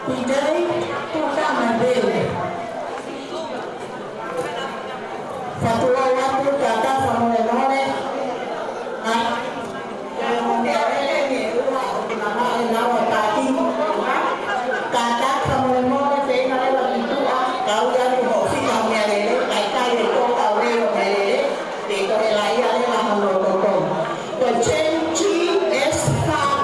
Today, pertama day. Fatua waktu kata sama menore. Kata sama menore saya nak lagi tu kau yang mau sih kau yang lele, kata yang kau lele lele, teko lelai ada lah menotong. Kecenci es kau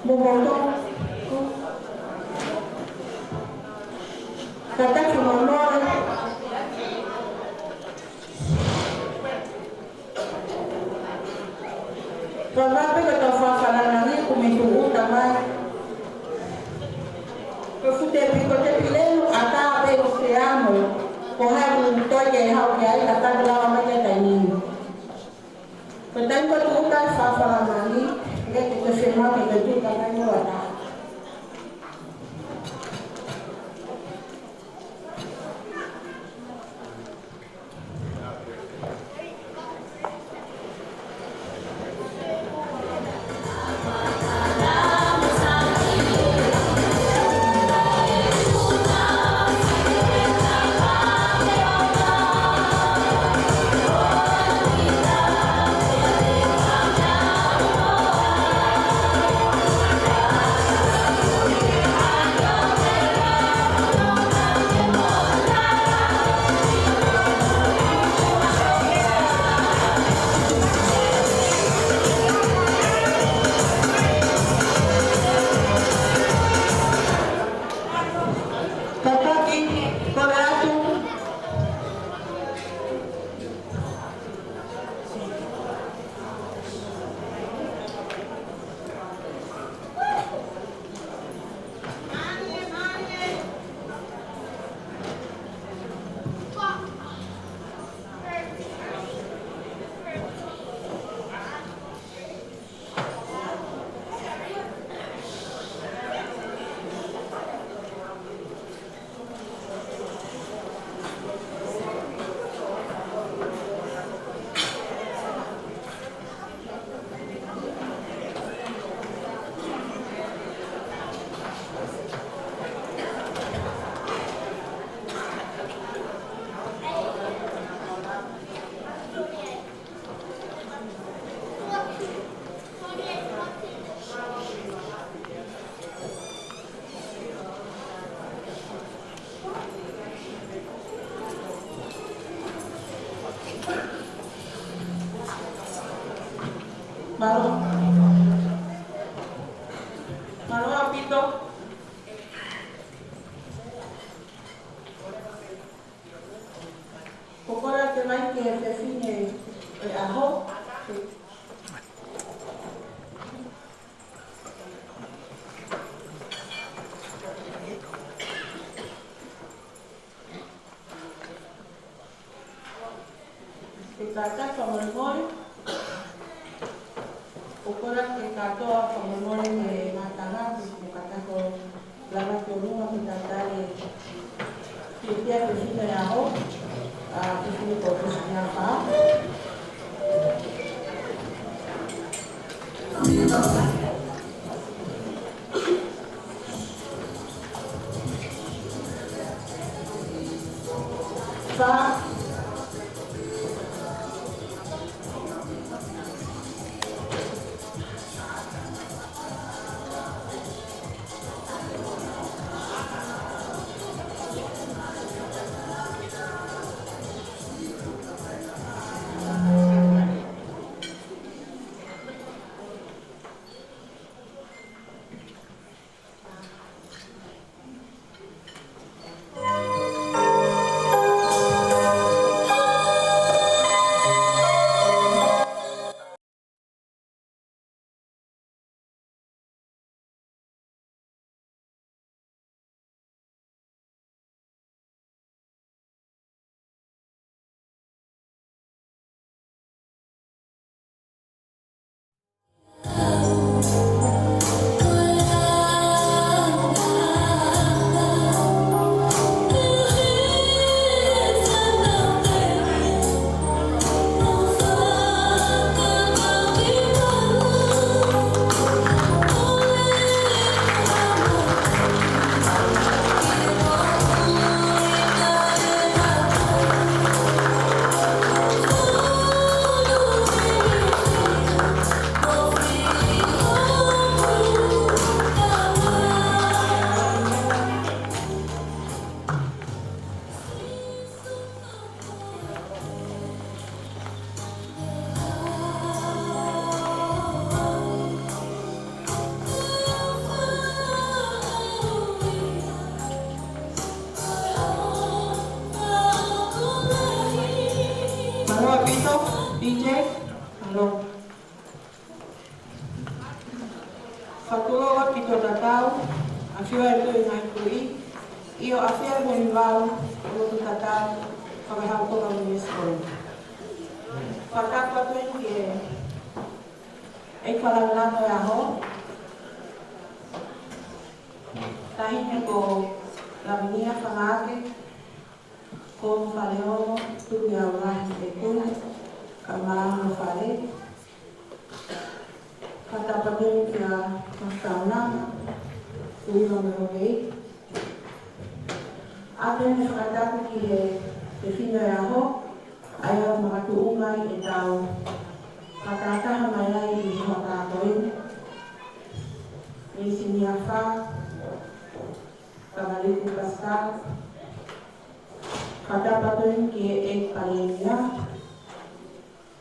Momoto. Kata kumonore. Kalau kita fafana nani kumitu tamai. Kufute pikote pilenu ata ape usiamo. Kohai mtoje hau kiai kata belawa maja tani. Petang ko tuka fafana nani. Kita kesema kita tuka nani wata. Malo apito. Pokoknya teman KFC-nya Ahok. Kita pamulmol. Ukuran kita tu pamulmol ni matanga kita ko lawan tulung kita tadi. Kita bersih Ahok. Ini posisinya apa? Pak. Apostle DJ, hello. Faturo pito tatao, afio ito yung kui, iyo afio mo iwalo, ulo tatao, paghahapo ka mo iskol. Pagkakwa to yung ay palaglan mo yaho, tahin niya ko lamia pangake, kung paleo, tuyawan tekun, kamang mafale, katapatin kaya magkauna, ulo meroge. Ato yung nakakata ko defino yaho, ayaw makatuungay itaw, katatahamayay di makakoin, may siniyafa, kabalik ko pasta, katapatoin ki ek palenya,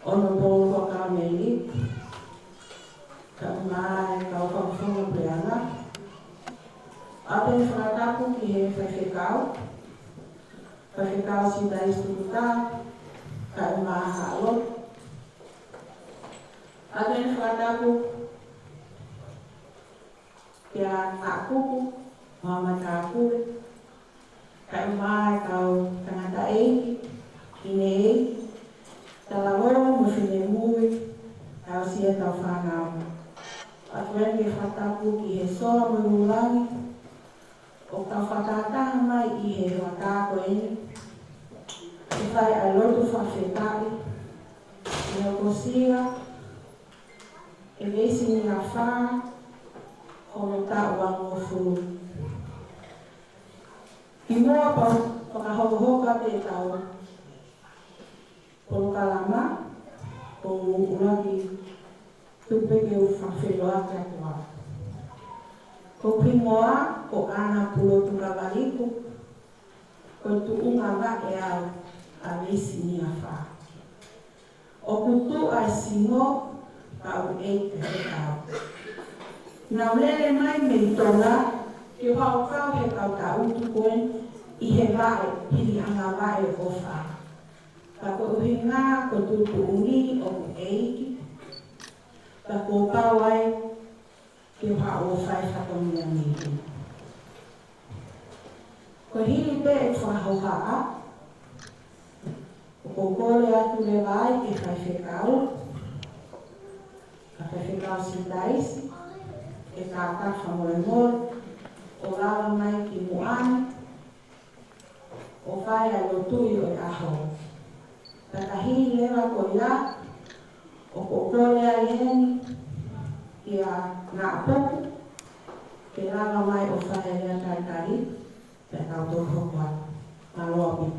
onobong ko kamelit, kamay kau pangfong playana, ato yung nakakata ko Pagkakaw si Dais Tuta, kay Mahalot. Ato yung nakakata ko kaya aku, mama aku, kay Mahalot tangatae, kine, talawa mo sinemuwi, tao siya tao fangaw. At when nakakata ko kiheso mo mulangi, o kafatata mai ihe wata ko ini ifai aloto fa fetali negocia elesi ni afa komenta wango fu imoa pa pakahohoka te tau polokalama o ulagi tupeke ufa feloaka kwa ko primoa ko ana pulo tukabaliku ko tuunga ba ea alisi ni afa o kutu asingo ka uei tau na ulele mai mentola ki hau kau he kau tau tukuen i he vae pili anga vae ofa ka ko uhinga ko tutuungi o uei ka ko pawai que o faz a comunidade. Corrige bem a roupa, o cocô é a tu levar e faz fecal, a fecal se dais, e cata famor, o lava mais que moan, o faz a lotuio e a roupa. A carrinha leva a colher, o cocô é a yen, e a na pouco, que lava mais o fazer a tartari, que é o do rocuar, na lobby.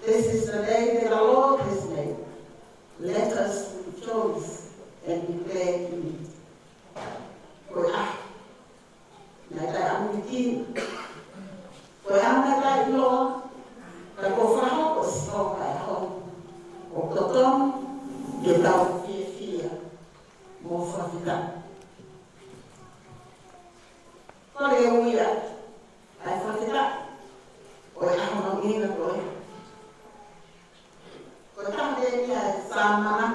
This is the day that the Lord has made. Let us rejoice and be glad in it. For I, na tayo ang bitin. For ang na tayo, Lord, nagpofraho ko sa kayo. O totong, gitaw fia mo frafita. Kore uya, ay frafita, ina koe. Ko tāne ni ai sāmana,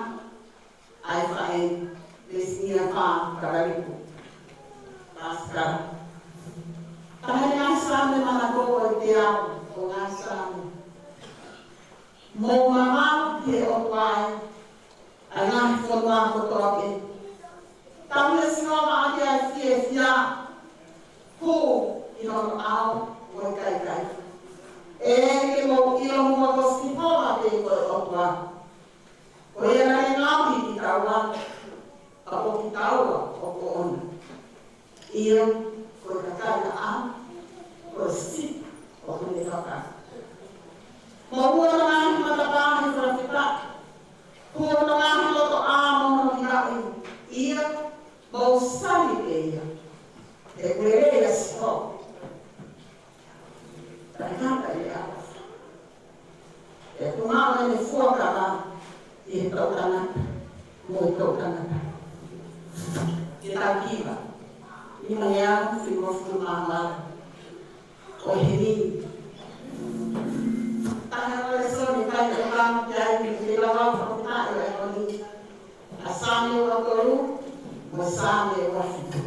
ai whae lesia wha kararipu. Tāskara. Tāne ngā sāme mana kōa i te ao o ngā sāme. Mō mamau te o wai, ai ngā whanua kotoa ke. Tāne singa ake ai fia, ko i hono ao o kai. E ke mo ilo mua ko skipoa te koe otua. Ko e nai ngāwi ki taua, ka o ki taua o ko ona. Io, ko e kakana a, ko e si o kune whaka. Mo hua na ngāhi matapāhi whakita, hua na ngāhi loto a mono ki haui. Ia, mo sani ke ia, e koe rea siho. Taikanga i awa. E kumama e fuakara i he tautanata, mo i tautanata. Ke tau kiwa, i mai au whimofu mamara, o he rini. Tahara le soni kai te ramu ki ai mi te rawau whakatai e honi. A sāme o wakaru, mo sāme o wafitu.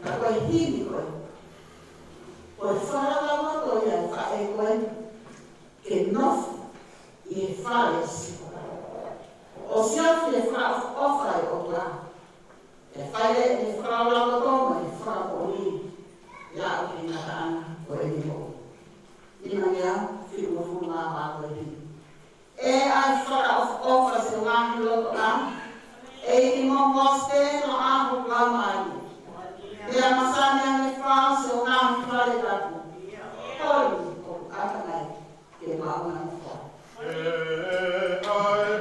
Ka koe hini koe. Koe wharawa koe ai whae koe, ke nofu i he whae siko. O siafu e whaofai o tua. E whae e whaolawa tōma e whaapori. Ia o ki nga tāna koe ni ho. Ina ngea, whiru fu ngā mā koe ni. E ai whaofa se ngāhi loto a. E i mo moste no ahu la mai. E a masani ane whao se o ngāhi whare tapu. Hoi o akanai ke mauna mo whao. E ai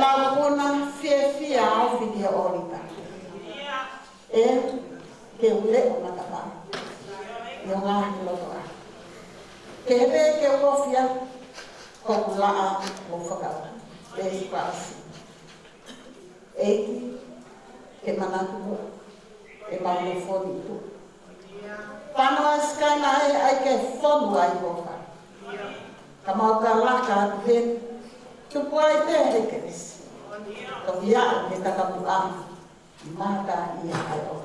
lau kuna fia au fidia olita. Ke ule o matapa. Yo ngahi lotoa. Ke hebe ke uofia ko kulaa o whakawa. Besi kwasi. Eiki ke manatu e maule foni tu. Whanau skai na ai ke fonu ai kofa. Ka mau ka laka ven. Tupu ai te hekeres. Ka via me takapu ama. Mata ia ai o.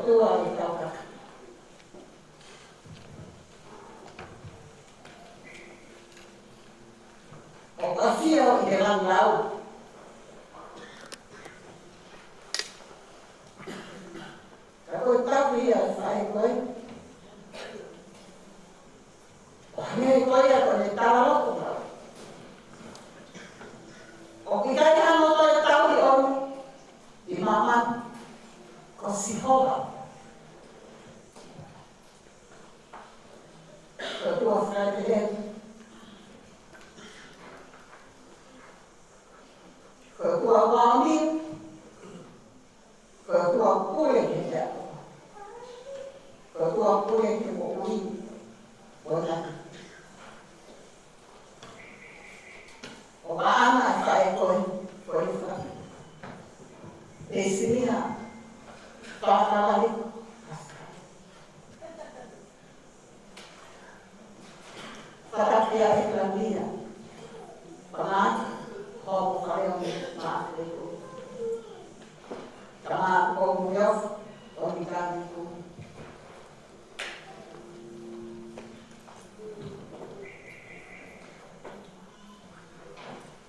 tua i tauka. O ka fio i te lang lau. Ka koe tau ia e whae koe. O hanei koe a koe ne tala loko tau. O ki kai hano toi tau i onu. I mama. Ko si hoga. Ko tua whae te hen. Ko tua wāmi. Ko tua pule ke te ako. Ko tua pule ke mo ui. O naki. O ka ana e whae koe. Koe whae. E siniha. Whakawari. Whakapea e klandia. Whanaki. Homo whare o me maate e koe. Kama ko muyof. O mi kani koe.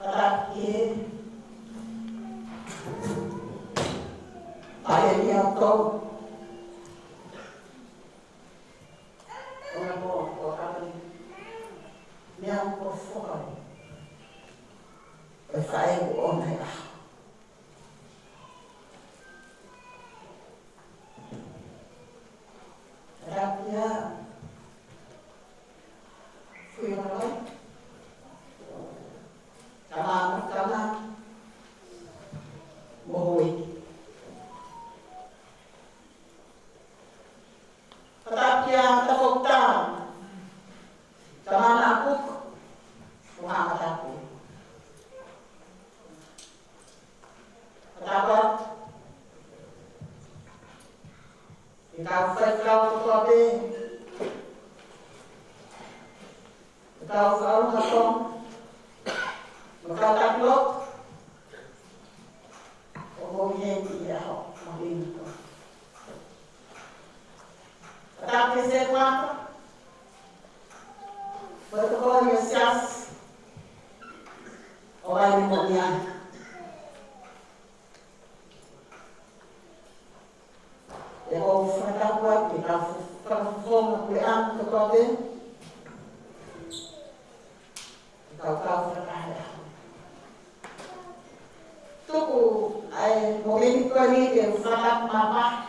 Whakapea. Pare ni au tau. Ora mo o kapani. Mea ko whakari. E whae o nei aho. Rapia. Fui o rai. Kama. Mohui. Rapia tafoktan. Kama na puk. Muhammad aku. Kenapa? Ikaw kau tuabe. Ikaw kau hatong. Magkataklok. Umuhin iya ako. Mahin ko. Katapis e kwanta. Bertukar yasias. Orang mo niya. E o whakapua ki ka whakawhonga koe an to kote. E ka whakahea. Tuku ai momeni koe ni te whakap mama.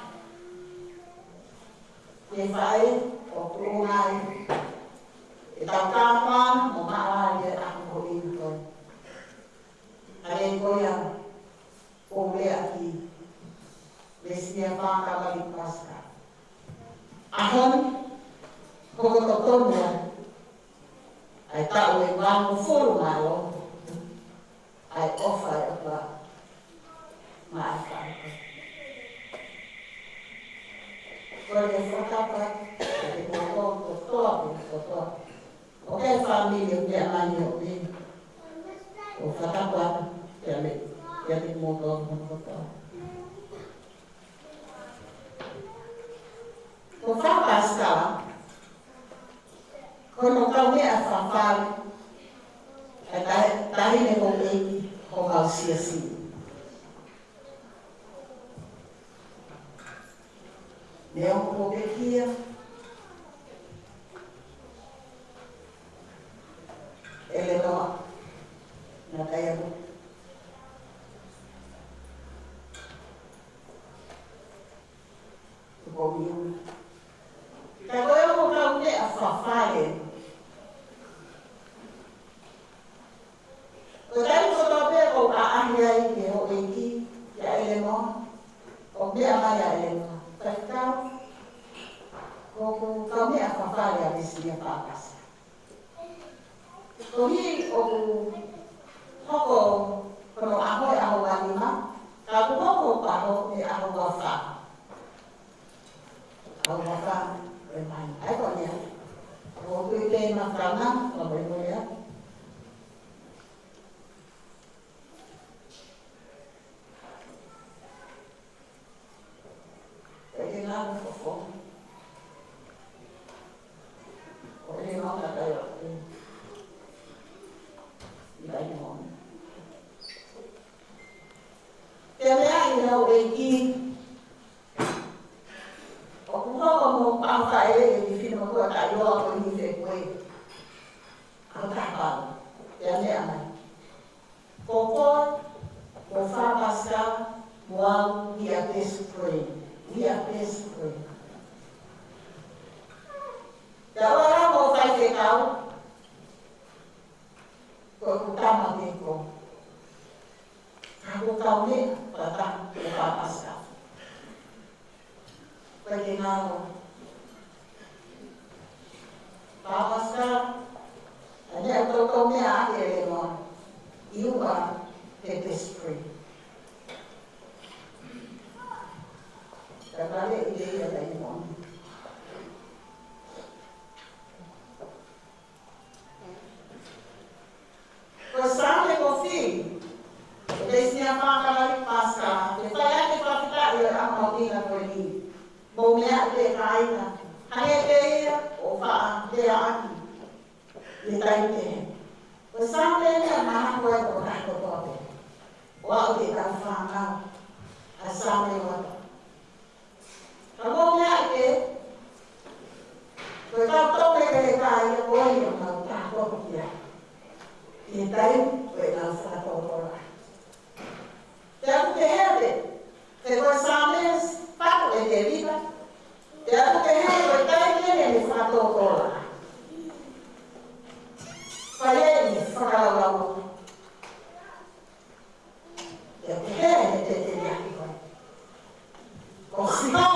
Ke whae o tuungai. E tau kāpā mo maa e ako ko inu koe. Hare koe a o lea ki. Lesia paka lagi pasca. Ahon, koko totonia, ai tau e wango furu malo, ai ofa e opa mai whai. Kore e whakapa, e koko totoa. O kei familia mea mani o pini. O whakapa, kia le moto mototoa. Ko whakasta, kono kau mea whawhare, e tahine ko eiki, ko kau siasi. Neo ko pekia, ele noa, na taiamu. Ko miu. Ka koe o kau te a whawhare. Ko tai kotope o a ahi ai ke o eiki, ke a ele moa, o mea mai a ele moa. Kai kau, ko kau mea whawhare a visi a whakasa. Ko hi o hoko kono ahoe aho wanima, ka ku hoko paho e aho wa wha. Aho wa wha. Ai còn nhé, có cái tên mà cảm lắm, còn mấy người á. Vậy thì là au e ki o kuhoko mo pangkai e di fino ko ta yo ko ni fe ko e ko ta pa ya ne amai koko o fa pasta mo we are best friend we are best friend da ora mo fai fe kau ko kutama me ko ako kau ne pata o fa pasta perché no, pasta, adesso come anche no, io va e pestri. Per dare idea dai mondi. Quest'anno così, dove si fa la pasta, e fai anche praticare la mattina quelli. Bố mẹ để cái là hai cái ổ phạ để ăn để tay để và sáng lên là má quay của đại của tôi và để làm phàm nào à sáng lên vậy và bố mẹ để rồi tao tôi cái cái bố nhiều mà ta có một gì thì tay về làm phàm tôi lại theo cái đấy thì và sáng lên phát về để đi vậy ya tu que hay tay que ni fa to tola falle ni fa la la ya que hay te ya con si no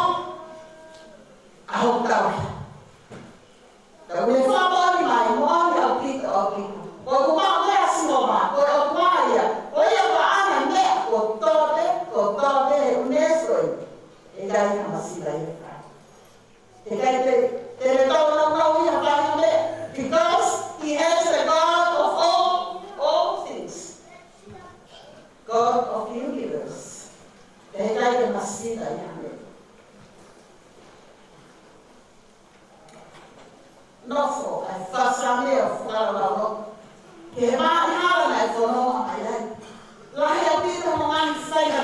a hom tao da we fa ba ni mai mo ni a pi ko ku ma le si no ba ko o ma ya o ya ba ana ne ko to de unesco e dai ma si dai because he is the God of all things, God of the universe. No for I fast a me of la que ma ha la for no ai la ya pi no man sai la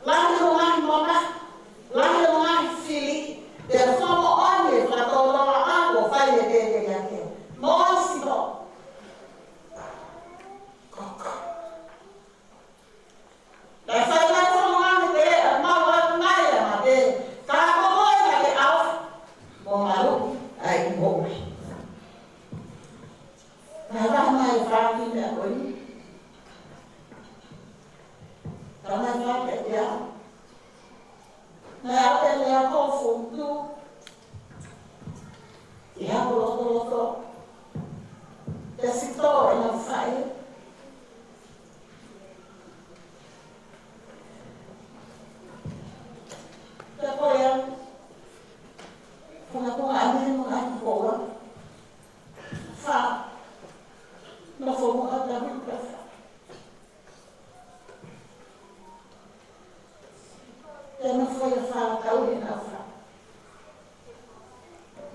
la no man mama la no man fili del famo ogni fratello anche fai le vede che anche mosimo la fai la famo anche che ma va mai ma che capo poi che au bomaru ai bomi ma va mai farti da voi come fa che dia na ele a confundo e a coloco esse torre não sai depois com a minha boa fa não fomos até muito café eu não fui a falar cauli na fa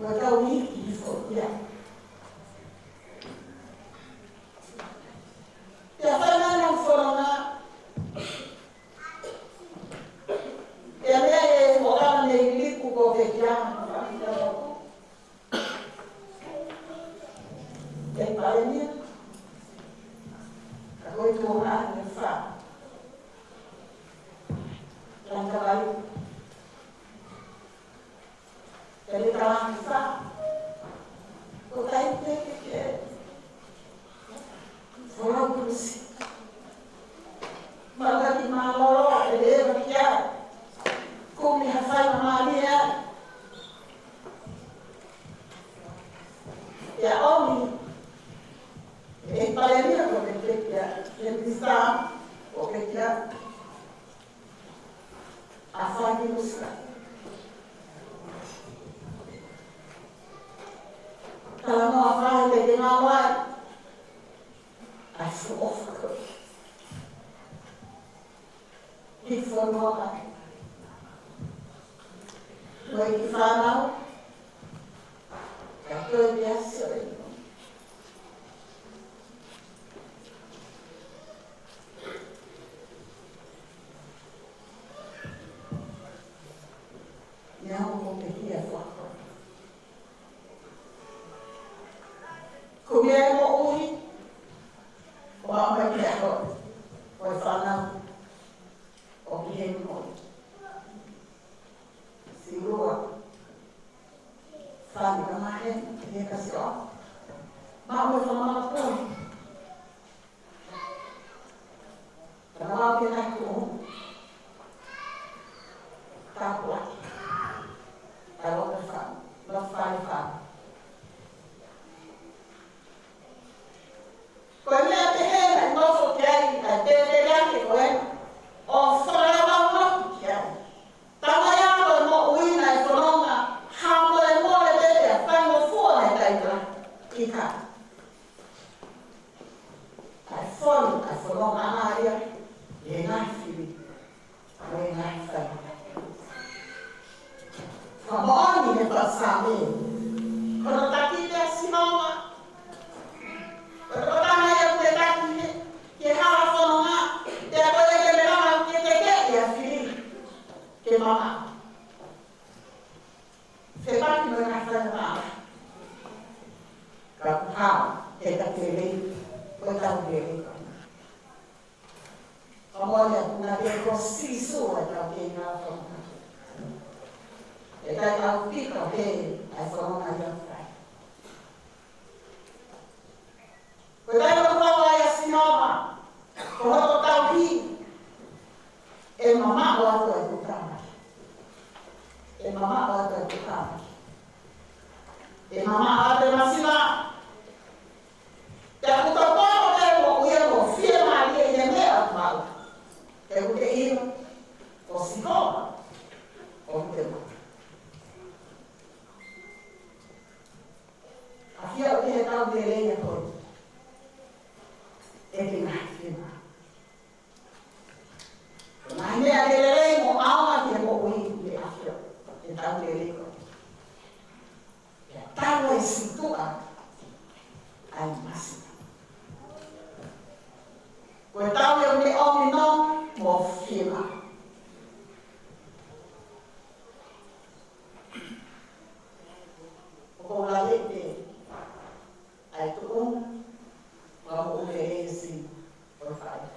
mas cauli que foi já e a fama não foram na ele é morar no lico governar é para mim agora estou lá na fa dan kembali dari kalangan kita kota itu orang bersih maka di malolo ada rakyat kumi hafal malia ya oni paling dia kau ya yang bisa ya afanye nusa kalau mau afanye dengan awal afu ofko informal Noi fanno capito di essere Mau sa mga po. Tawag kita ko. Tapos. Tawag ka sa. Nagsalita. Kung may atihin, ay noso kaya, ay tetelaki ko eh. O sarabang mo kaya. Tamayan ko mo uwi na ito nung hamon mo na dede, pang mo po na tayo. Ika. Ay son, ay sonong aaria. Yenay sili. Yenay sili. Kamoon ni Pasami. Kalau tak kita si mama. Kalau tak ayah kita tak kita harus mama. Dia boleh kita mama kita ya sini. Ke mama. Sebab kita rasa mama. Kalau tahu kita pilih betul pilih. Kamu yang nabi kosisu atau kita Kita tahu kita ay sonong ayam kay. Kita tahu ayah si mama, kalau tahu mama waktu itu kami, mama waktu itu kami, mama ada masih Aku tahu apa yang mau ia mau firman dia yang dia mau. Aku dia ini, kosiko, dia. Afia o que tal de lenha todo. É que nasceu. Mas me alegrei com alma que vou ir de afia. Então de lenha. Tal é situa. Ai mas. Quando eu me homem não mofima. O lá de Aí tu vamos oferecer por fazer.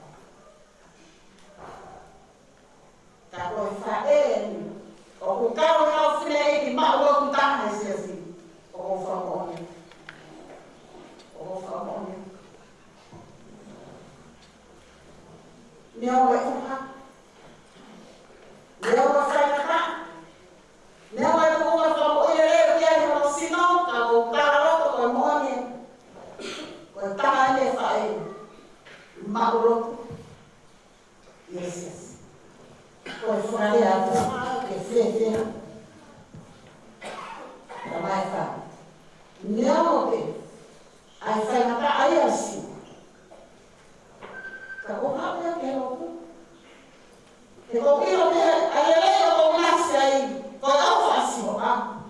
Tá por fazer. O carro não freia de mal não tá nesse assim. O família. Meu vai ficar. Meu vai ficar. Meu vai ficar como ele quer não se não tá o carro como Tanya saya maklum Yesus. Kau saya ada kesehatan, ramai Nyawa ay saya nak ayah sih. Kau apa yang kau? Kau kira ayah leh kau nasi ay kau apa sih orang?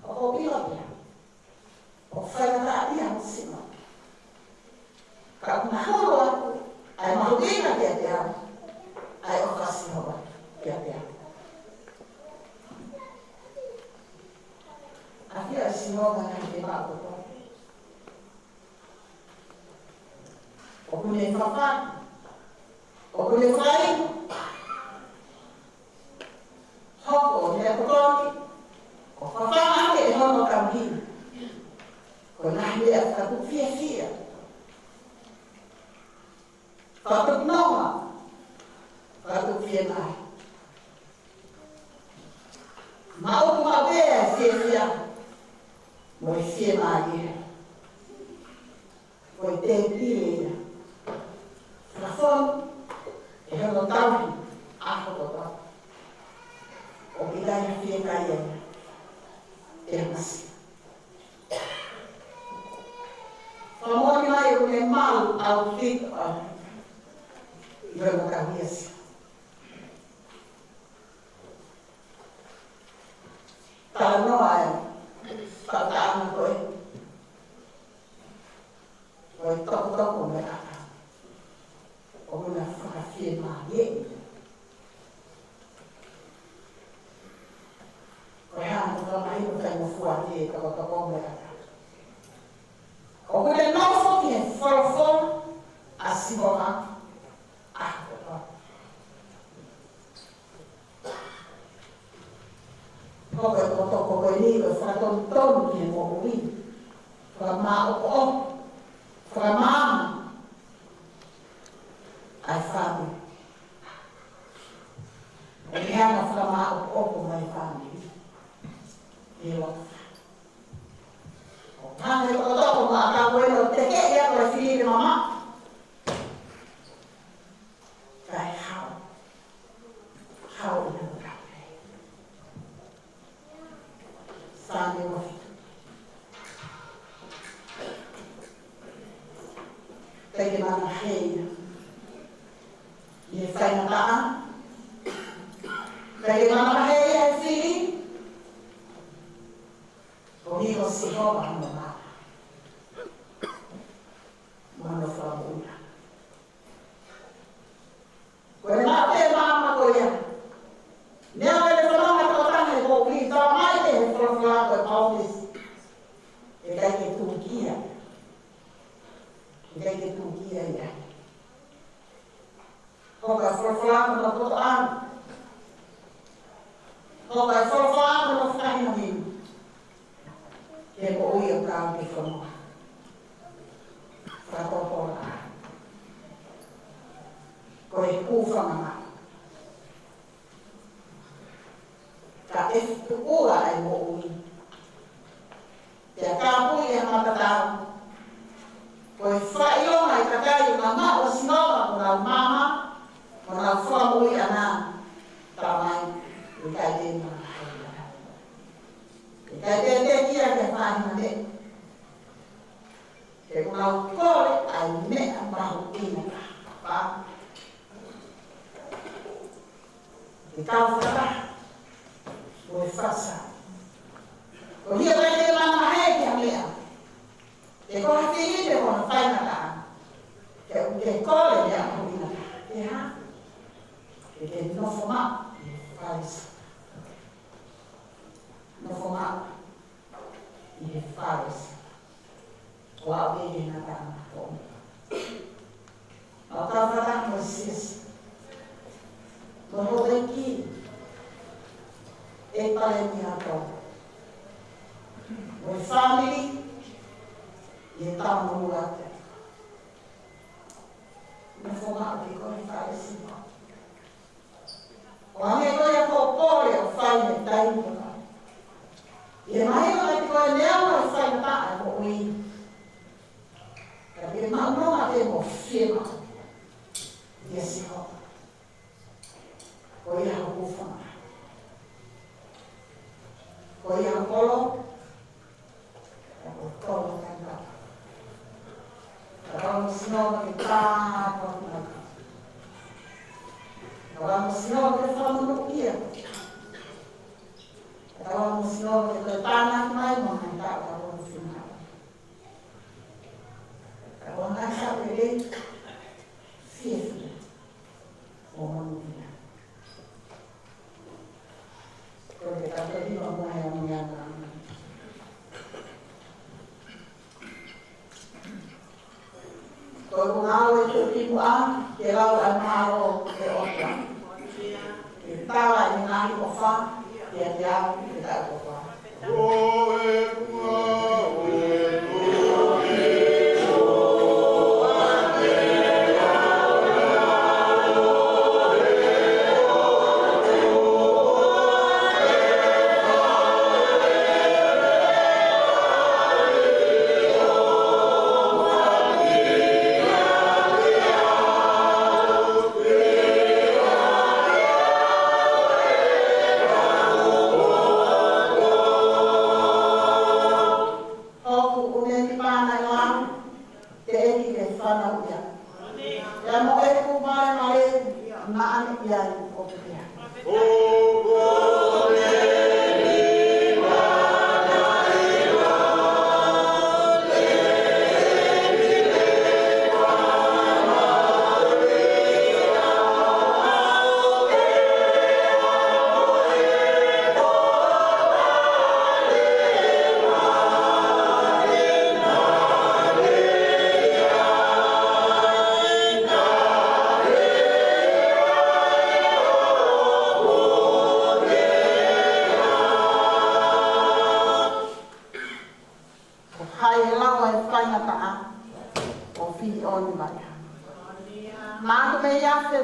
Kau kira dia? Kau saya tak ayah sih. Kau mahu ay mahugin dia ay okasi hawa dia. Aqui assim não vai ter nada. O que ele faz? O que ele faz? Hop, ele é pronto. O que faz? Ele não no caminho. Quando ele é para tu fia. Para tu não, para tu fia mais. Mau uma vez fia. Moisés Maria foi tempinha. Razão é remontar a foto. Obrigado a filha caída. É assim. Amor mais o que mal ao filho e vai na cabeça. Tá não é. Pagkaan ko tok ko may ata. O na fakafirma ye. Kaya ano ka may tayo fuati ko may ata. O na no fokin for asiboma. Ko ko ini ko sa ton que mo uwi. whakamāopo, whakamāma, ai whāmi. E heanga whakamāopo mai whāmi. E waka. O tāne toko mā ka wero te ke ia koe whiri mama. Kai hao. Hao i nā rāpere. Sāne wahi. Teke mana hei. I e whaina taa. Teke mana hei e whiri. O hiho si hoa hana mā. Mana whamuia. Koe nā te māma ko ia. Nea wele whanonga tō tanga i kōki. Tā mai te he whawhawha koe paupesi. E kai ke tūkia. E kai ke tūkia ia. Hoka whawhawha koe tō anu. Hoka whawhawha koe tō whakahina minu. Ke ko ui o kāo ki whanua. Whakapopora. Ko e kūwhanga. Ka e ua ai mo ui. Te kāpui e matatau. Ko e whaionga i kakai o ngā o sinoma o ngā mama, o ngā whamui ana. Tāmai, i kai tēnā. Kai te kia ke whāhina te. Ke kuna kore ai mea mahu ina ka. Ke kau whaka. Ko e whasa. Ko hia kai te mana hei kia mea. Ke koha te ine kona whaina ka. Ke kore mea mahu ina ka. Ke ha. Ke nofo ma. Whaisa. Nofo ma. I he whāwesi. O au e nā tāna tōna. O tā whara mo sisi. Mo hoi ki. E pare mi a tōna. Mo e whāmiri. I e tāna mua te. Mo whonga o koe whāwesi. O ange koe a kōpore o whaine taimura. I e mahi o te koe leo o whaina taa ko ui. Ka e maunonga te mo whiema. I e siho. Ko i a hukufanga. Ko i a kolo. Ko tolo kanga. Ka ramo sinoma ke tāpa naka. Ka ramo sinoma ke whamunu ia. Kalau musnah kita tanah mai menghantar kalau musnah. Kalau nasa beli, sih, orang Kalau kita pergi orang yang menyanyi. Kalau mengawe itu ibu kalau mengawe ke orang. Kita ini nari ofa. Yang jauh kita lupa. Oh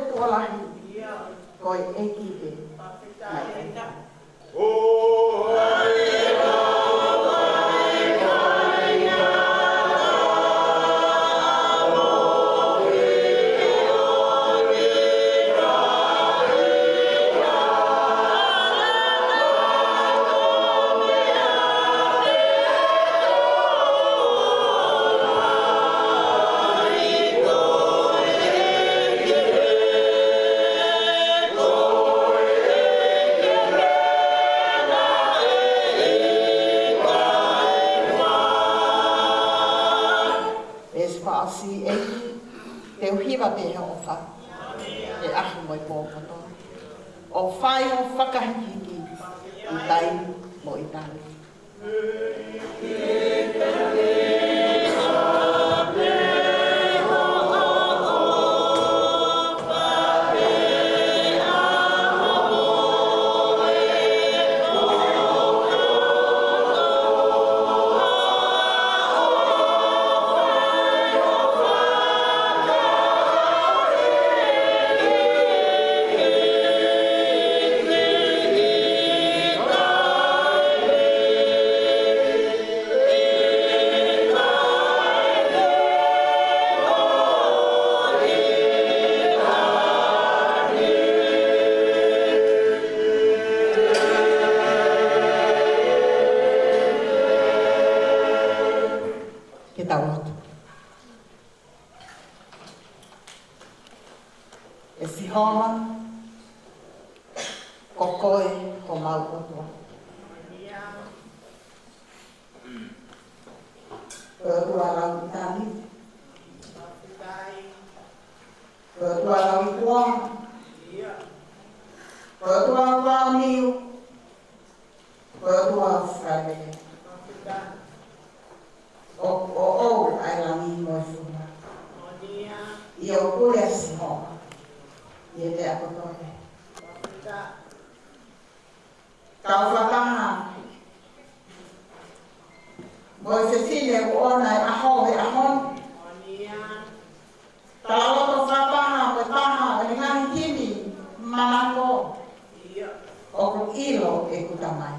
tuolahi. Koi eki te. Si eki te uhiwa te he o wha. E ahi moi pōpato. O whai o whakahiki i tai mo i tani. E si homa, kokoe ko mau kotoa. Pērua lau i tani. Pērua lau i tua. Pērua lau niu. Pērua whakaweke. O ai langi moi fuma. I o kule si homa. I e te akotoke. Kau whakaha. Moi se sine o ona e aho he ahon. Ta loto whakaha me paha e ngahi tini manako. O ku ilo e kutamai.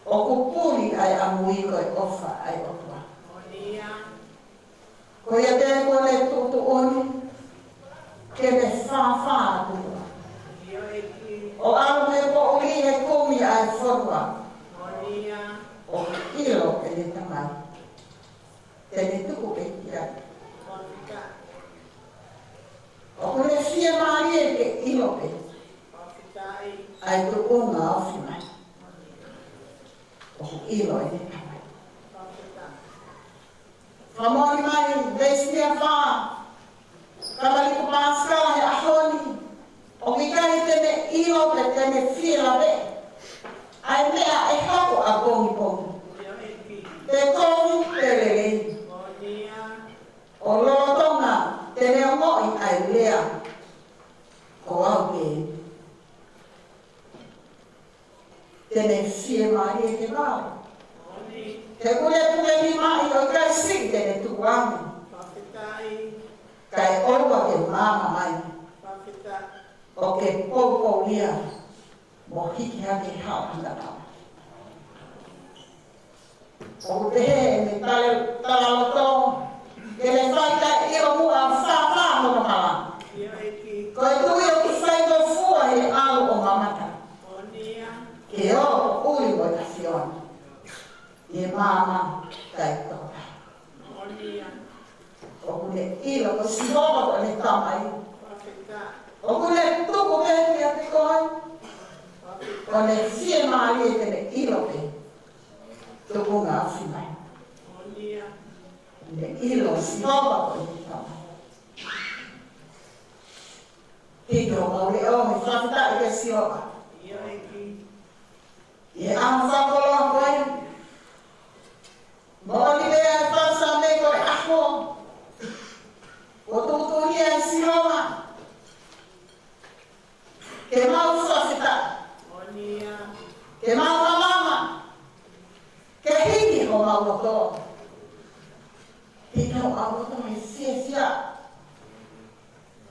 O ku puri ai amuiko e ofa ai otua. Ko ia te kone tutu oni. Ke me whawha tua. O au me po uri he kumi ai whorua. O ilo e le tamai. Tene tuku e kia. O kone fia maari e ke ilo e. Ai tu unga ofi mai. O ilo e le tamai. Whamori mai, veisnia wha. Kamaliku Pascal he ahoni. O mikai tene ilo pe tene fila ve. Ai mea e hako a pongi pongi. Te kongi te lelei. O lotonga tene o moi ai lea. O au ke. Tene fie mai e te vau. Te kule tue ni mai o kai sing tene tukuami. Kai orwa ke mama mai. O ke pou lia. Mo hiki hake hao handa pama. O te he me tala loto. Ke le whaita i o mua whawha mono hala. Ko e tui o ki whaito fua he au o mamata. Ke o ui mo ta fiona. E mama kai toka. O kune ilo ko sihoa ko ne tamai. O kune tuku kehi a te koi. O ne fie maari e tene ilo pe. Tuku ngā whimai. Ne ilo sihoa ko ne tamai. Hito mauri o me whawhita i ke sihoa. E ang whakoloa koe. Mōni mea e whasa me koe aho. O tutuhi e sihoa. Ke mau whawhita. Ke mau mamama. Ke hiki o mau roto. Hito au roto me sia sia.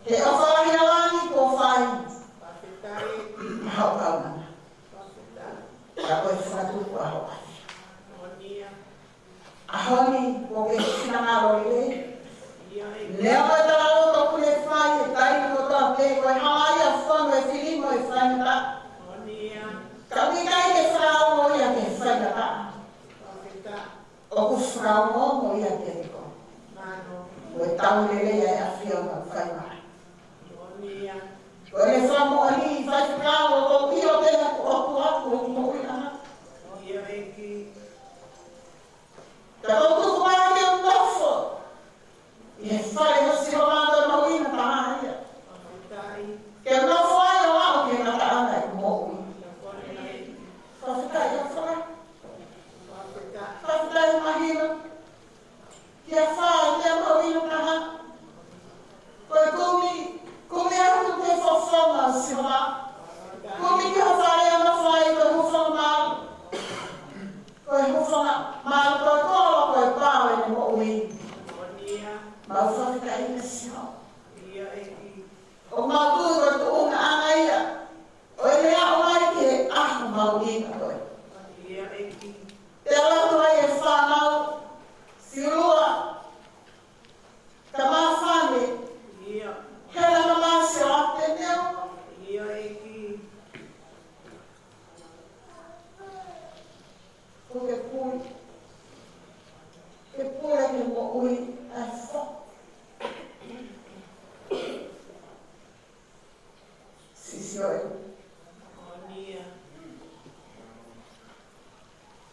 He awhahia wani ko whai. Mahau au nana. Ka koe whatuku aho ai. Ahoni ko ke sinangaro i le. Nea koe tala o toku le whai e tai ko toa te koe hawai a whanu e whilimo e whainata. Ka wikai ke whrao mo ia ke whainata. O ku whrao mo ia ke riko. Koe tau lele ia e a whio ma whainata. Koe le whamo ani i whai whrao o tō i o tēna ku oku aku o mo i ana. Ka tō tuku maa ke o tofo. I he whare hosi ho mātou ma uina taha ia. Ke nofo ai o ao ke ngata ana i mo ui. Whawhitai a whare. Whawhitai mahina. Kia whaa kia ma uina taha. Koe kumi aku te whawhonga si ho maa. Kumi ki ho whare ana whai koe hufanga maa. Koe hufanga maa koe kōla koe pāwe ni mo ui. Mau whawhitai na si ho. O mau tui koe tu unga ana ia. O e lea o mai ke ahu mau ina koe. Te alatu ai e whanau. Si rua. Ka maa whane. Hela na maa se o ate neo. Ko ke pui. Ke pui ke mo ui a wha. Sisi oi.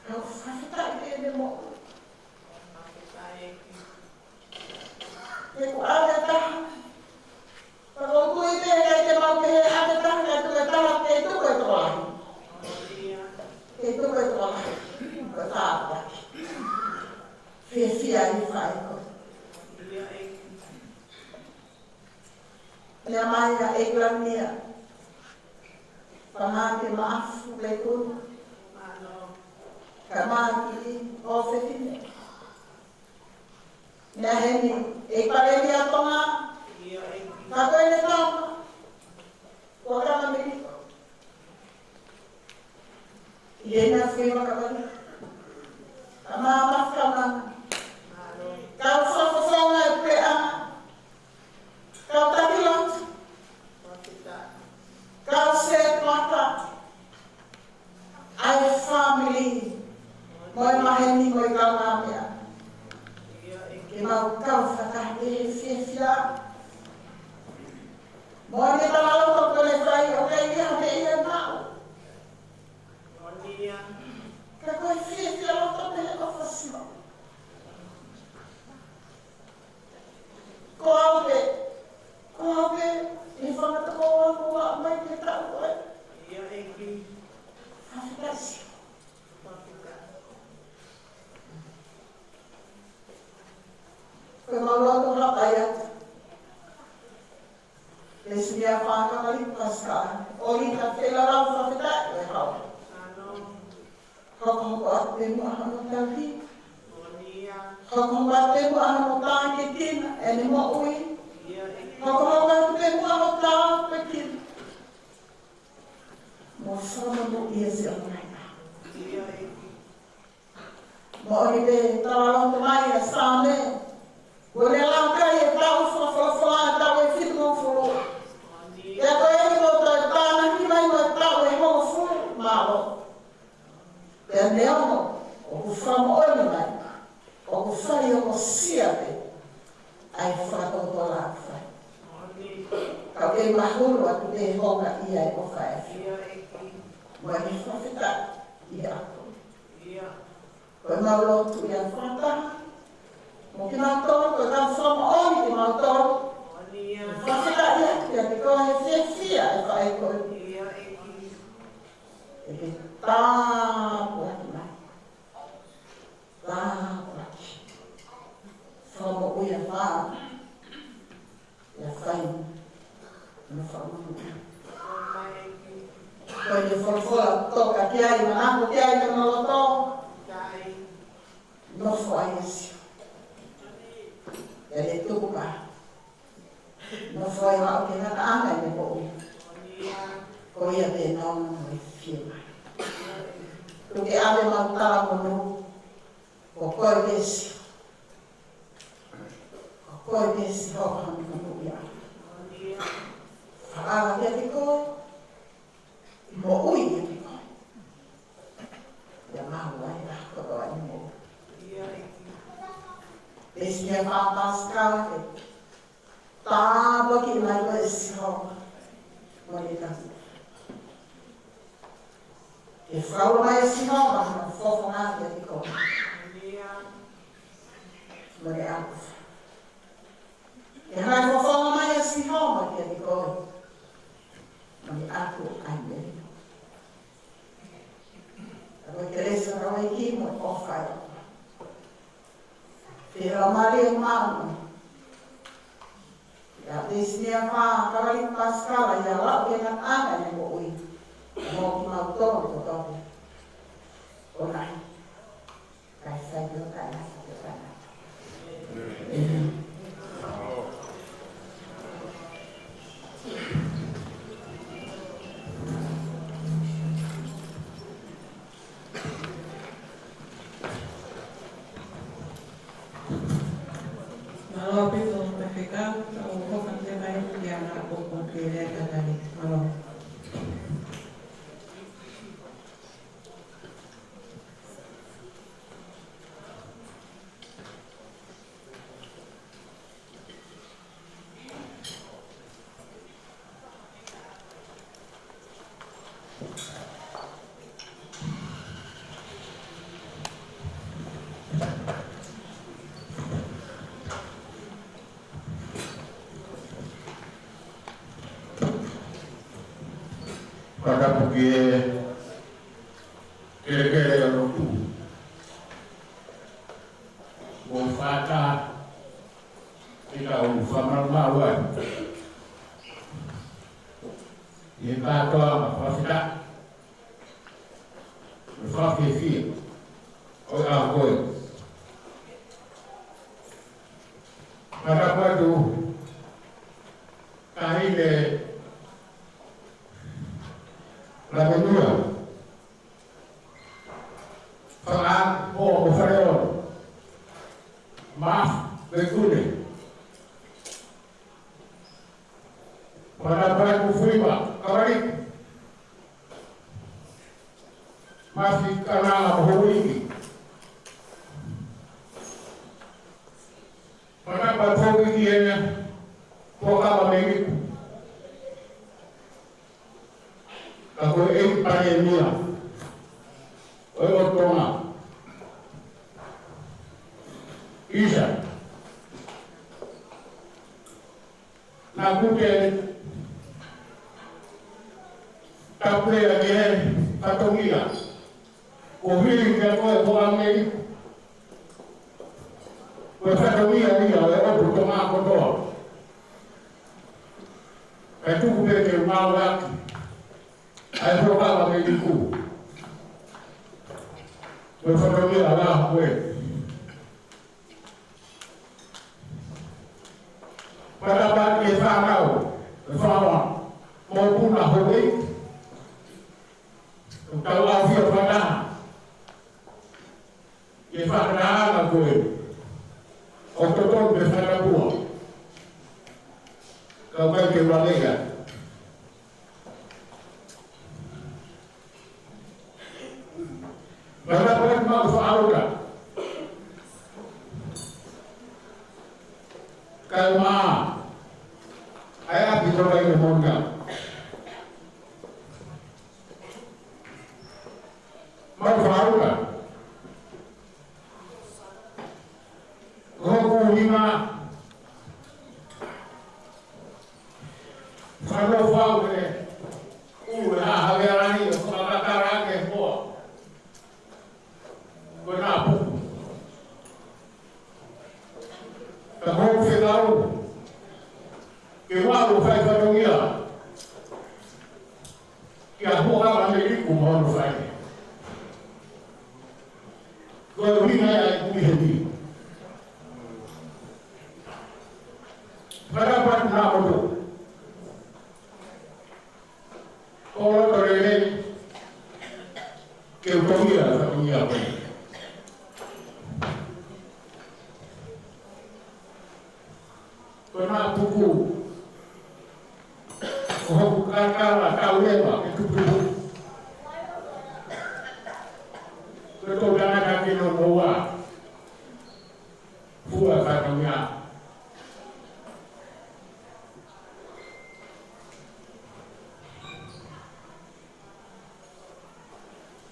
Kau whawhitai e mo ui. Ke ku ate taha. Ka ko kui te kai te mau ke he ate taha kai tuke taha ke tuke tolahi. Ke tuke tolahi. Ka tāpaki. Whia i whai koe. Nea mai a eglamia. Whamake maafu le kuru. Ka maki o whetine. Nea heni e pareli a tonga. Ka koe le tāma. Kua kama miri. I ena whi makawani. Ka maa mafka mana. Kau whawhawhonga e pe ana. Kau takilot. Kau se plata. Ai family. Moi maheni moi kau nāmea. Ke mau kau whakahe e whiawhia. Moi ne talaloko kone whai o kei ia me ia nāo. Ka koe whiawhia loto me he o whasimo. Ko aupe, e whangatako aku wa mai te tau koe. Whawhitasi. Koe mauloto hapai atu. E sinia whākamari paskara. O rita whela rau whawhitai e hau. Hoko atu te mua hano tauhi. Hoko atu te mua hano tāke tina e ni mo ui. Hoko atu te mua hano tāke tina. Mo whama mo ia se o mai nā. Mo ori te talalonto mai a sāne. Ko le laukai e tau whawhawhawha tau e whitu mo whuru. E a koe e ko tau tāna ki mai mo tau e mo whuru mālo. Te a neono o ku whama oini mai. O ku whai o mo siape ai whakakoto la whai. Kau kei mahuru atu te honga ia e o whai. Mua ni whawhita i ako. Koe maulotu i a whataha. Mo ki mautoro, koe kau whama oini ki mautoro. Whawhita i aku ia te koe he whiawhia e whai koe. E te tāpu atu mai. Tāpu atu. Whama ui a whāna. Ia whai. Ia whama ui. Koe te whawhora toka ki ai manako ki ai te maloto. Nofo ai esi. E le tuka. no foi wa ke na anga ne ko ko ia te no no fie to ke ave ma tala ko no ko ko des ho han ko ia ala ke te ko mo ui ke te ko ya ma wa ina ko ai mo Desnya fantastika ke tabo ki mai ko esho monita e frau mai esho ma fofo na ke ko mone a e hai fofo mai esho ma ke ko mone a ko ai ne abo Teresa ro ki mo ofai Pero mali mano. Ya desnia pa kali paskala ya la ke na ana ne mo ui. Mo ki ma to to. Ona. Kai sai yo kai na sa na. Malo pido pecado, o poco de mai ya na ko ko ke le ka dali. Malo. Pada porque kere roku wafata ila ufamal mawan yekato mafafita mfafifi o agoi pada padu kahile la venura falar o farol mas begune pada pada kufuiba kawari masih kana bohoi pada pada kiene poka bamengi ako e pandemia o toma isa na kute tapre age patomia o hiri ke ko amei ko patomia ni o toma ko to tu kube ke mawa ai proba mediku o patomia ala ko pada bagi farao farao maupun ahli kalau afia pada ye farao ko ototon besar buah kau ke balega pada pada mau farao kalma ayah bisa bagi monga mau faruka gogo lima faru faure haverani ke po gonapo tahu fedau que wao fai familia que a boa vai me como não faz quando vim aí com ele para na moto o kaka kaulewa kutubu to dana ka kino noa fua katamia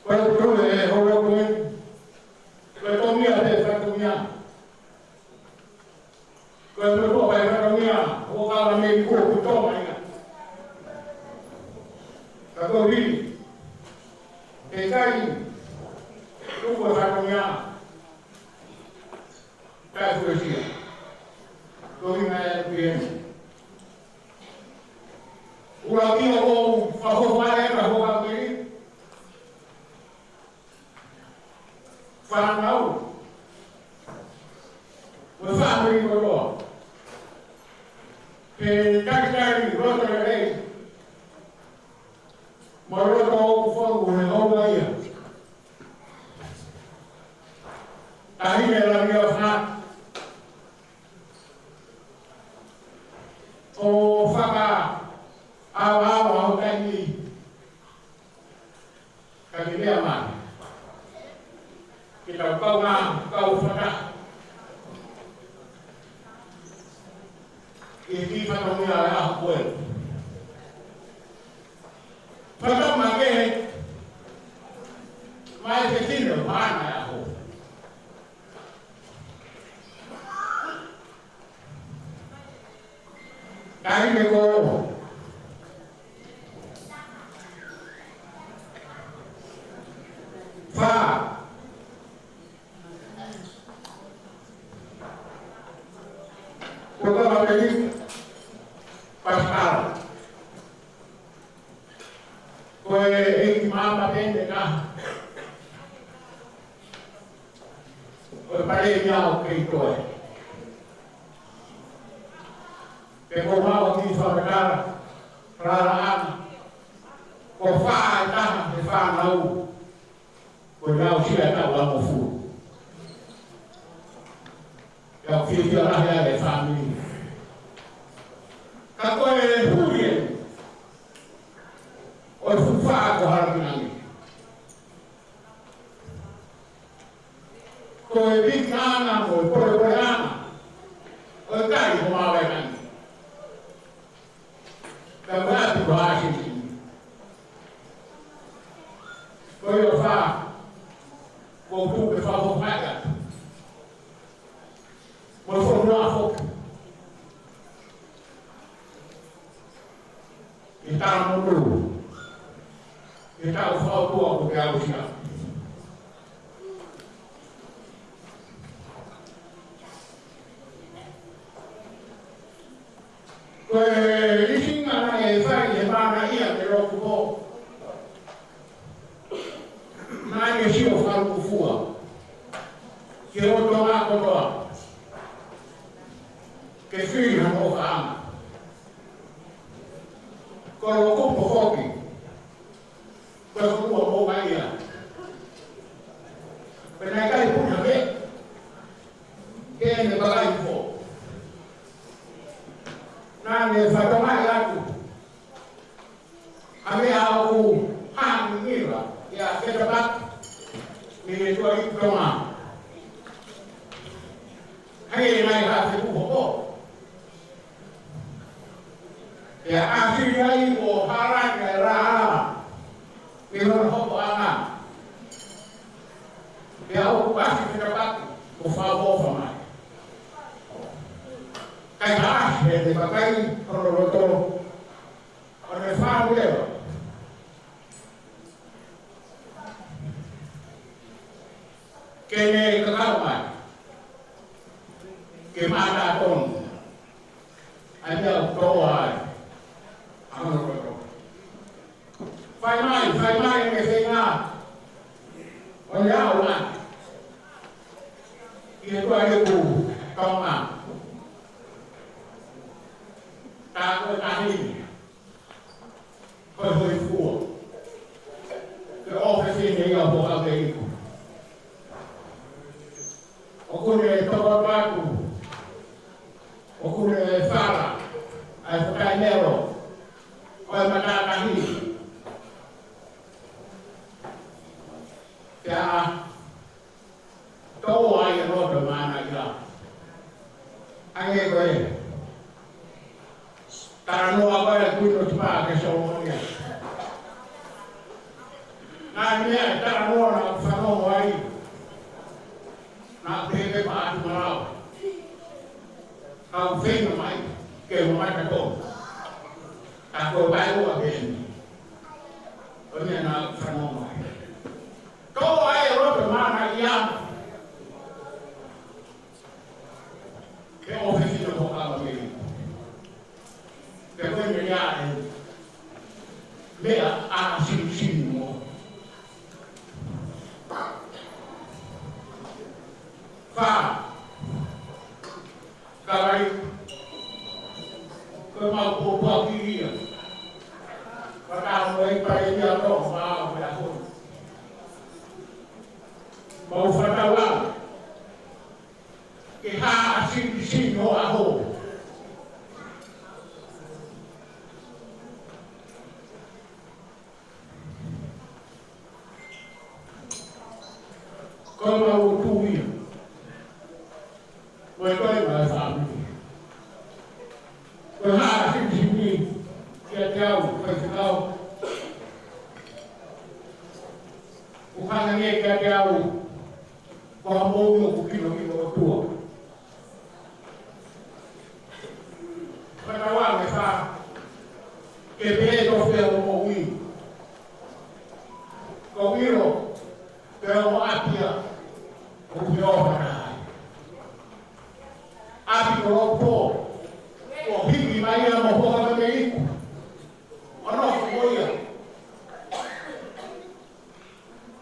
kwa to e howe kwa to mia de katamia kwa to ba katamia o ka me ko to mai Kako hili, ekari, tuko katumia, kazi wetia, kumi na ya kuyen. Urakio ko fahofae na hoka kiri, farangau, wafamiri kolo, ke kari roto na rei, Maroto fogo na Hawaii. Aí ela me afasta. O faca awa o tani. Kagilia man. Kita kau na kau faca. Ini faca ni ala kuel. Faca mage. Mai kecil mana aku. Kami neko fa kita lagi pasal kue mama pendeka kue pare nyao kitoe Pegou mal aqui em sua cara, para a o fai tá, de fai não, o não chega tá lá no fundo. Eu fiz a área de família. Quando é ruim, o fufá agora que não. Quando é big nana, o problema, o cai com a vegana. Também de baixo. Foi eu falar com o público falou mais. Mas foi uma foca. E estava no grupo. E estava faltou porque era o chão. Nani sio faru kufua. Kio toa kotoa. Kefiri hamo faama. Koro kupo hoki. Kwa kuwa moga ia. Penaikai punya be. Kene bagai fo. Nani fatoma yako. Ame au hang ngira. Ya kedebat ni tua diploma hai nai ha se ku ho ya asi dai o haran ga ra ni ho ho ana ya o pasi kedebat o favor fama kai ha de bagai proloto ore fa bulero Kene kekawan, kemana pun, ada kawan, amal betul. Fai mai yang kesena, orang orang, itu ada bu, kawan, tak berani, berhubung, ke office ini yang bukan begitu. Okune toba baku, okune fara, ai fukai nero, Oi matakahi. Ya tau ai roda mana ila. Ange koe. Tarano apa kuino tiba ke somonia. Na mea tarano na fano ai. Na pepe pa atu marau. Kau feino mai ke mai ka to. Ako bai o ben. Oni na fano mai. Kau ai roda mana ia. Ke ofisina ko ka mai. Ke koe me ia e. Mea a sin mo. Fa. Karai. Koe mau pōpua ki ia. Waka mo e pai ia ro ma me a ko. Mau whakawa. Ke ha sin o aho. Koe mau tu ia. Koe koe mai whaami. Koe ha sin ni. Kia te au, koe te au. Ukanga nge kia te au. Koe mou o kukino o tua. Whakawa me wha. Ke pēe tofea o mo ui. Ko wiro. Te o apia. O te o whanai. Api ko ropo. O hiki mai a mo hoka me iku. Ono ko ia.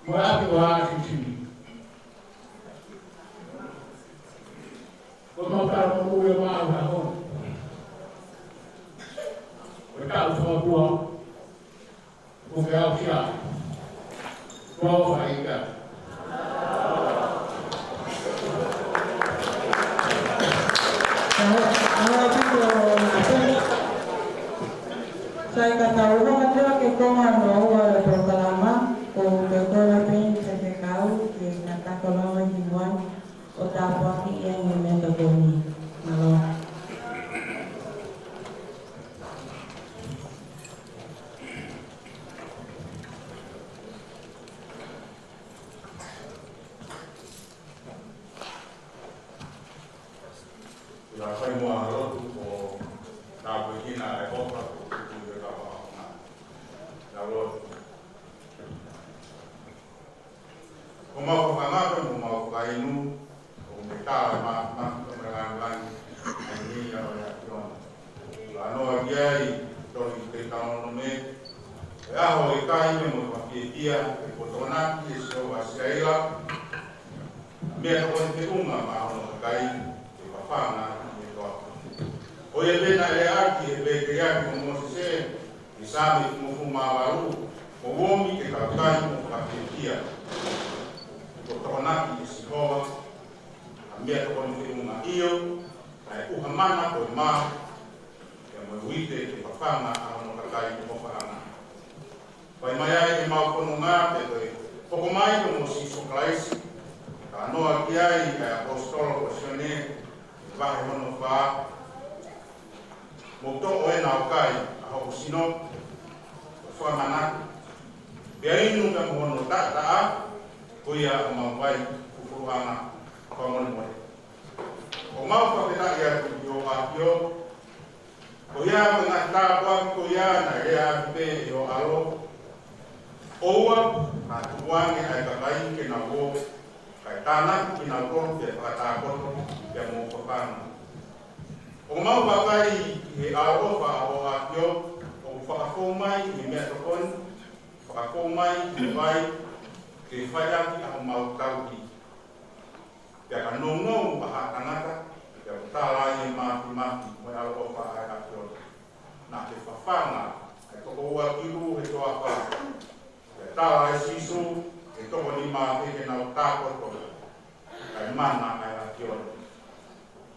Mo api o api sini. Ko mau taro mo ue maa ua hon. Ko tau wha kua. Ko ke au sia. Ko au wha ika. Saya kata orang ada ke kawan bawa ada proklama, ko ke kawan pun saya kau ke kata kalau hibuan, otak apa yang memang tergoni, kalau La fai mo aro o ta buina e opa o tu de ka na. La lo. O ma ko ma ko ma ko inu o me ta ma ko me la la ni ya ya yo. La no ai to ni te ta no me. Ya ho e kai me mo pa ki dia e ko tona ki so wa seila. Me ko te unga ma ho kai e pa pa na. O e lena e aki e le ke aki mo se i sabe mo fuma waru o womi ke kakai mo paketia ko tona ki si hoa a mea ko ni mo io ai u hamana ko ma ke mo wite ke papanga a mo kakai mo fana pai mai ai e mau ko nga te ko ko mai ko mo si so klaisi ka no aki ai e apostolo ko sone vai mo fa Mokto oe na okai a hoko sino o whamana. Pea inu ka mohono ta'a kuia o mawai kukuruhanga whamoni moe. O mau whapena ia tu o apio. O ia ko ngā tāpua ko ia na ea pe i o alo. Oua na tuwange ai kakai ke na wo. Kai tāna ki na wo te whakatākoto ke mo whapana. O mau papai e ao pa o apio o whakako mai i mea tokon, whakako mai i vai ke whaiaki a o mau tauki. Pea ka nongo a tangata, pea o tālai e mati mo ao o pa ai apio. Nā te whawhanga, e toko ua kiru he toa wha. Pea tālai sisu, e toko ni mā heke nau tākoto, kai mana ai apio.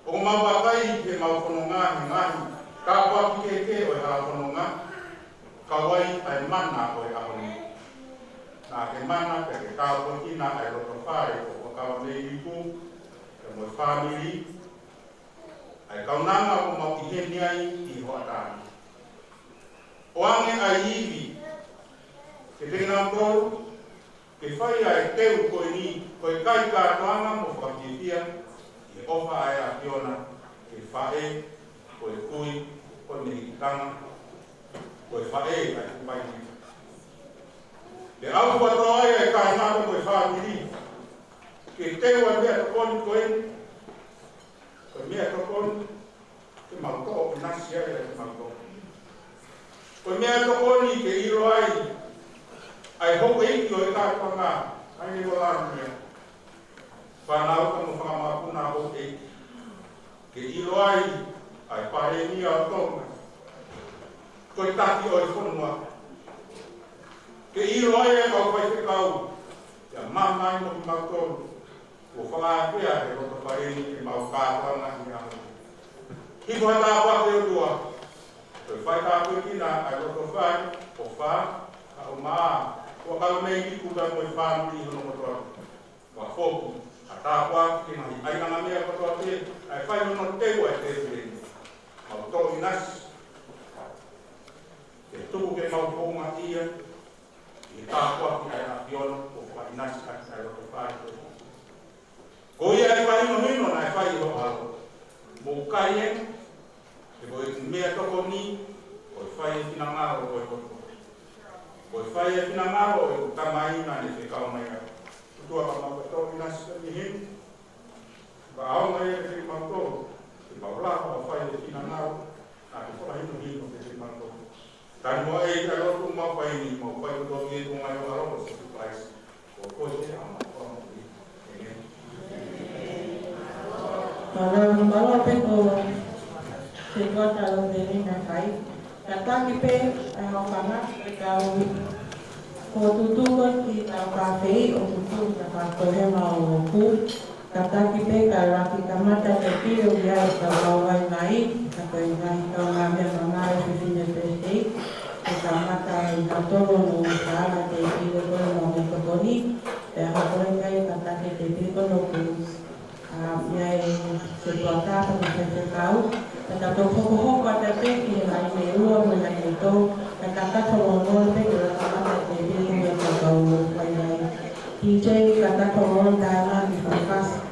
O mau papai ke mau whanonga he ngahi, ka waki ke o e hala whanonga, mana ke tau ko ina ai roto whae o kawa nei iku e mo family ai kaunanga o mau i heni ai i hoatani. O ange ai iwi ke tena tolu ke whai ai teu koe ni koe kai kātuanga mo whakipia i ofa ai a piona ke whae koe kui koe mehikitanga koe whae ai kupai ni. Le au kua toa ai ai kai ngāta koe whaapiri ke teu ai mea tokoni koe koe mea tokoni ke mauko o nasi ai ai mauko. Koe mea tokoni ke iro ai hoko iki o e kātuanga ai ni wala mea. Whanau ka mo whakamapuna o e ke iro ai pare ni au tonga. Koe taki o e whanua. Ke iro ai e kau whai te kau. Ia mamai mo ki mautonu. O whakapea he roto pare ni ke mau kātuanga ni aho. Hiko hata wake o tua. Koe whai kātua kina ai roto whai o wha a o maa. Kua kau mei ki kuta koe whānuri hono kotoa. Wa whoku. A tāpua ki mahi ainganga mea kotoa te. Ai whai hono te ua e te te. Mau tō i nasi. Ke tuku ke mau pōnga ia. I tāpua ki ai a piono. O whai nasi kati ai roto whai koe. Ko ia e whai no hino na e whai ho alo. Mō kai e. Ke koe mea toko ni. Koe whai e tina ngaro koe koe. Koe whai e whina ngaro e tamaina ni te kau mai au. Tutua ka mau kato i nasi ka ni hin. Ka au mai e te mauto. Te maulaka o whai e whina ngaro. Na te whaka hino hino te mauto. Tani moa e ka rotu mau whai ni mau whai o toki e tungai o aromo sa tu place. Ko koe te ama kua mo i. Kalau peko se kota lo de na kai. Kata ki pe ai ho kana kau ko tutu ko ki ta kafe o tutu na ka ko he ma o ku kata ki pe ka ra ki kamata te pi o ya ka wa wai nai ka ko ngai ka na me na na e fine te te ka mata i ka toro no ka na te pi o ko mo ko ko ni te ha ko ngai kata ki te pi ko no ku ai se planta para fazer cau, para dar um pouco roupa até que vai ter uma mulher que tô, para cantar como não tem que ela vai ter que ir para cau, vai DJ cantar como não dá lá de faz.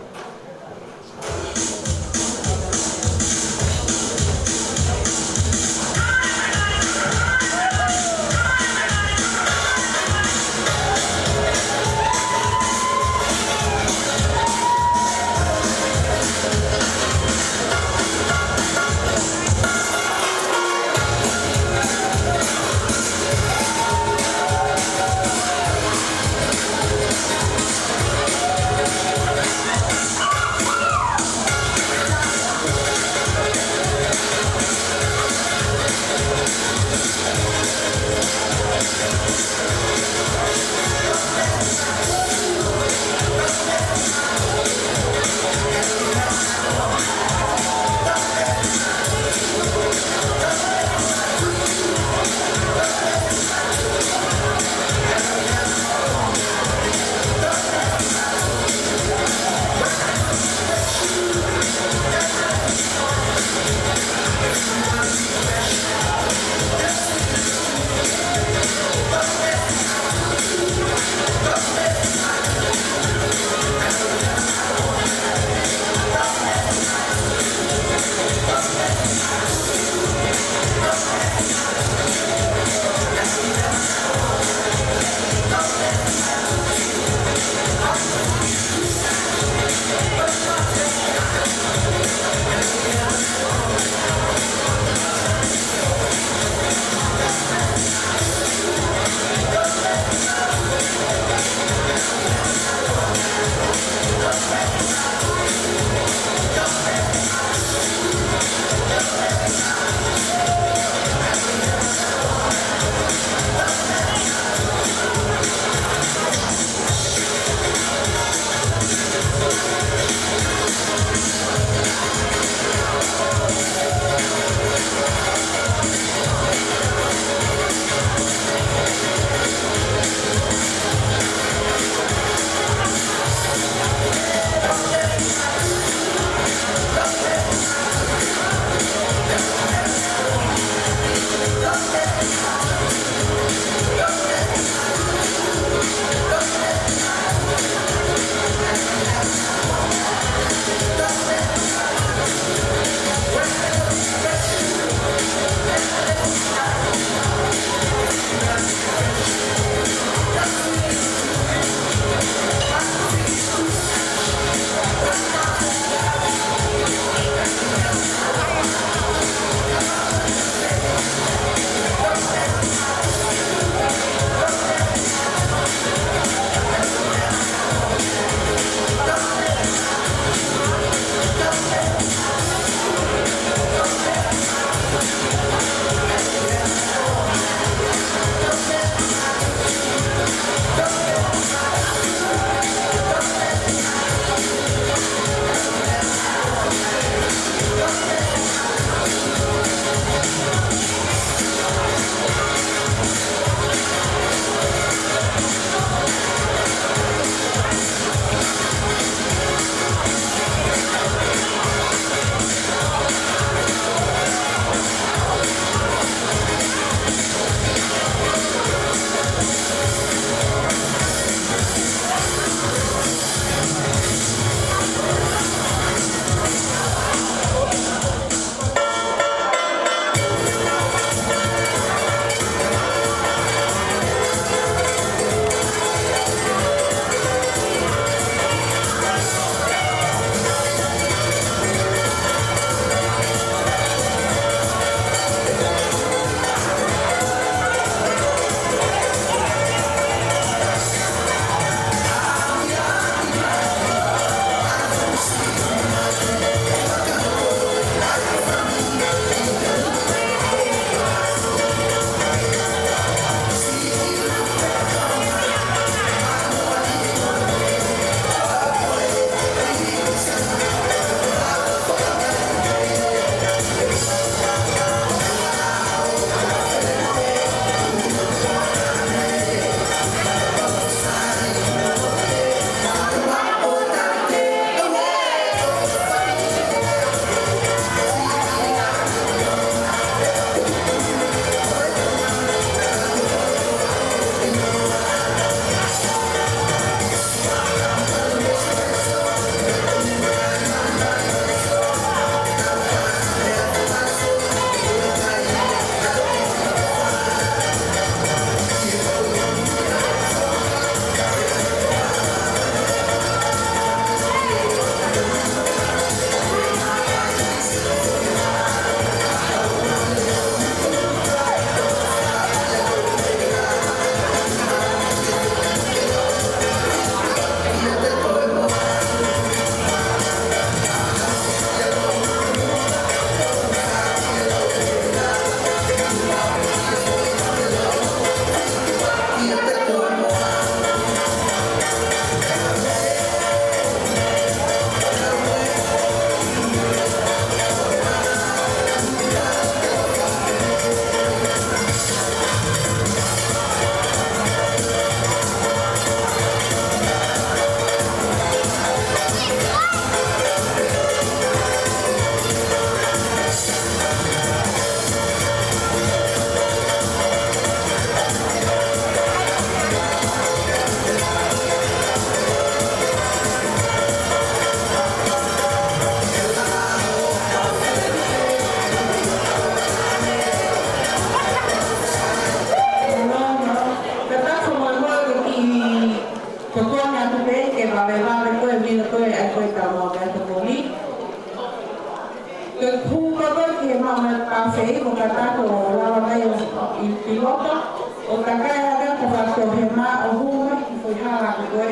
O takai haka ka whakatohema o hua ki whai hala ko koe,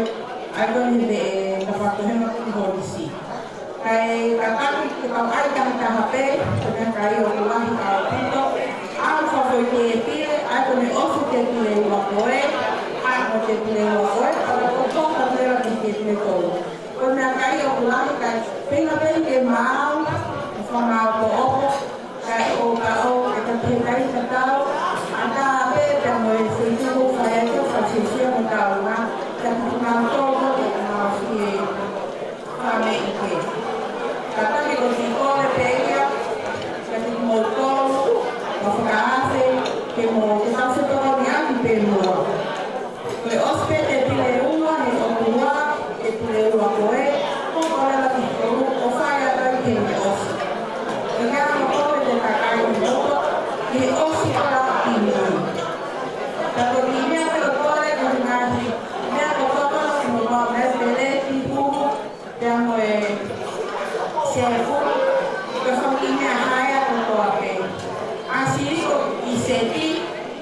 ai koni he ka whakatohema ki horisi. Kai ka taki ki kau ai ka hape, ko mea kai o kulahi ka o pito, au whawhoi te e pire, ai koni osu te pile ua koe, ai mo te pile ua koe, para ko toka mera ki te pile tolu. Ko mea kai o kulahi kai pinga pei ke mau, whamau ko opo, kai o ka o e ka te kai ka tau, a ka ape te mo e whituhu whai ake whasisia mo tau nga, te mga tōko e ka mga whie whame i ke. Ka taki ko ti kore pe ia, ka ti mo tōru, ka whakaase, ke mo te tawhutoro ni aki pe mua. Koe ospe te pile ua, he o kua, te pile ua koe, ko kore la ki toru, o whai atai ke me osi. Ka ngā mo kore te takai ni toko, ke osi para ki nui. Ka ko ki mea te o kore ko te ngahi, mea ko toko ki mo mao mea te le ki puhu, te amo e sefu, ka whaki mea haia ko toa pe. Asiri ko i seti,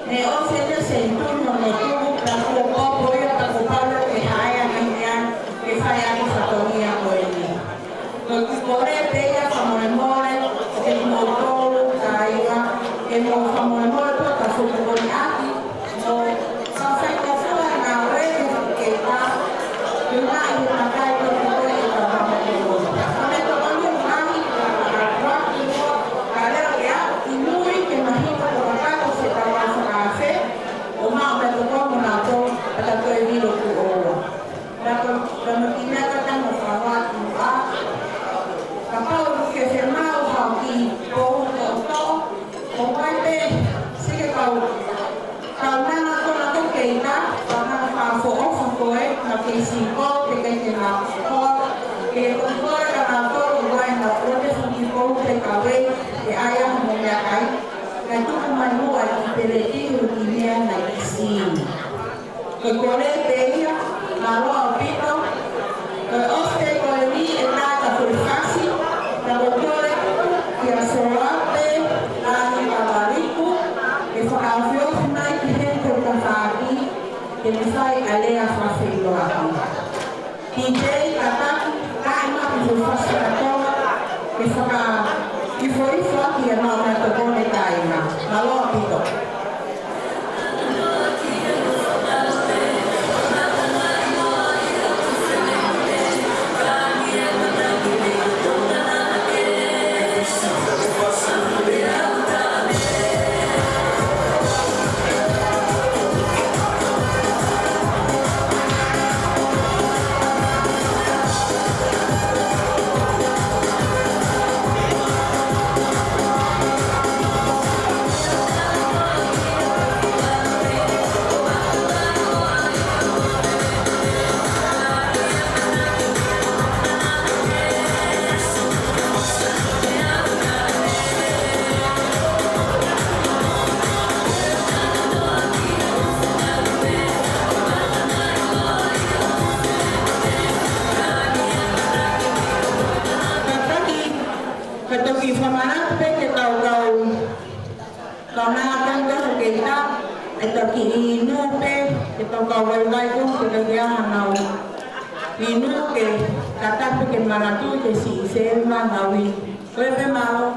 ne o sete se tunu no tuku, ka ko kopo ia ka ko paula ke haia ni mea, ke whai aki whatonia ko e ni. Ko ki kore pe ia whamore more, ke mo tolu ka iwa, ke mo whamore more po ka whukukoni aki, mo whawhai ka whua ngā wei ke ta, ke ngā i makai ko te koe e ka whama te koe. Ame to koni ngahi ka waki mo, ka leo ke a, i nui ke mahika ko kako se ka wasa ka whe, o mao me to komo nā tō, a ta koe viro ku oua. Ka maki mea ka tamo whawaki mo a, ka pau ke whe mau hau ki kohu ko tō, o mai pe, sike kau nana kona ko keita, ka nana whawho ofa koe, na ke sinko, te kei te ngā koa, ke kore ka ngā tōru wai na prote whuki kohu te kawei, te aia mo mea kai, kai tuku mai mua ki pere tiru ki mea na ki sini. Ko kore te ia, ngā roa o pito, ko oste koe ni e nā ka whiwhasi, ka kore ki a soate, nāni ka wariku, ke whakawhiofu mai ki heko ka whāki, ke me whai a lea whawhiro aki. Ki tei ka taki, ka ima ki whiwhasi ka toa, ke ki whoifo aki e nā mea to kone ka ima. Ngā roa pito. Katoki whamanatu pe ke tau nā kanga ho ke ta, e toki I nu pe, ke tau kau waiwai ku, ke tau ke aha nau. I nu ke katapu ke manatu ke si I se ma ngawi. Koe pe mao.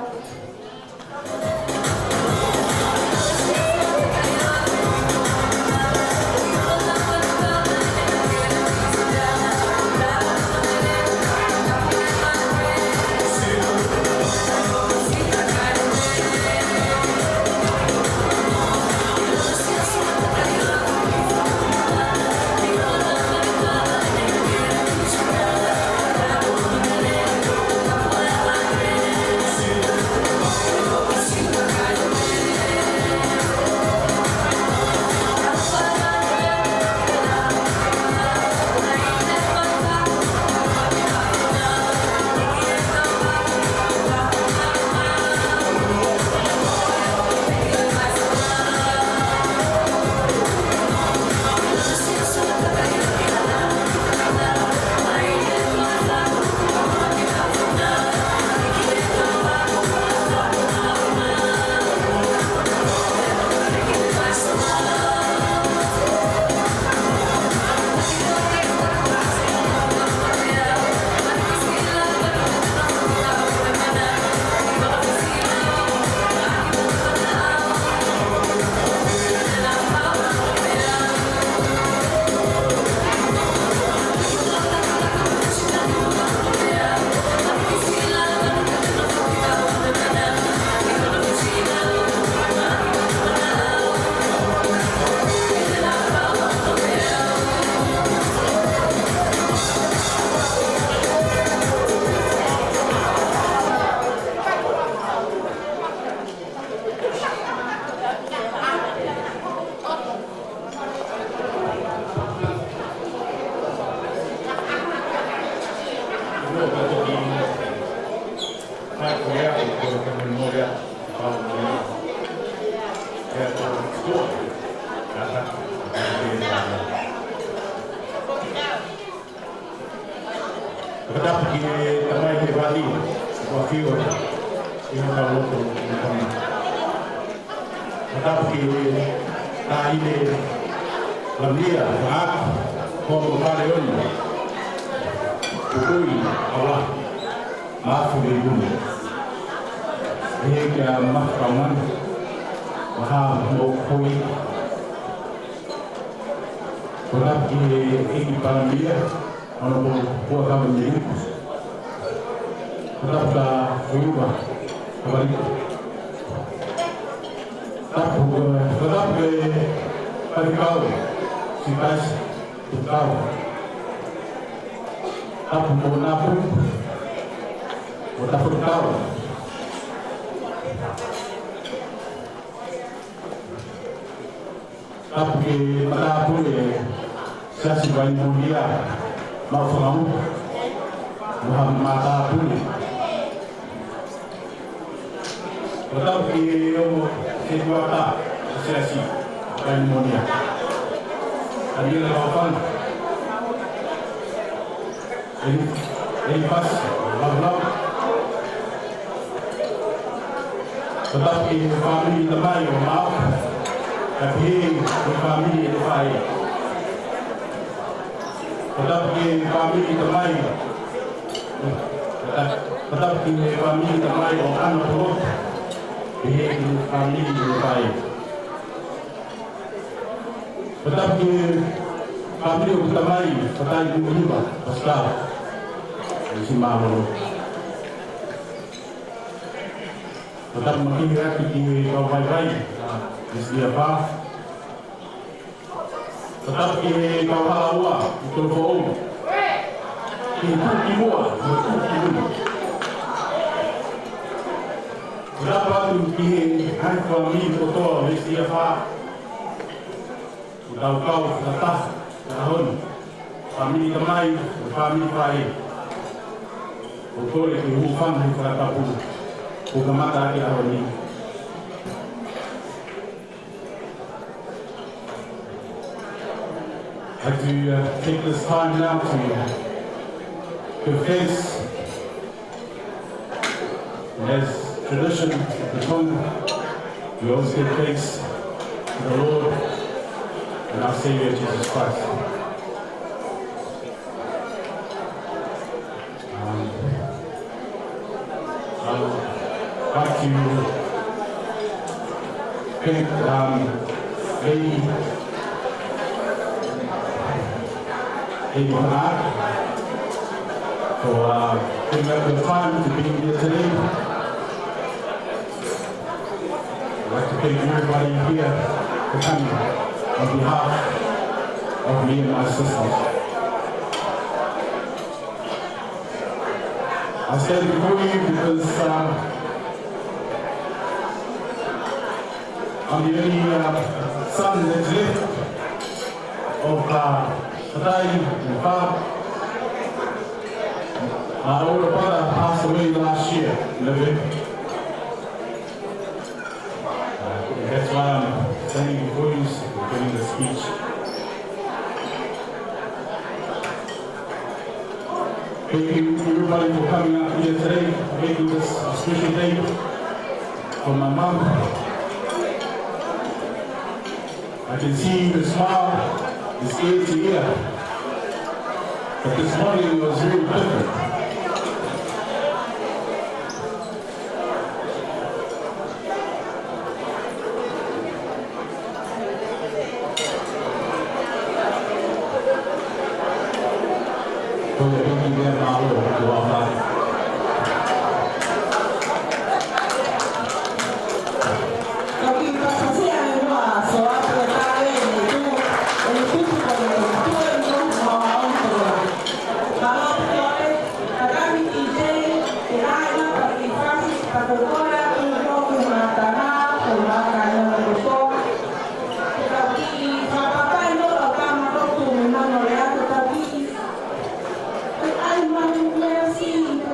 Tetap kita tamai ke Bali, wakil yang kalau tetap kita tahu lamia, mak, kau kalian, ukui Allah, maaf beribu. Ini kita maaf kawan, maaf ukui. Tetap kita lamia. Ano po kami din? Tetap ka uyuba, kabalik. Tetap ke parikaw, sipas, ikaw. Tetap po napun, tetap ikaw. Tetap ke matapun sa sibay mo niya. Maafkan Muhammad mata pun. Tetap di situasi asosiasi pneumonia. Tadi lakukan ini pas lalu. Tetap di family lemai maaf, tapi di family lemai. Tetap di kami temai, tetap di kami temai orang turut, di kami temai. Tetap di kami temai, tetap di rumah, pasal si malu. Tetap mengira di kawai baik, di siapa. Tetap di kawal awal, betul bohong. Itu kimua, betul kimu. Berapa tu kini hanya kami betul di siapa. Sudah kau datang tahun kami temai, kami baik. Betul itu hufan di kata pun, bukan mata di tahun ini. I'd like to take this time now to confess, as tradition of the tongue, we always give thanks to the Lord and our Savior Jesus Christ. I'd like to thank Lady Bernard for giving up the time to be here today. I'd like to thank everybody here for coming on behalf of me and my sisters. I stand before you because I'm the only son that's left of Today, in fact, my older brother passed away last year, living. That's why I'm standing before you, giving the speech. Thank you everybody for coming out here today, making this a special day for my mom. I can see the smile. It's good to hear, but this morning it was very different. Terima kasih.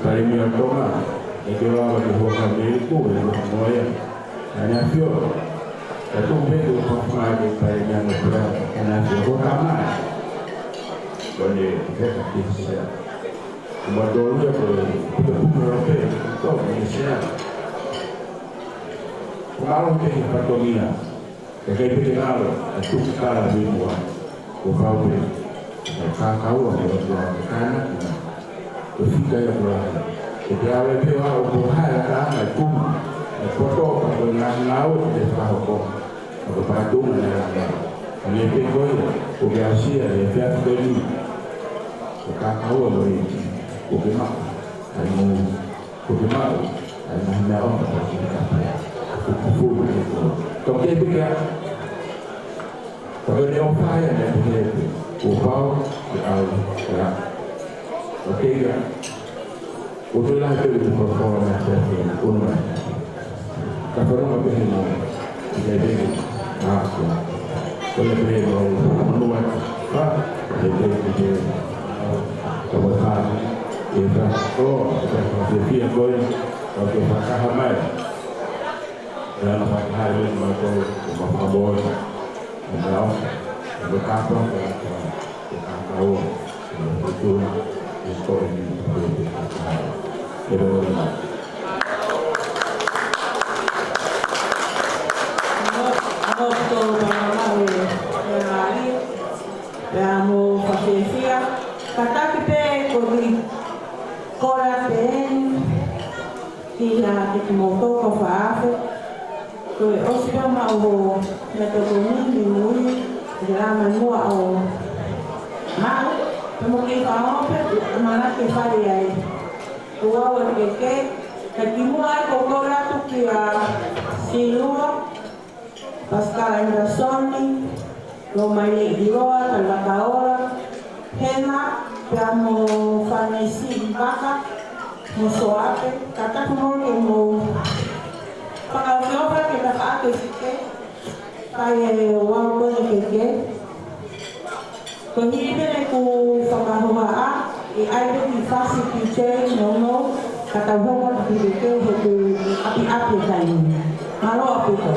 Karimi Atoma, Ekewa Kihoka Meriku, Moya, and I feel that two people come from my Karimi and I feel Hokama. But they get this. But don't look at the European, so you share. Kalau kita berdoa, kita berdoa, itu cara berdoa. Kau kau berdoa, karena kita berdoa. Kita berdoa, berdoa karena itu. Foto dengan laut di Sahoko, berpadu dengan ini pekoi, ubiasi ada fiat beli. Kau beri, ubimak, ubimak, hanya orang berdoa. Còn cái bây giờ còn cái ông phai này thì của bao là ok cả của tôi là từ một con là sẽ hiện con này các con nó bên nào thì đây con là bên nào nó nuôi đó thì có một thằng thì ta có cái phía coi có cái phát hàng mai dalam hal ini maupun mabon, menau, berkapung, berkapung, betul, itu ini betul. Ako ito mga kaya mo pasensya, katakipe kodi kora pen, kaya kitimoto ko faafe. Koi ospa mau metodologi mui drama mua au mau mungkin kau mana kefari ai tua wakeke kakimua kokora tu kia silua pascal Andersoni lo mai diroa kalakaora hena piamo fanesi baka musoape kata kumo mo Pagkakasya pa kinakato sike kaya wang ko nakike kung hindi na ko pagkahumaa i-idol i-fasi teacher no katawang ko nakike ko api-api tayo malo api ko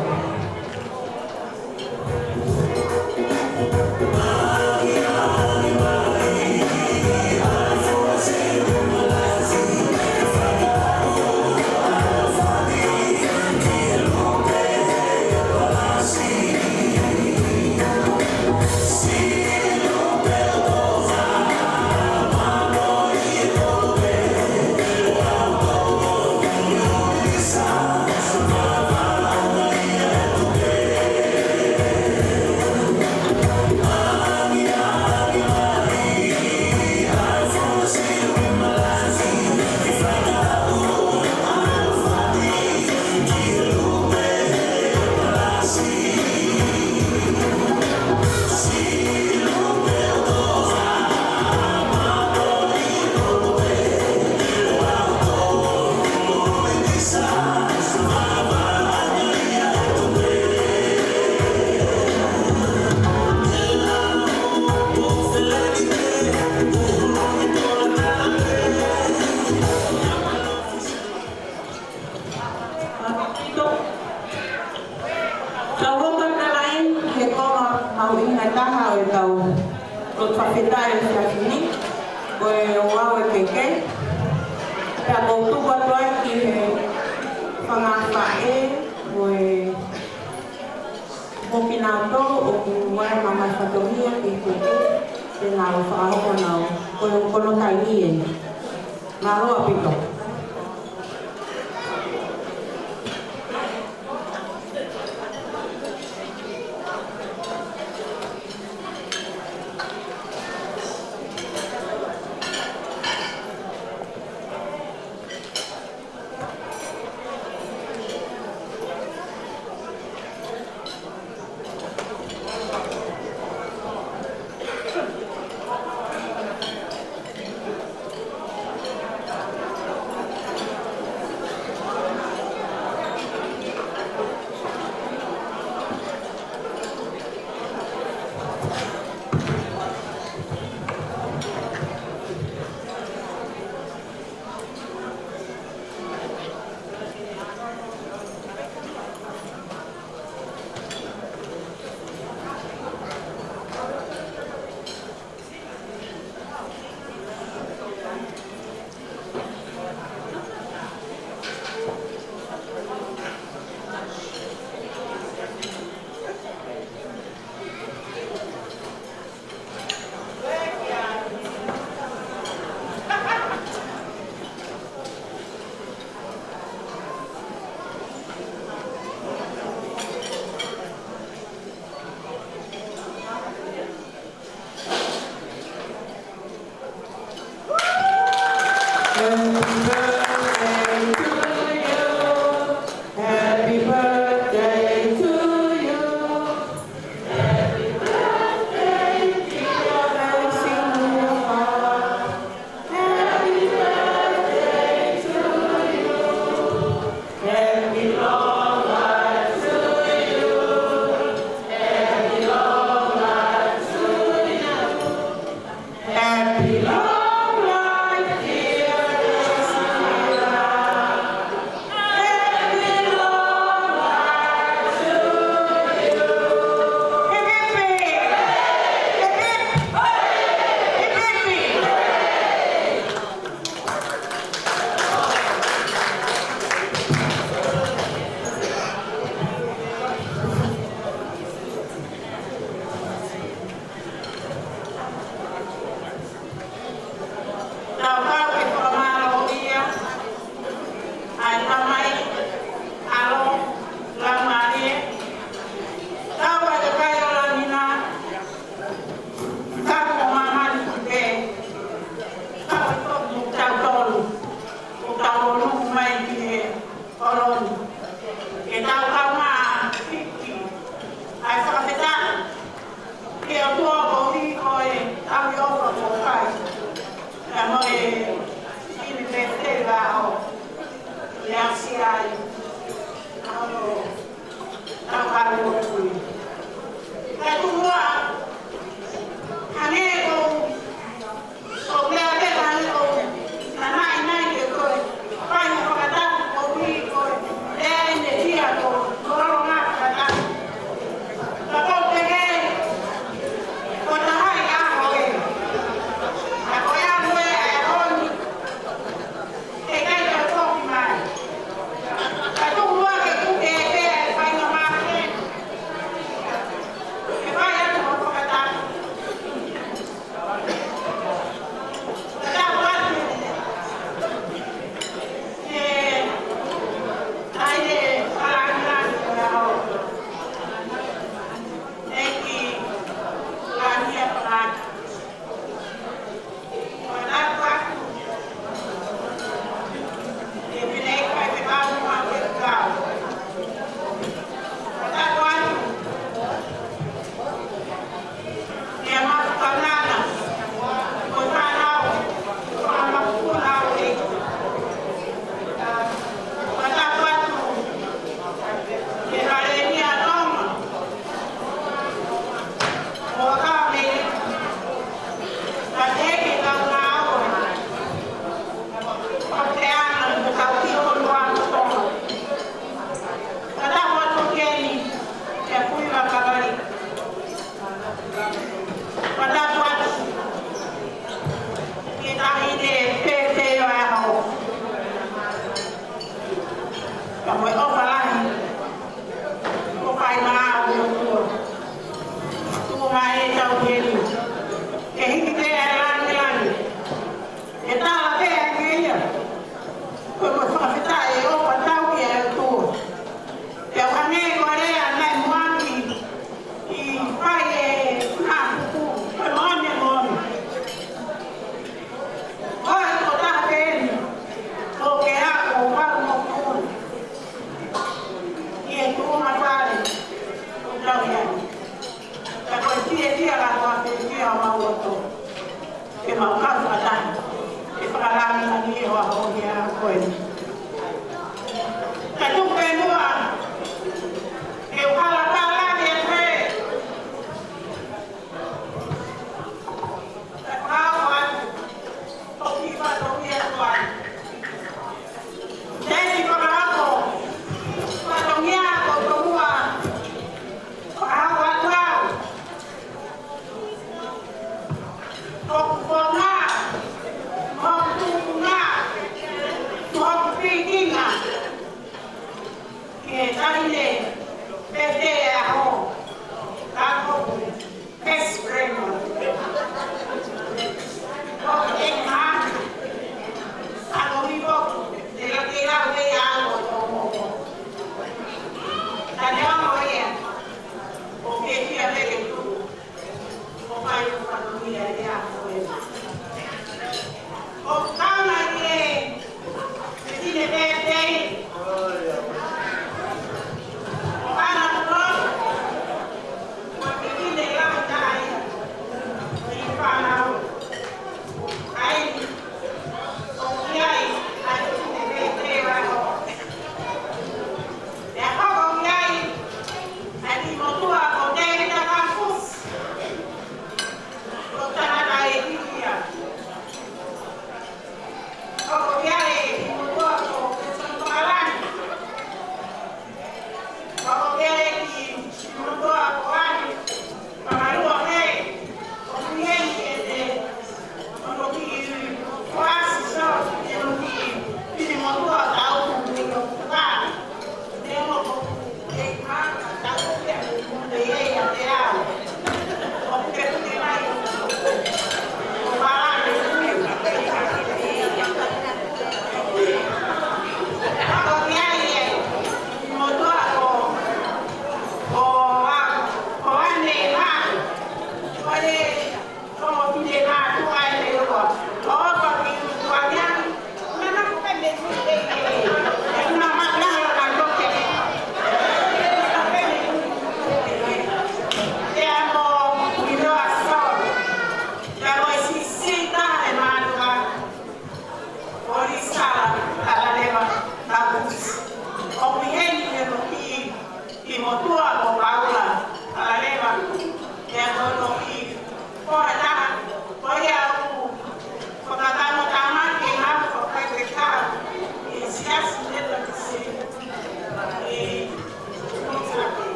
Oh,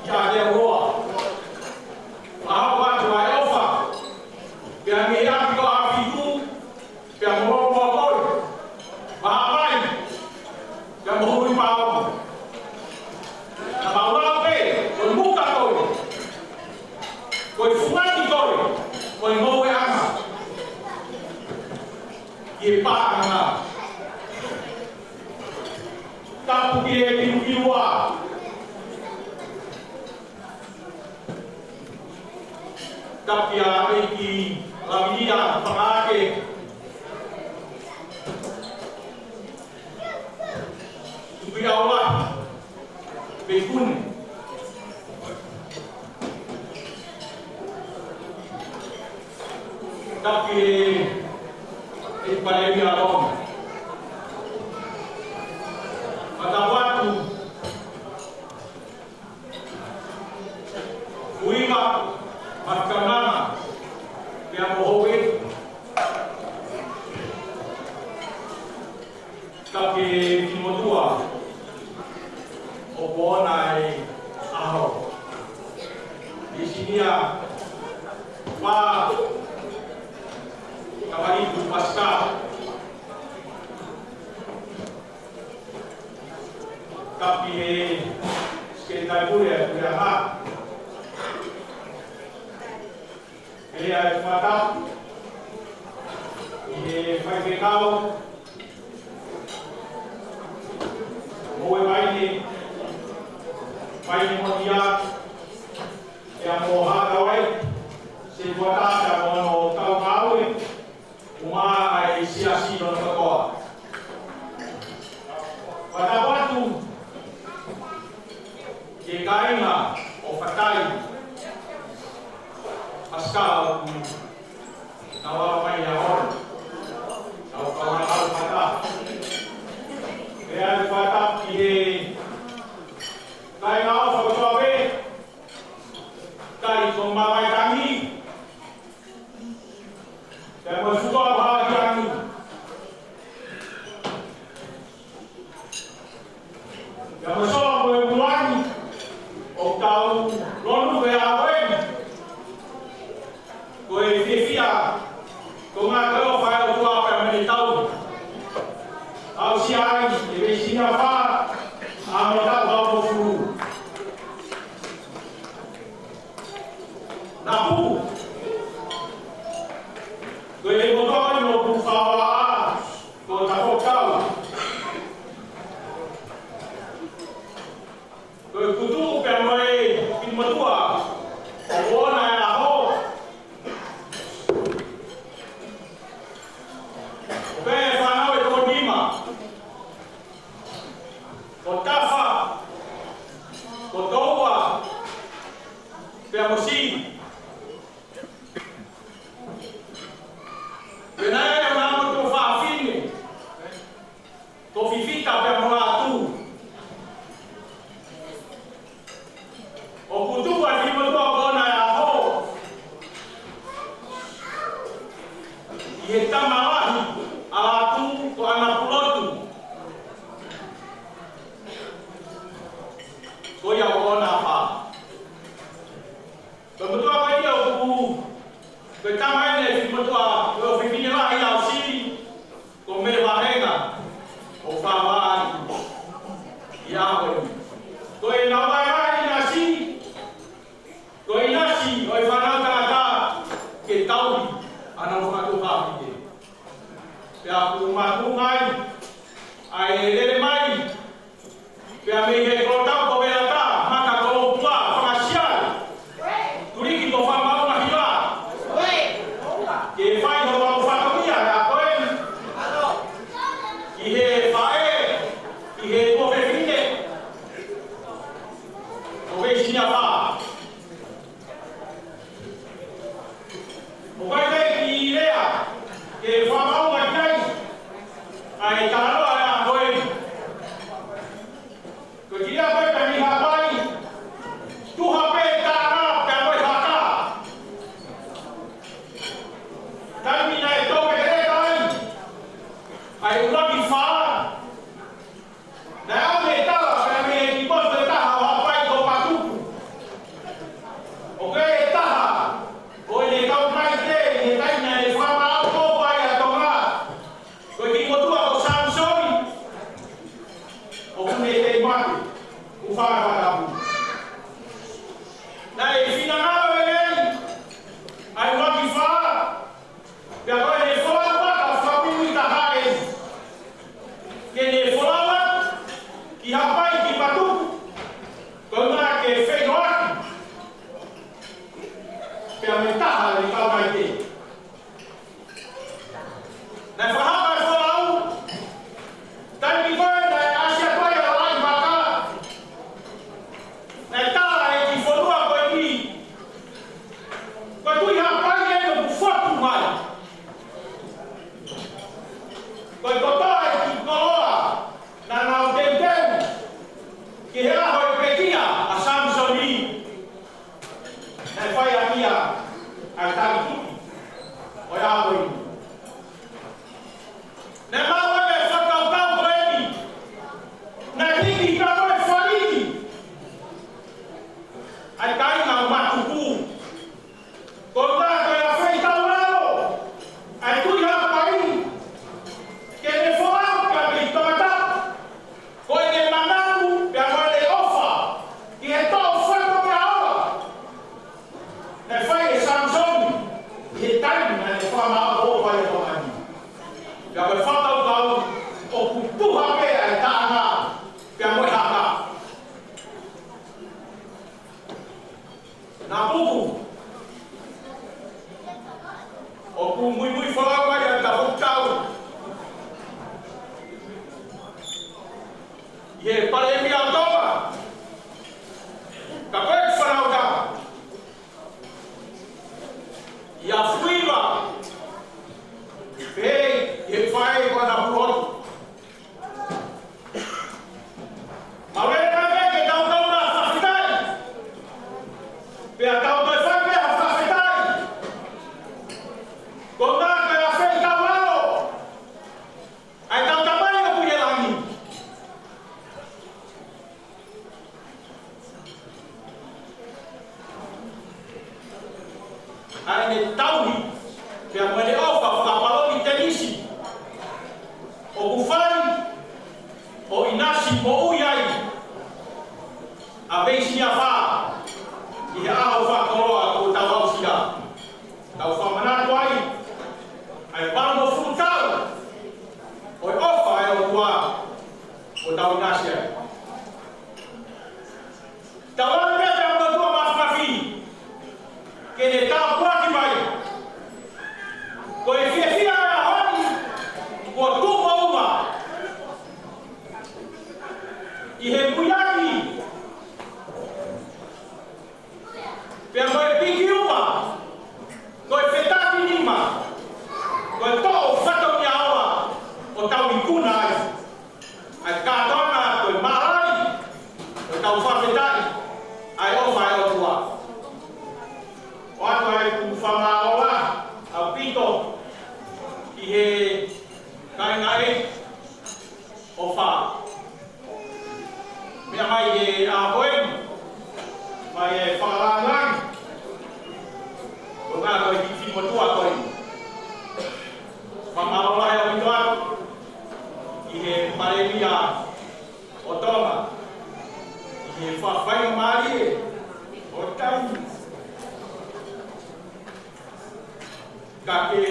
ya de roa. Ahora tu vai ofa. Pela minha amiga a fidu, pela mo mo. Vai. Ya mo ri pau. Na baula pe, o muka ko. Ko fumani ko. Ko mo ama. Ye pa na. Tapu kire piwa. Tapi ada di Lamia pakai Tubi Allah bekun tapi pada dia dong pada waktu Uiva Makamama yang bohong tapi Timotua oponai aho di sini ya Pak kawari pasca tapi sekitar boleh berapa ele é fatal e vai pegar o vai modiar e a morra vai se botar a mão no tal uma aí se assim não toca pada waktu que cai na o fatal Pascal nawar may yahon naw kawan pata kaya pata kihe kaya naw pagkabe kaya kumamay tangi kaya masuka bahagian kaya masuka buwan o tao lonu kaya awen Koe fifia, ko ngā kau whae o tua ka mene tau. Au si ai, e me singa wha, a me tau hau o furu. Nā pu, koe e motoa i o pu whawa a, ko tako kau. Koe kutu pe moe ki matua, o ona e a ho. Tafa, Kotoa, Peamosi. Benaya yang nama tu Fafini, Tofifita Peamolatu. Okutu wa lima tu abona ya ho. Yeta mawahi alatu tu anak pulotu. Koya ona pa. Betul apa dia buku? Betama ini betul apa? Fikirnya lah yang si, komen bahenga, ofawan, ya boleh. Koi nama yang nasi, koi nasi, koi fana kata ketahui, anak rumah tu kah ini. Ya rumah tu mai, air mai, ya mereka kota kau ai kai ngā matuku. Ko tā koe a whai tau rao, ai tui hapa pai, ke ne whorau ka mi tamata, koe ne manaku pia koe le ofa, ki he tau whako me aoa. Ne whai e Samsoni, he taimi na ne whamao o whai o mani. Pia koe whatau tau, o kutuha pea e tāna, pia moe haka. Nā puku, o ku mui whalau mai a ta hokau. I he pare mi a toa, ka koe whanau ka. I a whiwa, pei, i he whae kua na puhotu. Ma wele ka me ke tau tau na whawhitai. Pea tau toi whake a whawhitai. Ko nā koe a whai tau raro. Ai tau tamai o puhe langi. Ai ne tauhi. Pea mwene ofa whakapalo i te nisi. O kufari. O inasi o uyai. A veisi a wha. I he aho whakoroa ko tau au sia. Tau whamanatu ai. Ai whango whutau. Oi ofa e o tua. O tau inasi ai. Tau anu mea te amba tua mawhawhi. Ke ne tau puaki mai. Ko e whiawhia e a honi. Ko tupa uma. I he puiaki. Pea koe piki uma. Koe whetaki nima. Koe to'o whatau ni aoa. O tau i kuna ai. Ai kātona koe marai. O tau whawhetaki. Ai ofa e o tua. O atu ai ku whamaoa. Au pito. I he kainga e. O wha. Mea mai e a hoen. Mai e whakarangai. Ko ngā koe ki whimotua koe. Whamarorai o mito atu. I he paremia o tonga. I he whawhai maari e. O tau. Ka ke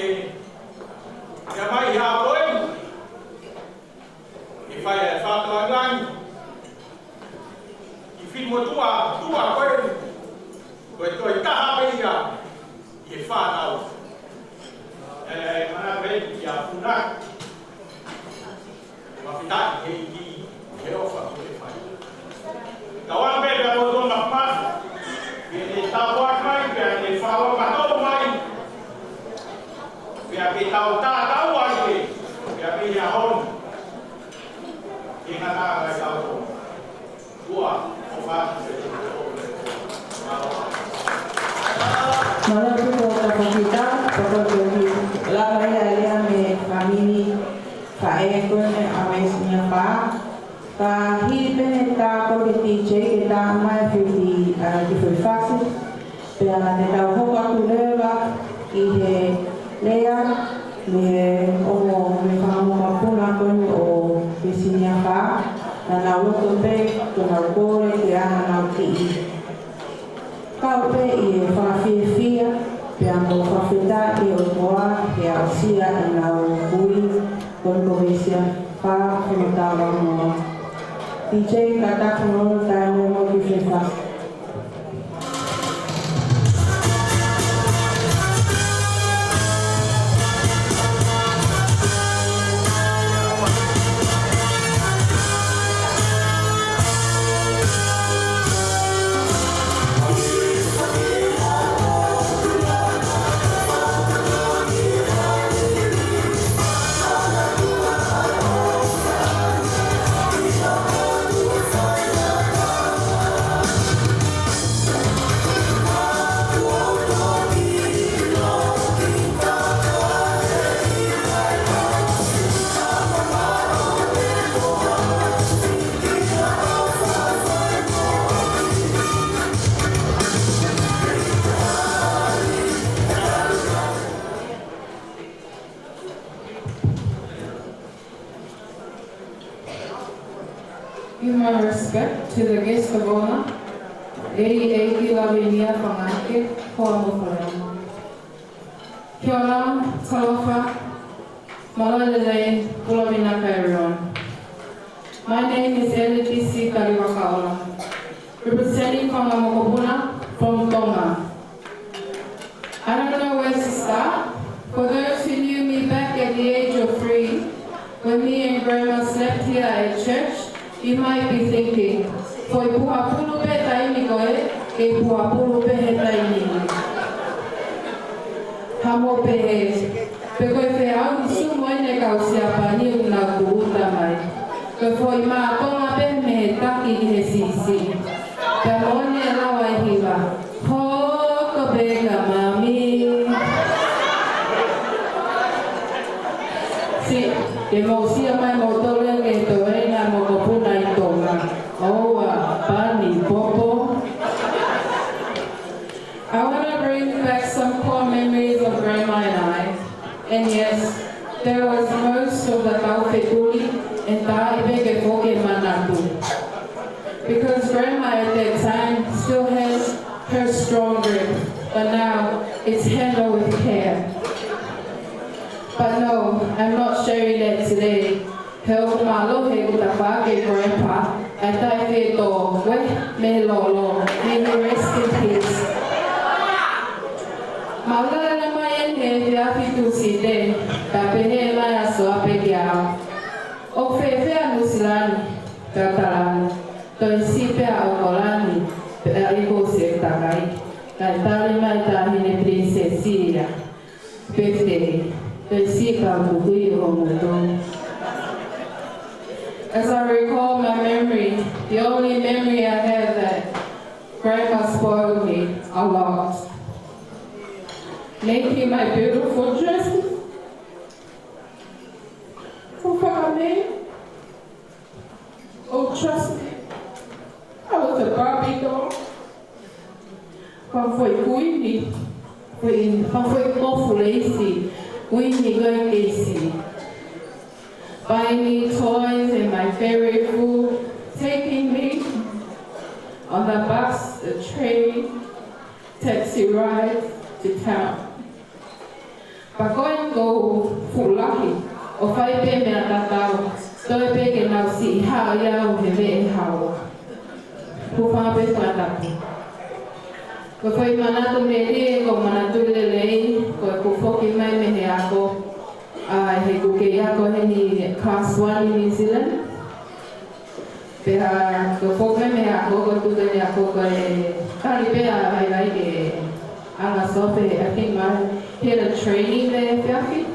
mea mai a koe. I whai e whakarangai. Filmo tua koe, koe toi taha peia, i he whānau. Mana koe i a whunak, mawhitaki he iki, he ofa koe whai. Ka wana pēr pēr o tōna whāwha, pēr ne tāwak mai, pēr ne whāwa katoa mai, pēr pe tau tātau ai pe, pēr pe ia honu, e ngata ai tau tōna. Tua, Malah tu kita seperti la kaya me family kae kone amaisnya pa ka hilpen ta ko DJ kita mai fiti di fasi pela de ta ho ka tuleva i he lea me o me famo mapuna kone o visinya pa na uto pe to na kore ke ana na ki Kaupe i whawhiawhia, pia mo whawhita i o toa, pia o sia i ngā o kui, kono wesia, wha, kono tāwa moa. DJ katakono tai mo ki whewhas. respect to the guest of honor, Eiki Lavinia Whangake, Hoamopalema. Kia ora, talofa, malalele, pulamina everyone. My name is Elitisi Kariwakaola, representing Whangamokopuna from Tonga. I don't know where to start. For those who knew me back at the age of 3, when me and Grandma slept here at church, you might be thinking, "Foi puhapulu pe taimi koe, e puhapulu pe he taimi." Hamo pe he, pe koe whe au ni sumo ene kau siapa ni una kuuta mai. Koe foi maa tonga pe me he taki i he sisi. Pe mone lawa i hiwa, hoko pe ka mami. Si, ke mausia mai motole ke toena mokopuna i tonga. Oa, pani, popo. I want to bring back some core memories of Grandma and I. And yes, there was most of the taufekuli and taibeke foke manatu. Because Grandma at that time still has her strong grip, but now it's handled with care. But no, I'm not sharing that today. Help malo he utapake Grandpa. I thought he to we me lolo. May he rest in peace. Malala na mayen he fiafi tu side. Tapehe maya soape kiao. O fefe anusilani. Katalani. To isipe a okolani. Iko sektakai. Kaitali mai tahine prinsesia. Birthday. As I recall my memory, the only memory I have that Grandma spoiled me a lot. Making my beautiful dresses for me. Oh, trust me, I was a Barbie doll. But foi cuide, foi confulência. Winnie going Casey, buying me toys and my favorite food, taking me on the bus, the train, taxi rides to town. But going go fulaki, o fai pe me atatau, toi pe ke nau si hao iau he me hao. Kufa pe kwatapu. Ko foi manatu me rie ko manatu lelei ko kufoki mai me he ako he kuke ako he ni class 1 in New Zealand. Pea ko foki me ako ko tuke ni ako ko e kari pea hai vai ke anga sope I think I had a training there fiafi.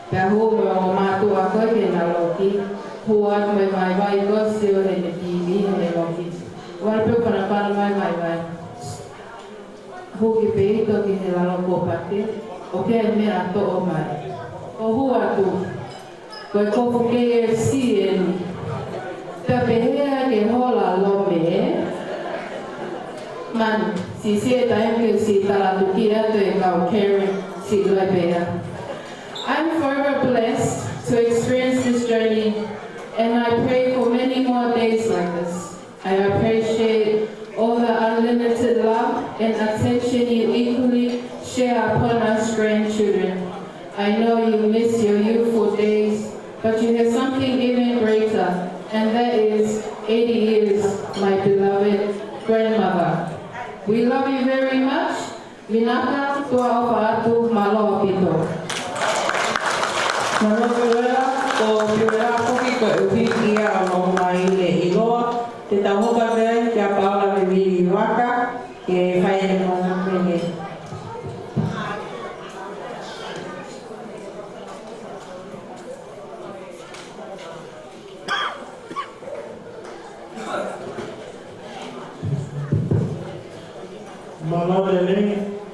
Pea hu me o matu ako ke na loki hua me mai vai ko sio he ni TV he loki. Wai pe pana pana mai vai. Hoki peito ki he lalo kopate, o ke mea to o mai. O hua tu, koe kofu KFC eni. Te pehea ke hola lome, man, si sie taime si talatuki ato e kau Karen si loe pehea. I'm forever blessed to experience this journey, and I pray for many more days like this. I appreciate all the unlimited love and attention you equally share upon us grandchildren. I know you miss your youthful days, but you have something even greater, and that is 80 years, my beloved grandmother. We love you very much. Minaka tua opa'atu malo apito. Manokuera o piwera koki ko upi ia o mai le iloa. Te tahoka mea kia paola me wiri waka ke whaere mana mene. Malolele,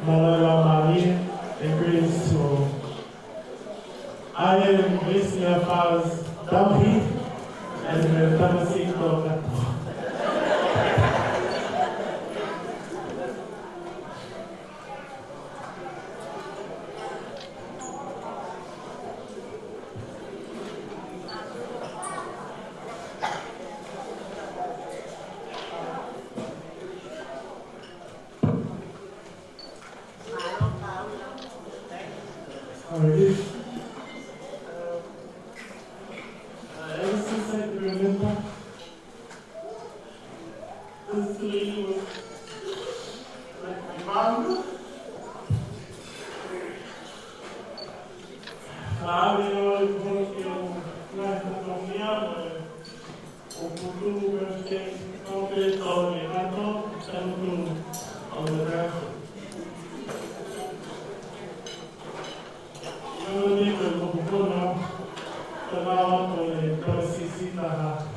Malola Maria, and greetings to all. I am Miss Father's David and the Tamasito Kato. Mando. Sabe, eu na economia, o futuro eu sei não tem só o mercado, tanto ao resto. Eu digo que o futuro trabalha com a necessidade.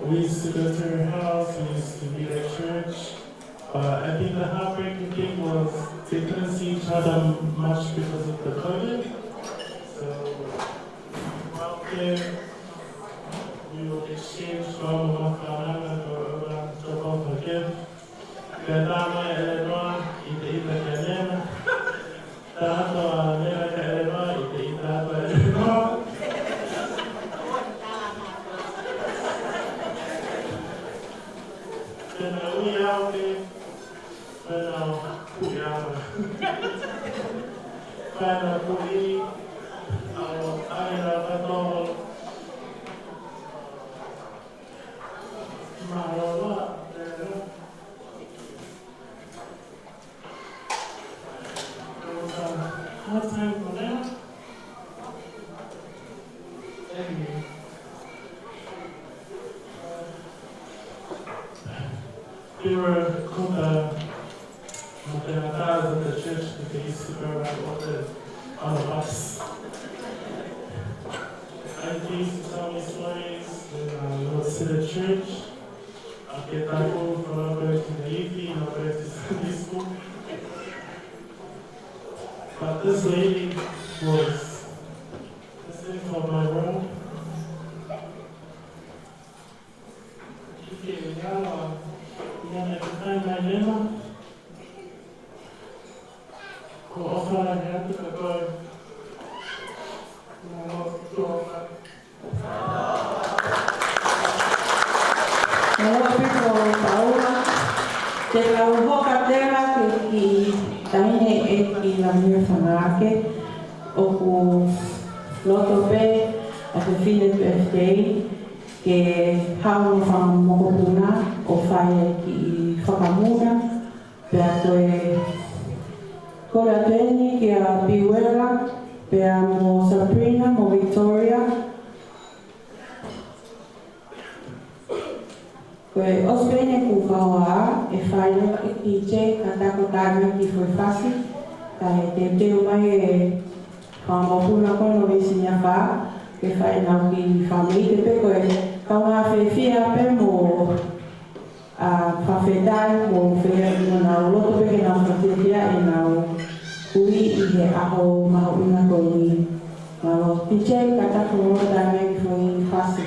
We used to go to her house, we used to be at church. I think the heartbreaking thing was they couldn't see each other much because of the COVID. So out there, we would exchange from Makarana to both of them. Gadama Eleanor, Ita Kalena. Tato America Eleanor, Ita Eleanor. Para poder agradar Marola, what time for that? We were at the church that they used to go around on the bus. And they used to tell me stories when I was to the church. I'd get back home from I'll go to the evening, I'll go to Sunday school. But this lady was listening from my room. She came down, you want to find my name? que hau fa mokopuna o whae ki whakamuna pea koe kora tēni ki a Biwela pea mo Sabrina mo Victoria koe ospene ku whaoa e whae ki te katako tāna ki whoi whasi ka he te teo mai e whamokuna koe no visi nia wha ke whae nau ki whamei te pe koe kau ngā whewhia pe mo whawhetai mo whewhia mo nau loto peke nau whawhia e nau ui I he aho maho una koe ni ngā pichei katako mo tāne ki whoi whasi.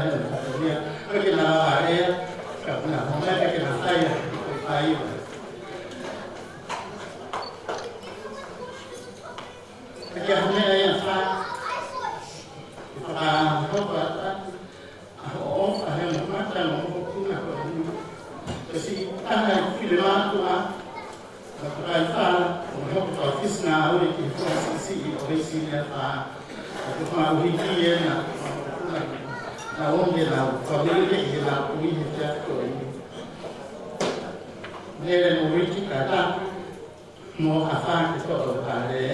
hena Tanzania ke na area ka na homa ke na sai ai ke home ai fa hopa o a hena mata no kuna ko kasi ana kilema tua Kalau orang ofis na orang informasi orang sini apa, orang ujian na orang dia na family dia na punya macam tu. Dia orang kita kata mau apa kita ada.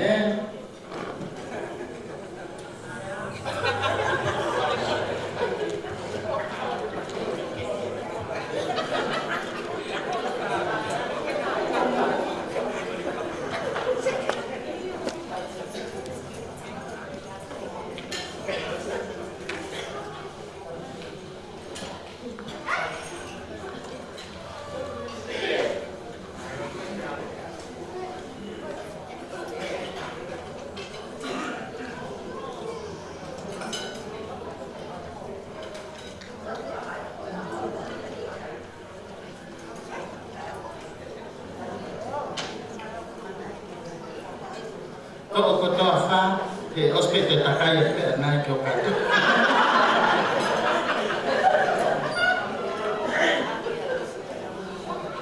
Kau tahu apa? Ke hospital tak kaya ke naik ke kata.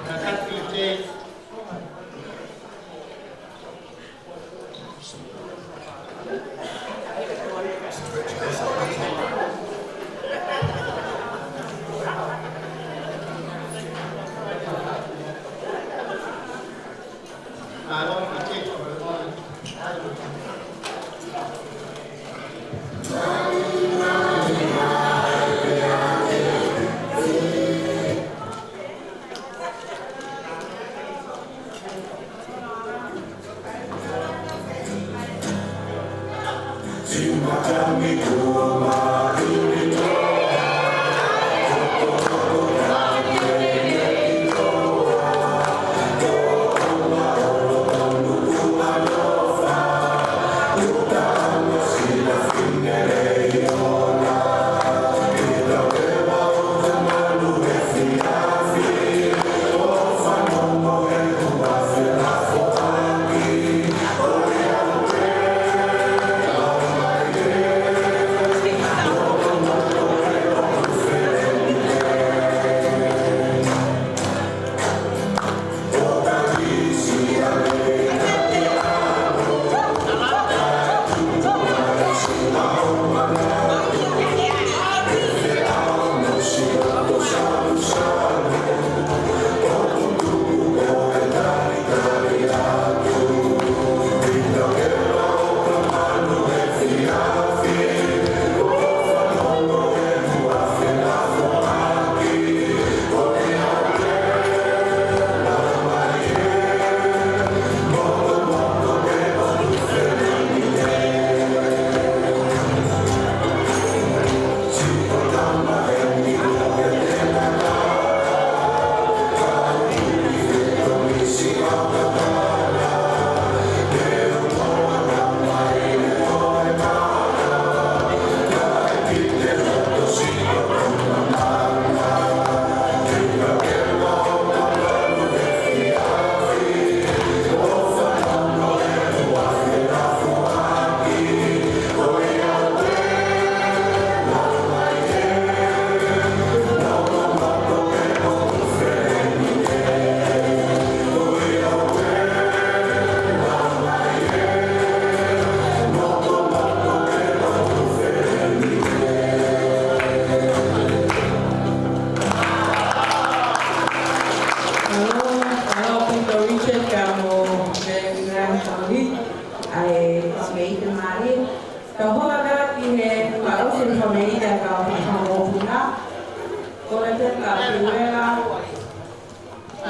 Nakat kita.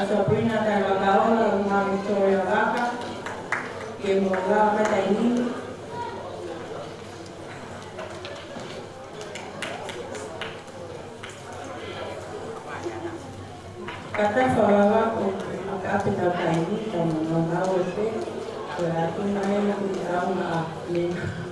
Sabrina Tagalaga, uma Victoria Vaca, que morava daí. Kata falava com a capital daí, como não dá o efeito, para que não é uma menina.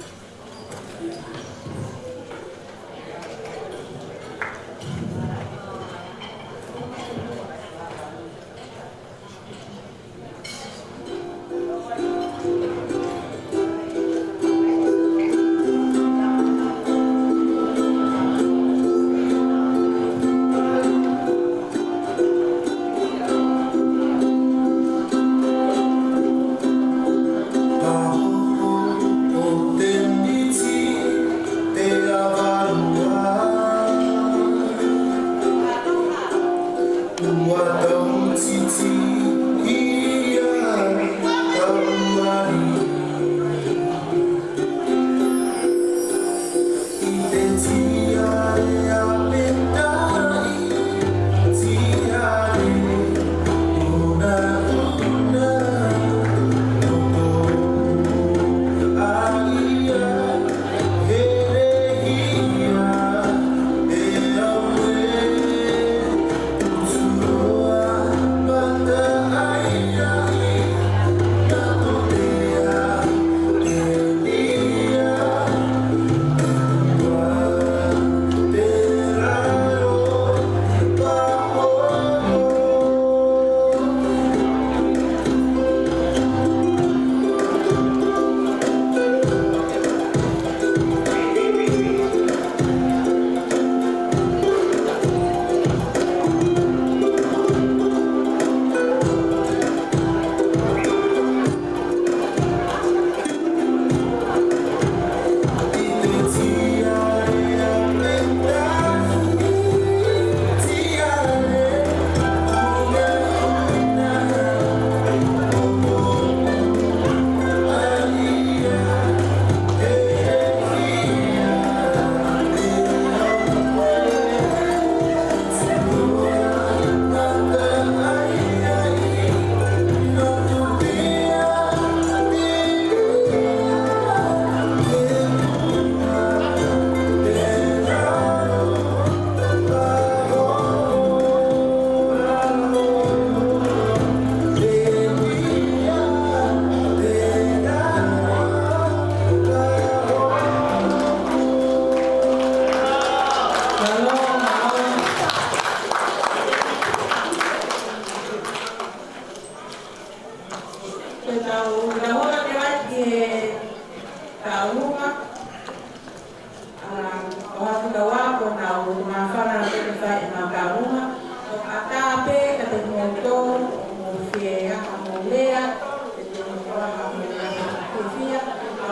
ka e makarunga o atape ka te motor mo fia mo lea e te motor mo lea ko fia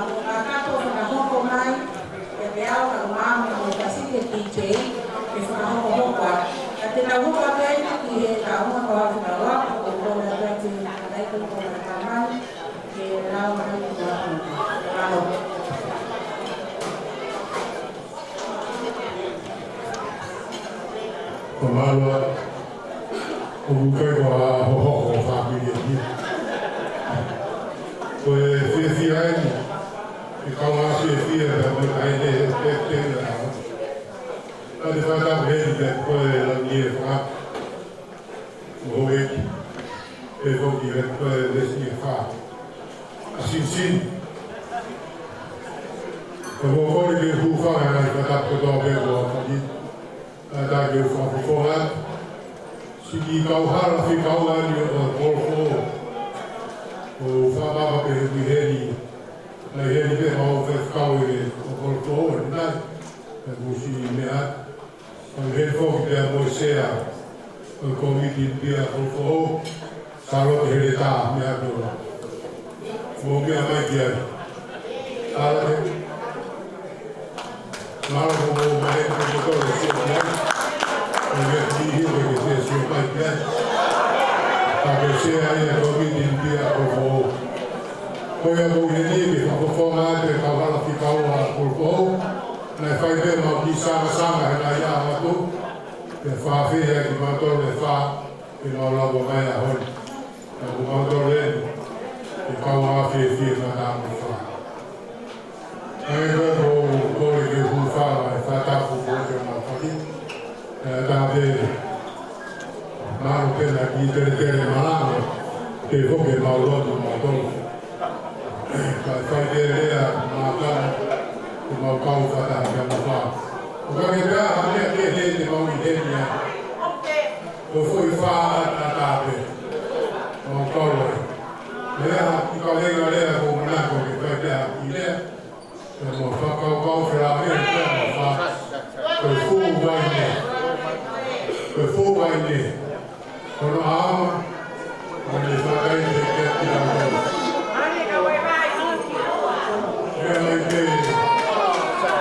mo akato ka hoko mai e te au ka mama mo kasi ke DJ e ka hoko ka te na hoko ka ki e ka uma ka ka wa o ko na te na ko ka mai ke na ma ko Komalo, ubukai wa hoho family ni. Koe fia ni, ikawa fia da mo kai ne te na. Ade fa ta be ni koe la ni fa. Moe e vo ki re koe le si fa. Asin. Koe ko ke hu fa na fa ta ko do be wo fa ni. Da eu falo fora, se que calhar fica o ano o corpo, o fama para o ele, na ele vê mal ficar o corpo, né? É você meia, o ele foi que a você o convite dia o corpo, salou ele tá meia dor, o que a mãe quer, claro como mais do que todo isso, né? Dia que você se vai ter, a você aí é o que tem dia por foi a mulher que foi formada de cavalo ficou lá por pouco, na faz ver mal que sama na ia tu, que faz ver que mandou le fa, que não lá vou vai a hora, o mandou le, que cavalo fez na dama fa. Aí o coro que o fa vai tá por outro na família. Dave Maro pela tere malano che voge mauloto maudolo fai vedere ma cau fata abbiamo fatto come già a me chiedete ma mi degna lo fui fa a tappe non collo era i colleghi era comunato che fai già idea non fa cau fra me fa per fu vai per fu vai con ama quando sta dai che ti dà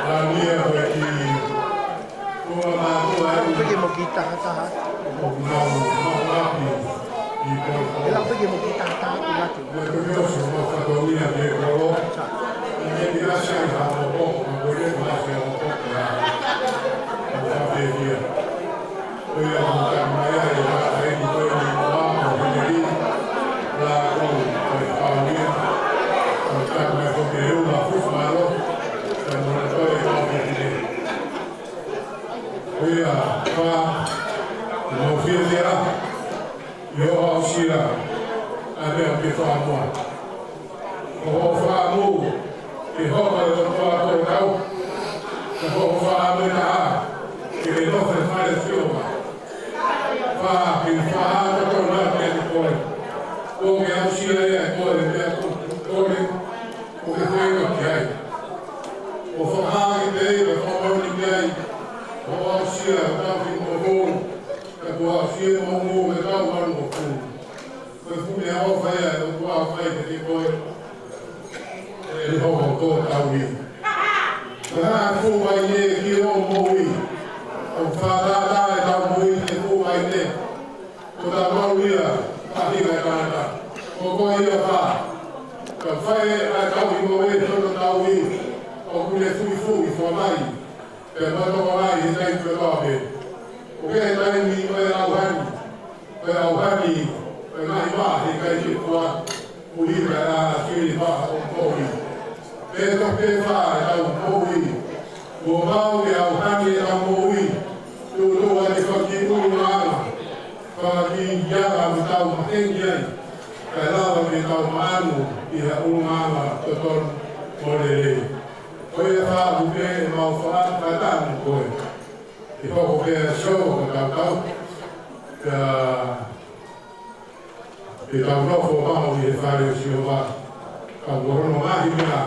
la mia perché come ma perché mo kita ta ela perché mo kita ta lati perché io sono stato lì a Pietro e mi lascia un po' ma voglio lasciare un po' la via poi a magari la di quelli là venerdì la con la via come come io la fumaro e non poi poi fa non finirà io uscirà abbiamo che fa mo o fa mo che ho fatto con cau che ho fatto da che le nostre fare fiume fa che fa tornare di poi come uscire e poi per come fai che hai o fa anche per come li hai o uscire da fin e può uscire un uomo e da un uomo per cui ne ho fatto un po' che poi e ho fatto a lui ma fu vai ne che ho moi o fa da da moi che fu vai ne o da Maria a lì la canta o poi io fa che fai a causa di momento da lui o come fu mai per non mai dai per robe o che dai mi per avanti per mai va che ci qua pulire la fine fa un po' per che fa da un po' o mau e avanti da moi tu lo hai fatto una fa di ya da un tengai per la che da mano e una tutto morire poi fa un bene ma fa tanto poi e poco che show e da un nuovo vamo di fare il suo va a un giorno magica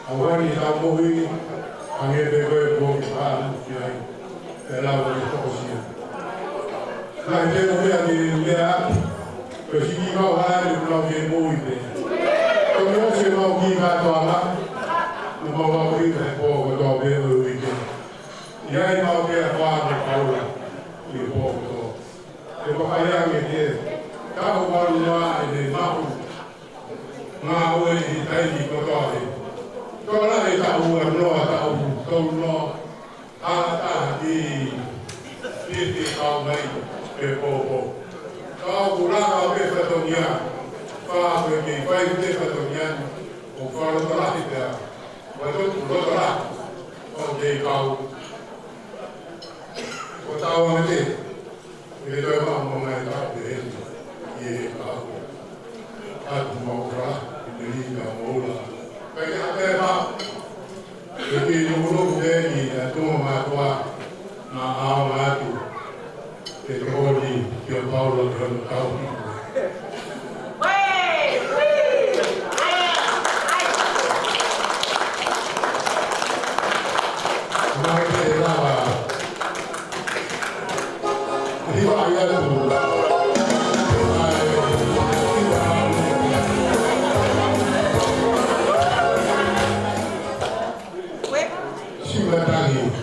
a guardi da voi anche per voi che fa e lavoro di così Nah, dia mungkin dia persegi kau hari pulau Kemo ini. Kalau dia mau pergi ke Tuama, mau pergi ke Pau ke Tuama weekend. Dia mau pergi ke Pau lah, di Pau tu. Lepas ayah dia, kau baru mah ini mau ini tadi kau tahu. Kau lah dia tahu ada di kau baik Pau. Kau pulang kau ke Satonia, kau pergi ke Satonia, kau telah tidak, betul telah, kau jadi kau tahu nanti, itu memang mengenai deh, ye kau, aku mau lah, jadi kau mau lah, kerja apa? Jadi dulu jadi itu matua, matu. Teknologi yang Paulo dan kau itu. Mereka adalah riwayat itu. Simatani.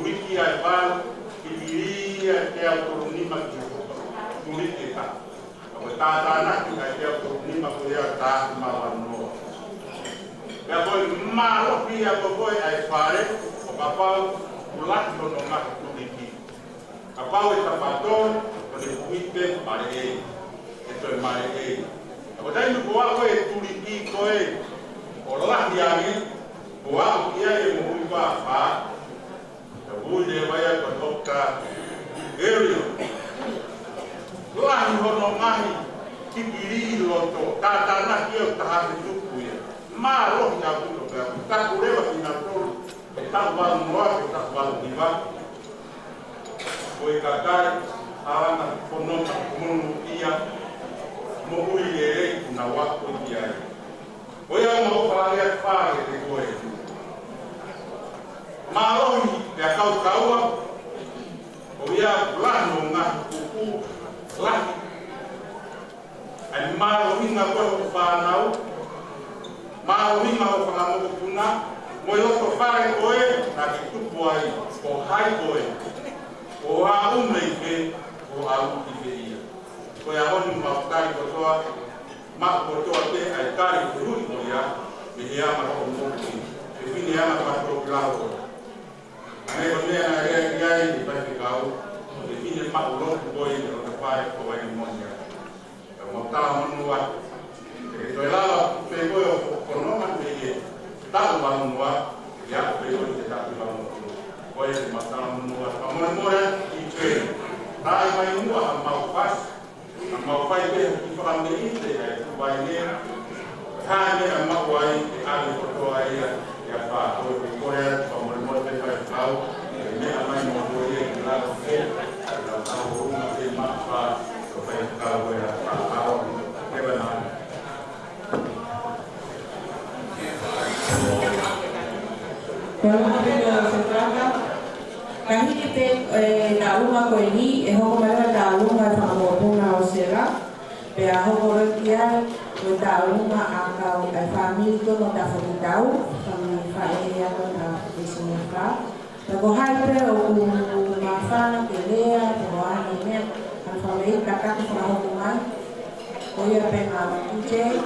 Turiki ai pal, Kiria ke autonima Turiki ta. Apa tana kita ke autonima kuya ta mawano. Ya boy malo pia boy ai pare, o papau ulat no mak Turiki. Papau eta paton, o de kuite pare. Esto es mare. Apa tadi boa koe Turiki koe. Olah diangi, boa kia ye mui pa pa. Bude vaya ke dokter area. Lah hono mahi kiri loto tata na kio tahan itu ya. Malo nya kuno ka tak urewa ina tol. Tak bal moa tak bal diva. Koi kakai ana kono kono ia mo uile na waktu dia. Oya mo fare fare de koi. Marohi ya kau kaua oya plano nga kuku lah ai marohi nga ko fanau marohi nga ko fanau kuna moyo ko fare koe na kitupu ai ko hai koe o ha umeke o au kiveia ko ya honi mautari ko toa ma ko toa te ai kari kuru ko ya me ya ma ko mo ki e fini ya ma ko plano. Ane kami anak gay di bawah kau, ini mak ulung boy kalau terpakai kau ini monja. Kalau tahu menuat, itu adalah pego konoman dia. Tahu menuat, ya pego tidak tahu. Boy masalah menuat, kamu itu. Tahu menuat mau pas itu kita ambil itu ya, itu banyak. Hanya mau wai ahli foto ayah. Ya Pak, Korea, pemerintah kita tahu, ini apa yang mau dia dilakukan, kalau tahu rumah dia maksa, supaya tahu ya tahu bagaimana. Kalau kita sekarang, kami kita dah rumah kau ini, ehok mereka dah rumah sama pun ausera, behok orang dia. Kita rumah akau family itu kita perlu tahu kami family yang kita di sini kan. Kalau hai pun mafana kelea, kalau ini kan family kakak kita hubungan, kau ya pengen DJ.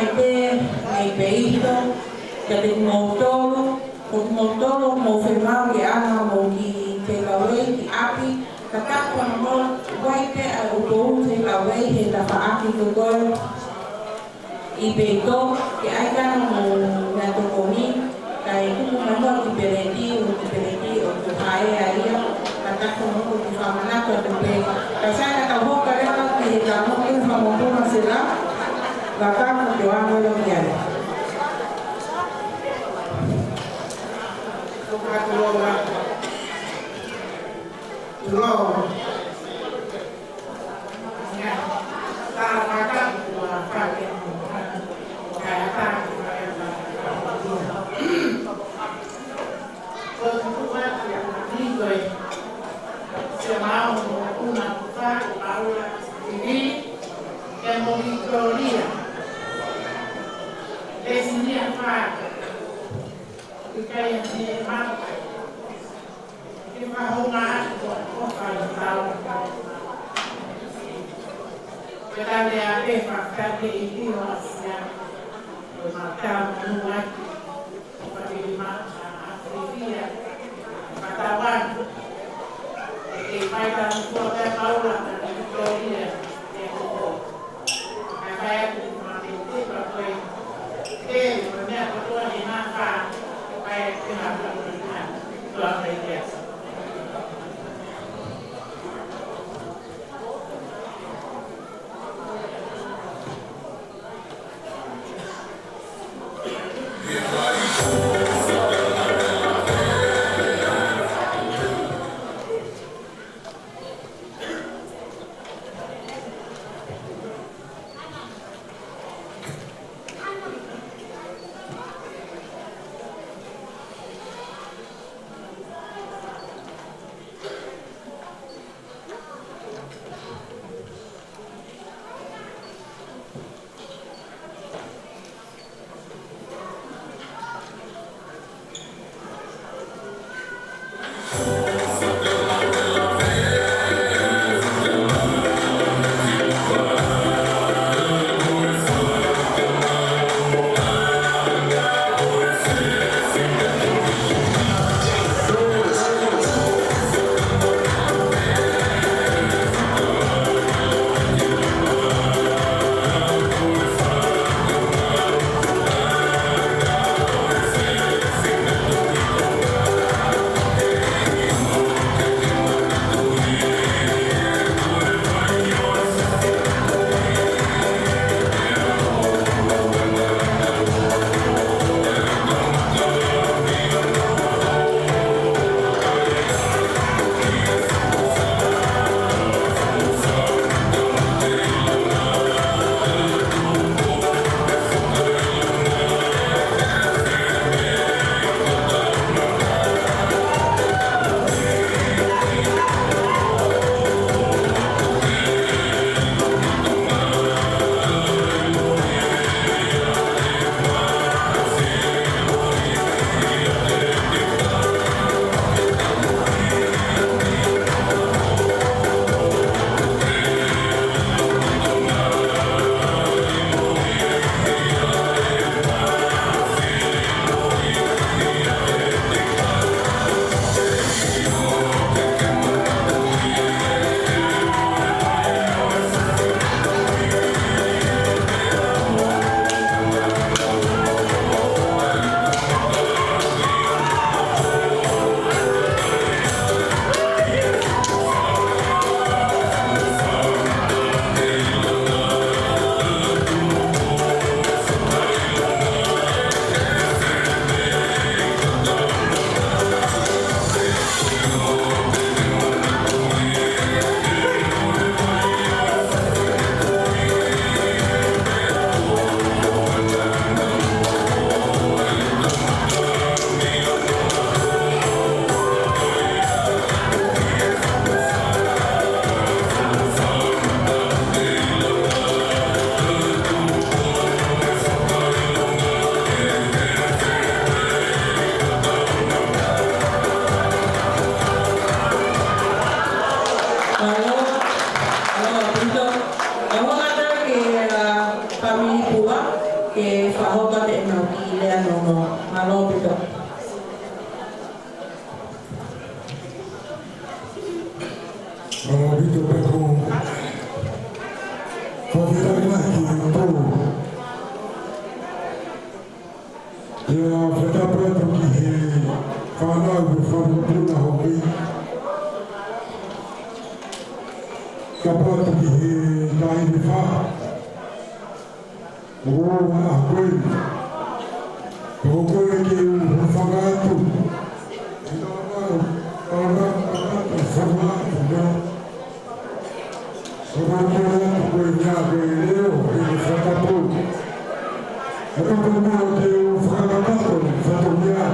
mai te nei peito, ka te motoro, o te motoro mo whemau i ana mo ki te lawei ki api, ka tako na mo waite a utou te lawei he ta whaaki to goi i peito, ki aikana mo ngā tokoni, ka e kuku na mo ki pereti o te hae a ia, ka tako na mo ki whamanako a te pe. Ka saka ka hoka rewa ki he ka mo ki whamopuna se la, ka kako te wāngolo ki ai. Tuloa. no malopito. Malopito peko. Favela lagi tu. Ya feta preto ki fala do falo na hobi. Kapat ki dai di fa. Oh, aku Pokoknya dia fagatu. Orang fagatu dah. Orang punya beliau ini fagatu. Aku pernah dia fagatu fagatunya.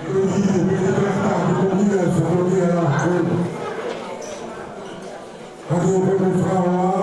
Ini dia dia fagatunya aku. Aku pernah fagatu.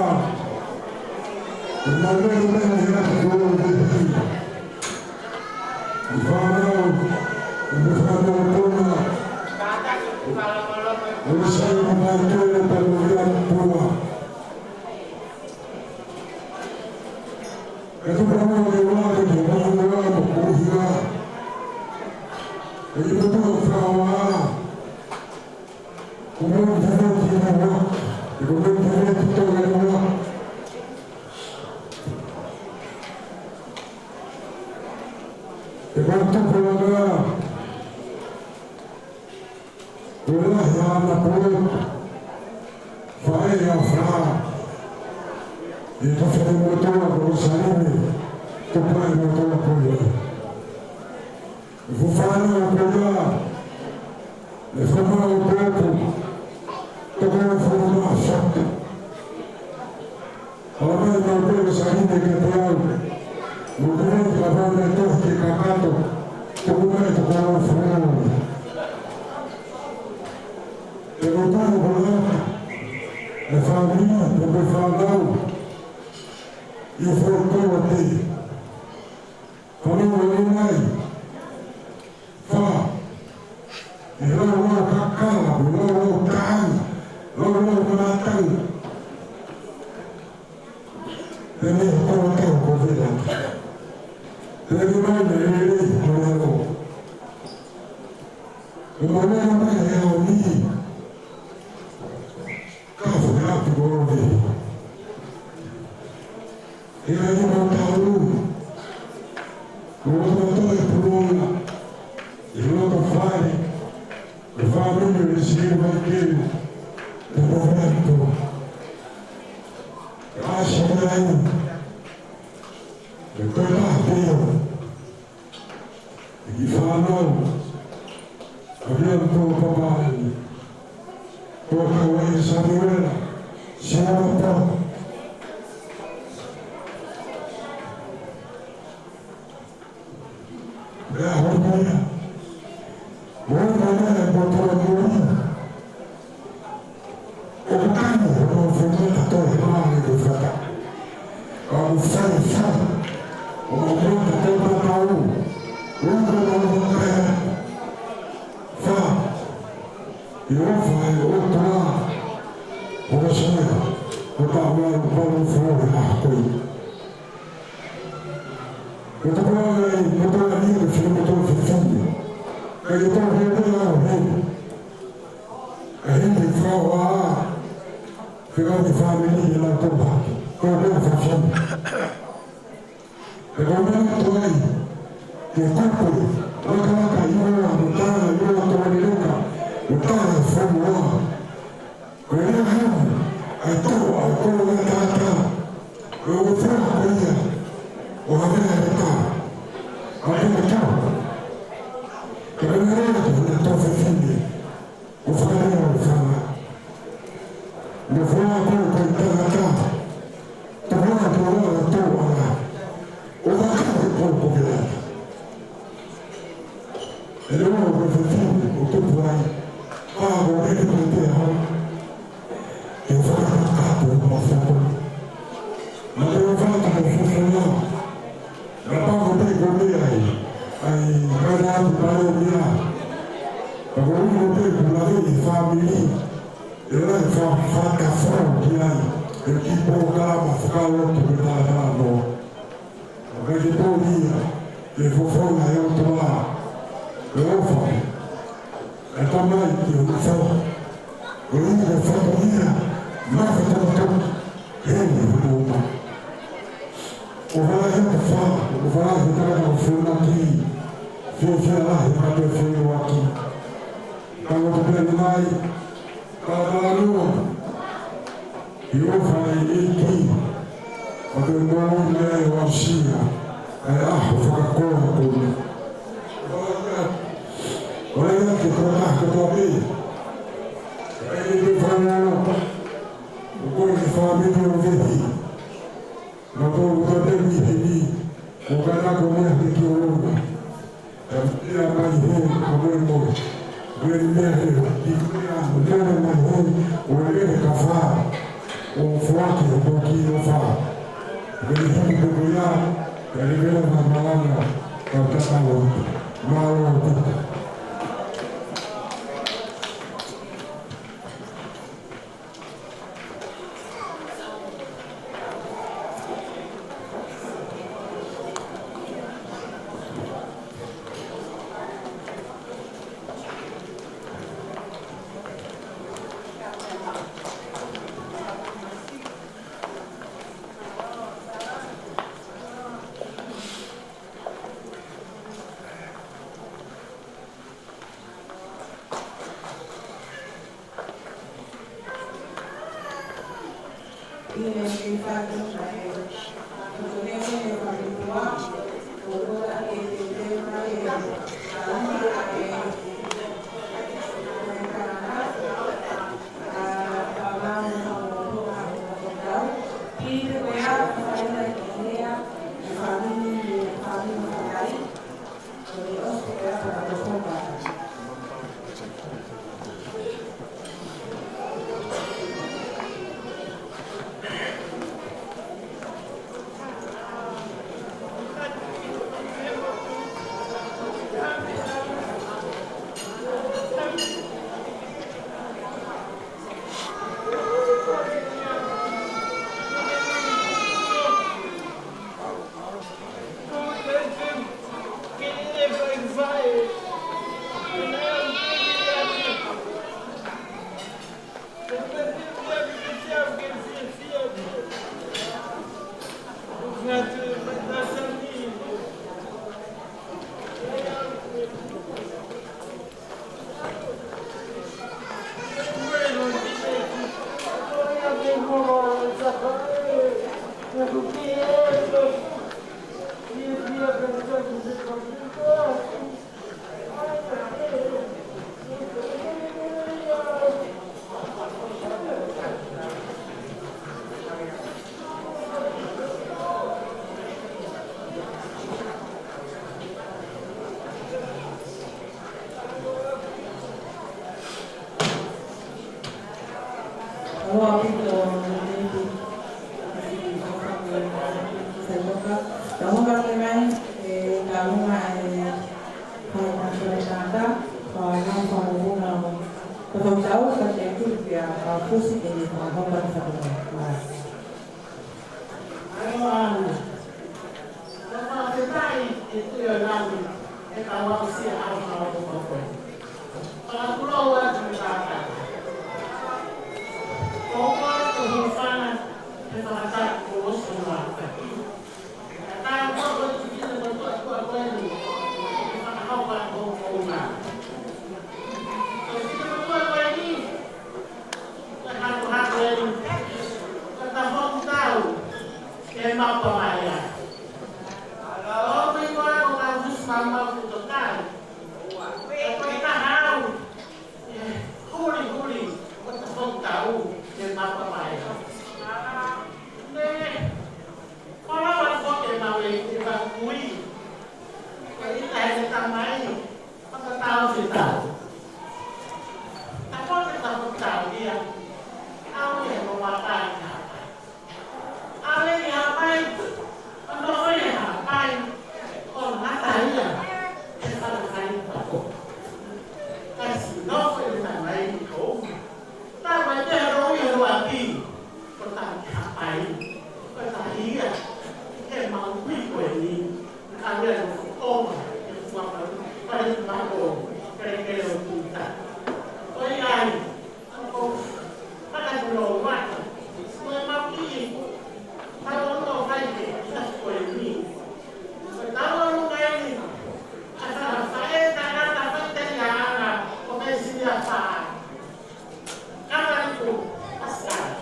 que programa ficar outro verdadeiro. Porque de todo dia, que vou falar eu tô lá. Eu falo. É também que eu não falo. Eu não falo minha, mas eu tô todo. Ele não. O Valério fala, o Valério tá no filme aqui. Fiz lá, eu prefiro aqui. Estava no Belinai, estava na rua. E eu falei, aqui, quando eu não me eu achia, vou ficar corto. Olha aqui, trocar que eu tô aqui. Aí ele falou, o coisa de família eu vivi. Não estou bem, o cara começa aqui o lugar. Eu ia mais ver, como ele morre. Ele mesmo, de criado, mais ver, o ele cafá. O forte, o pouquinho fala. Ele fica mergulhado, ele vê uma palavra para tratar o outro. Maluco. Hãy subscribe cho kênh Ghiền Mì Gõ để không bỏ lỡ những video hấp dẫn. aí, essa ria, é mal pico ali, cabelo toma, para ele matou, para ele não pintar. Oi aí, para que não mata, não é mal pico, para não vai ter essas coisas ali. Então não vai ali, essa saída na bateria, comecei a falar. Agora tu, passar.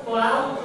Wow,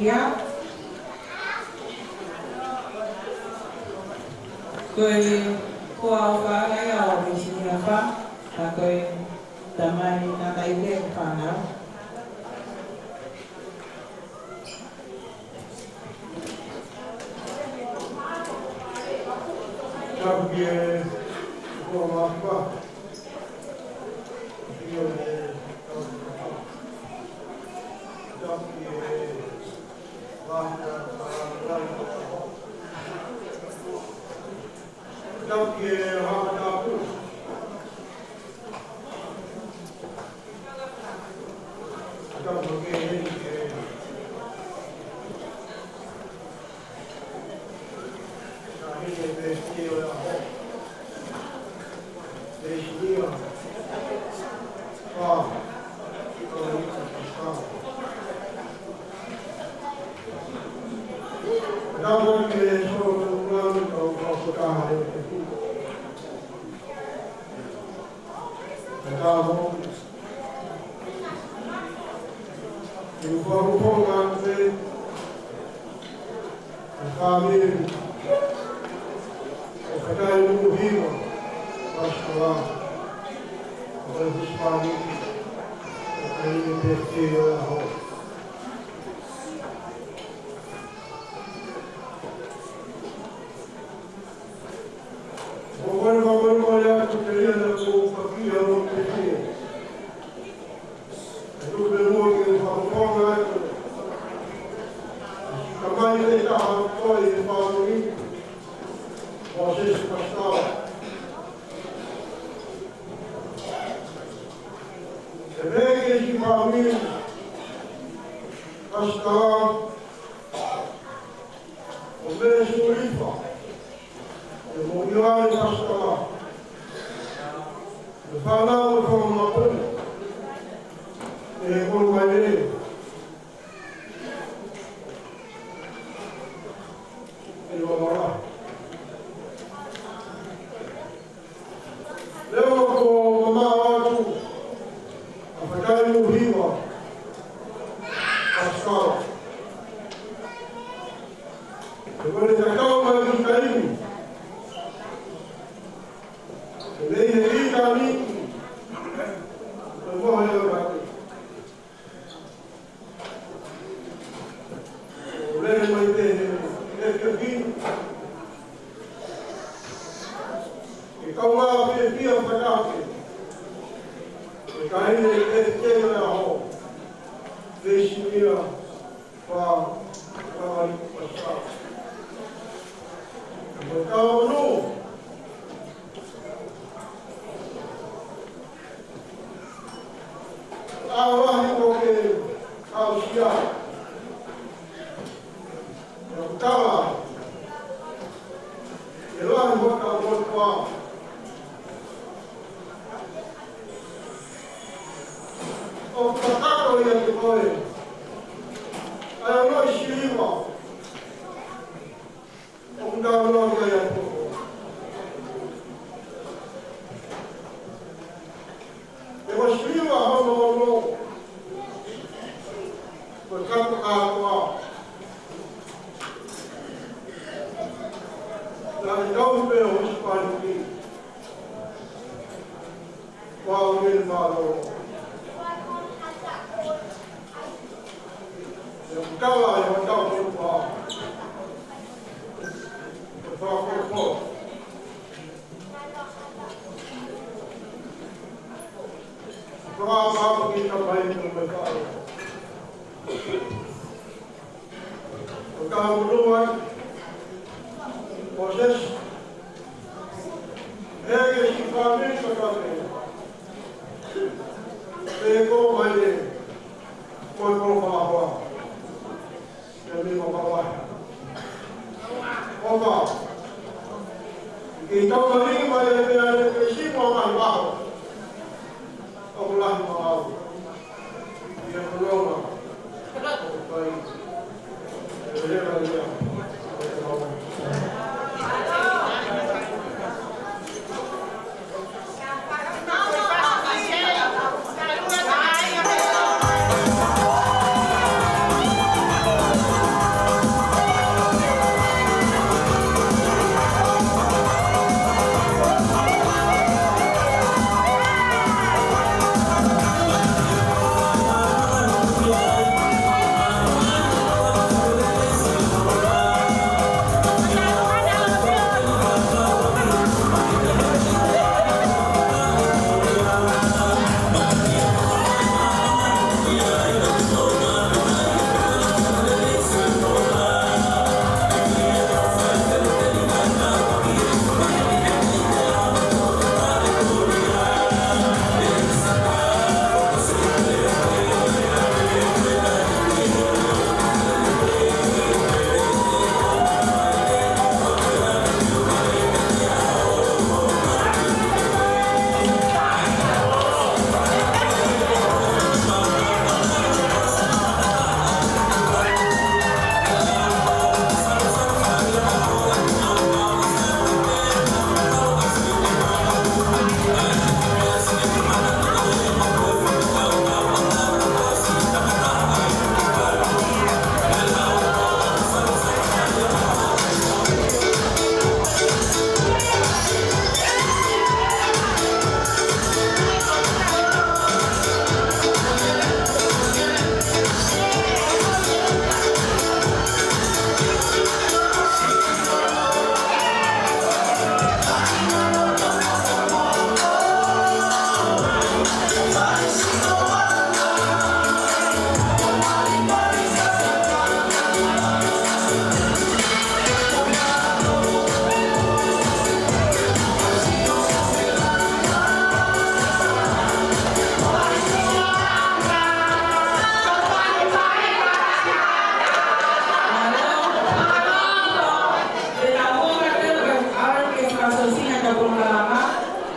Pia. Tôi qua phá cái ở vị trí nhà phá là tôi tầm ai là tay cái phản nào. Trong kia của mà qua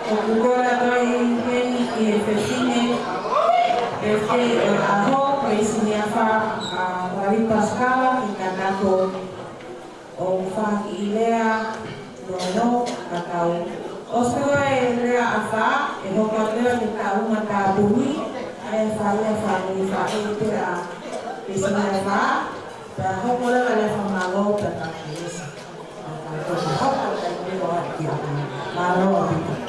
Agora doi heni e whewhine e te aho ko isi ni awha wari Pascala ki ka tako o wha ki i lea no kakau. O sewa e lea awha e hoka lea ni ka unga ka bui e wha lea wha ni wha e te a isi ni awha ta hoko lea lea wha malo ta ka isi. Hoko ta i lea wha ki a malo a bita.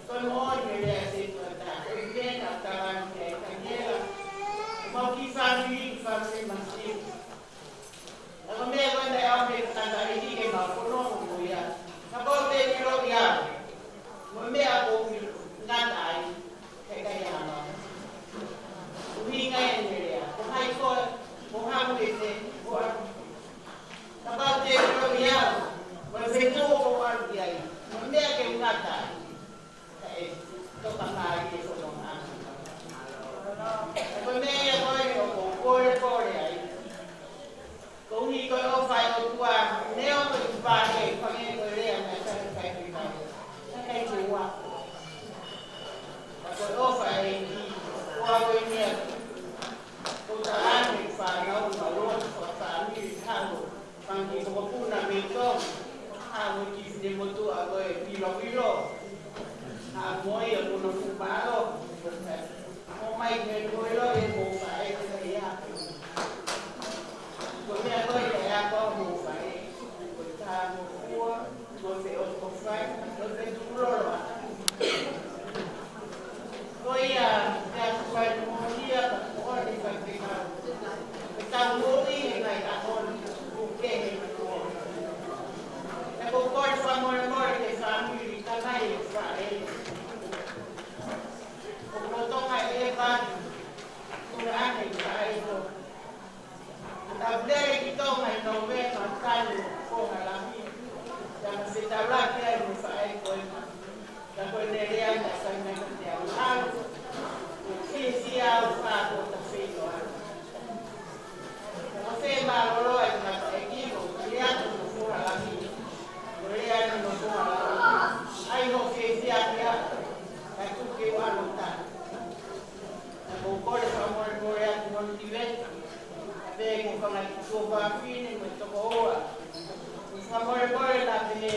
Tôi mua thì để xịt rồi cả cái kia cả family masih. Kalau mereka dah ambil tanda ini ke maupun orang ya. Kalau mereka kilo ya, mereka aku ngadai kayak apa? Uhinga yang dia, uhai kau, uham itu, uang. Kalau mereka kilo ya, mereka orang dia, mereka ngadai. Itu kamari itu orang. Kalau mereka kau ya. Cũng như coi ô phải ô qua nếu mình ba ngày con nghe người đây mà phải bị này nó hay chịu qua và coi ô phải qua bên nhà cô ta ăn mình phải nấu mà luôn phải như thang bằng thì có phụ là mình có hàng một chỉ để một tuổi rồi vì lo hàng mỗi ở một phụ bá rồi hôm nay người nuôi lo em một phải cái gì à Tôi nghe tôi là có một phải một thang một cua một phải một phải đúng rồi tôi ra phải một đi một đi phải cái tàu mua đi này là con ok cái con phải mua cái sản phẩm cái này phải một tô này em ăn tôi ăn thì phải rồi Abdel kita main novel makan kau alami, jangan setablah kita mufai kau, dan kau nerian tak sampai kerja ulang, siapa kau tak faham. Kalau saya malu orang nak pergi, lihat tu alami, lihat tu alami. Ayo siapa dia, aku kewan utan. Aku kau sama orang motivate. Vengo con la tua fine questo ora favore la bene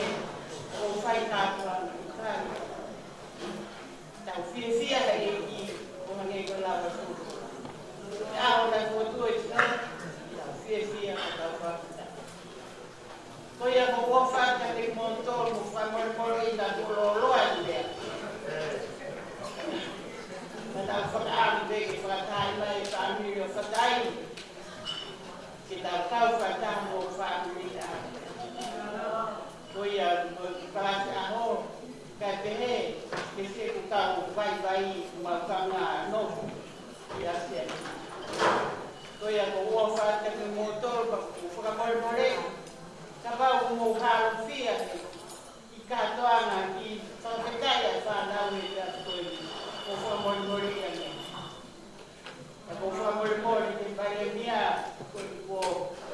o fai capo da ufficia da chi come che con la una foto e da ufficia da fatta poi avevo fatto il montone favore da lo alle ma da fare che fratelli e famiglia fratelli kita tahu pada mau family tôi para aho cái thế cái cũng tahu vai mà sang là no ya sen tôi có phát cái motor và cũng mole kalau mau harus via ika toanga ki so kaya sana wida tôi có mole ya Ako famole ke bayania ko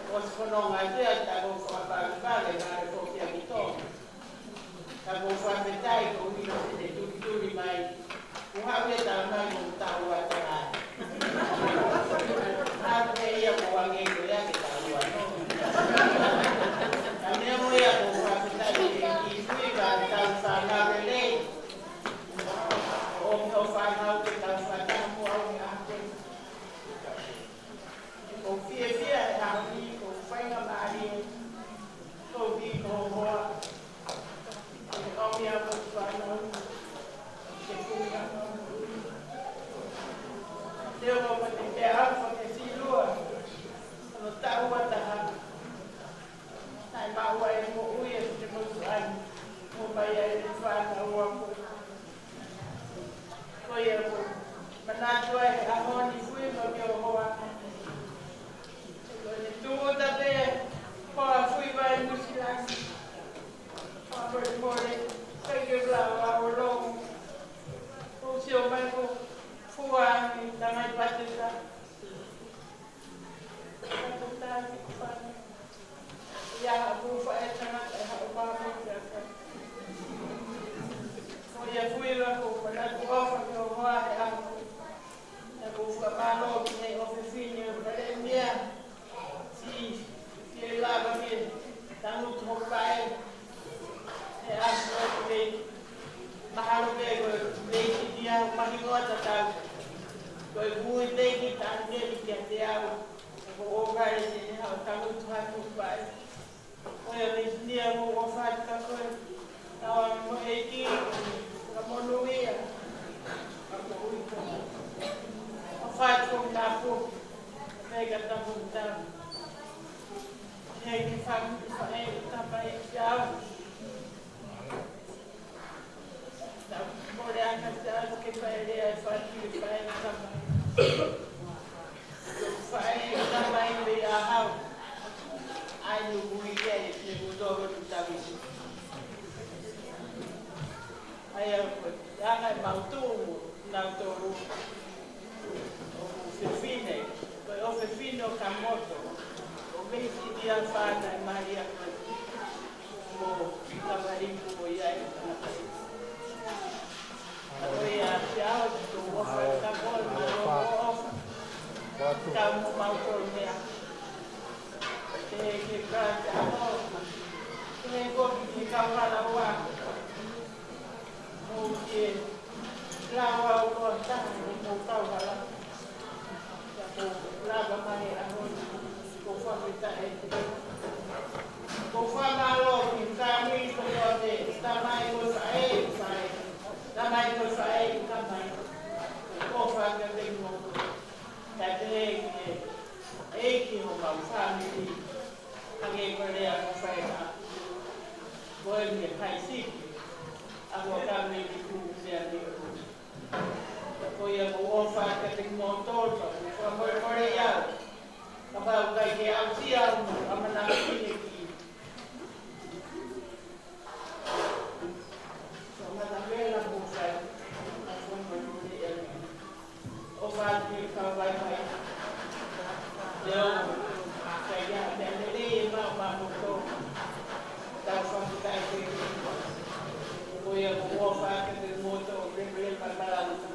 kono ngaje ta ko fa ba na ko kia bito ta ko fa betai ko ni de tu mai ko ha ta mai mo ta wa ta ha ke ya ko wange ko ya ke ta wa no ta me mo ya ko fa betai ki fi ba ta sa na le o fa na ke ta fa ta mo au Cô phía hàng đi, cô phanh làm lại đi Cô đi, cô hoa Cô nhà cô phải nói Cái cô nhà nó Điều mà mình định kẻ áp vào cái gì luôn Nó tạo qua ta hẳn Này mà quay một uy cho một anh Một bài ấy phải là hoa cô yêu cô Mà nà tôi là hoa đi vui vào nhiều hoa Tuo tapi kalau fui bayi musilan, apa boleh pergi belah orang, usia bayi fuan dengan patutlah, patutlah fuan, ya aku fai sangat apa macam, so ya fui lah aku pada aku apa aku fui malu ni ofisinya pada dia. Si la bagi tanggung jawab baik aku ke mahal ke dia pagi kau tetap kau buat lagi tanggung dia kau orang ini harus tanggung jawab baik kau yang dia mau wafat kau tahu mau ini kamu nunggu ya aku wafat kau takut Mega tapunta. Hei whae tapai jau. Na mole anga jau ke whae rea e whati whae tapai. Whae tapai me a hau. Ai no hui kei ne mudoro tu tawisi. Ai a anga mautu na toru. O fine. O fine o kamoto. O meisi dia fana e Maria mo tavarimpo o iai tanapari. Oi a tiao tu ofa kabol ma ofa. Kamu mauto mea. Te kata ano. Te gobi kawala wa. Mo ke lawa o ta mo kawala. Lava mai ano ko famita e ko fama lo ki kami ko de tamai ko sai tamai ko sai tamai ko fa ke de mo ta de e ki ho ma family age ko le a ko fa na ko ni kai si a ko kami ku se a ni ko ia ko fa ke de mo to Mori ya, kapag kaya ang siya ang manakit ni, so manakit ang buhay, ang pumuli yan, o bakit kaway may, yung kaya nalili mamuto, tapos tayo kuya mo bakit ang moto, rin pagkalang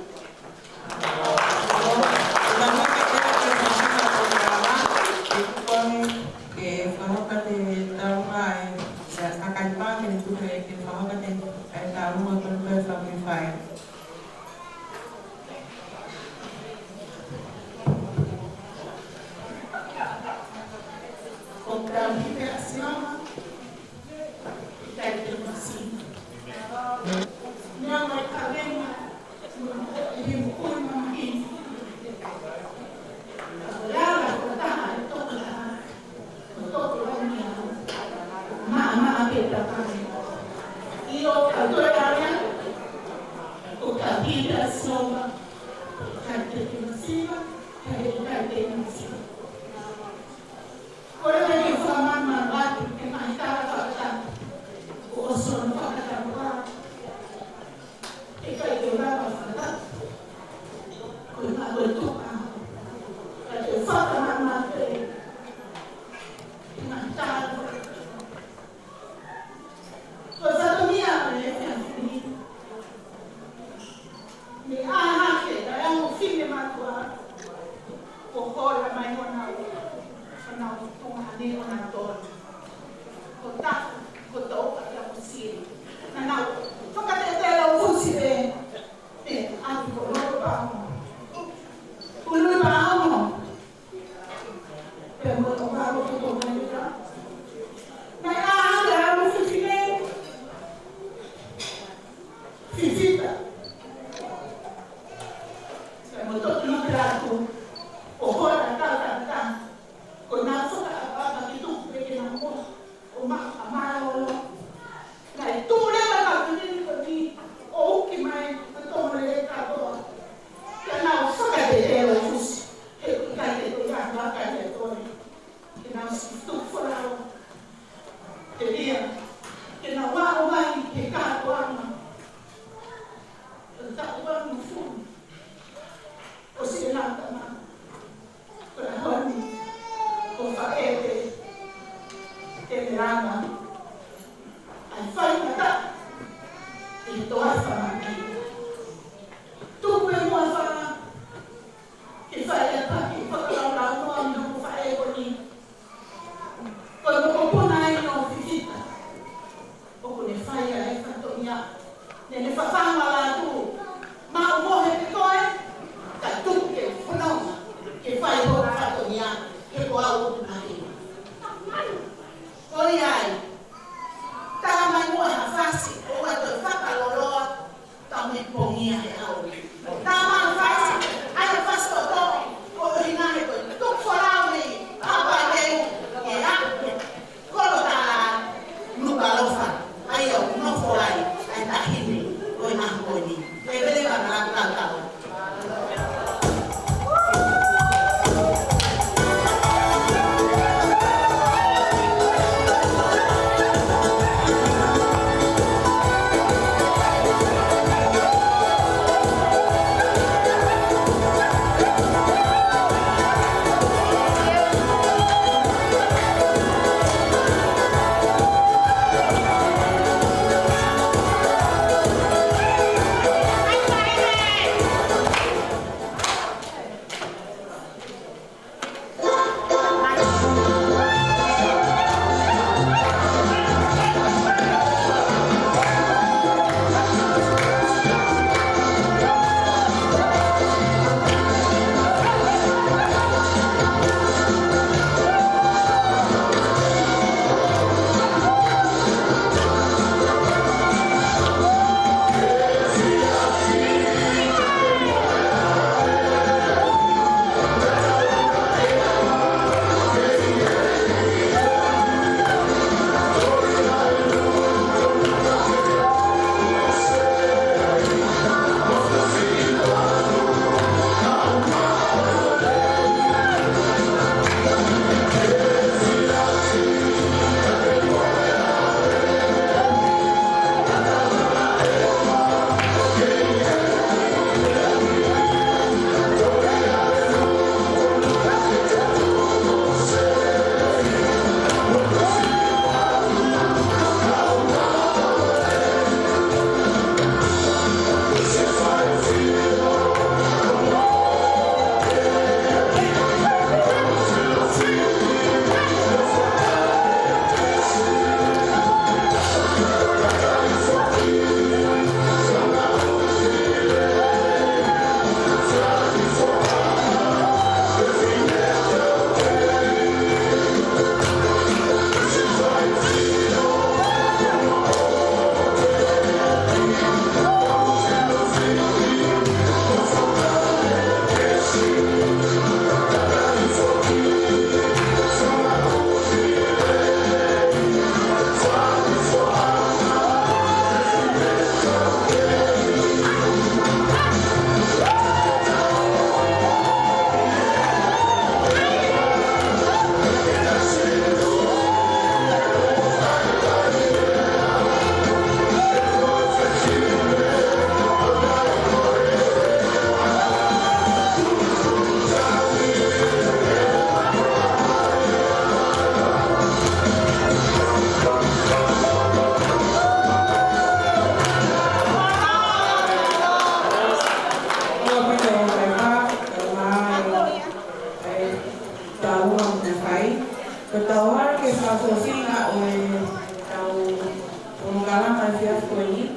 Nele fafanga la tu, ma umohe pikoe, ka tuke, funong. whai. Ko tau hara ke whakosina o e tau Ongalama e whia koe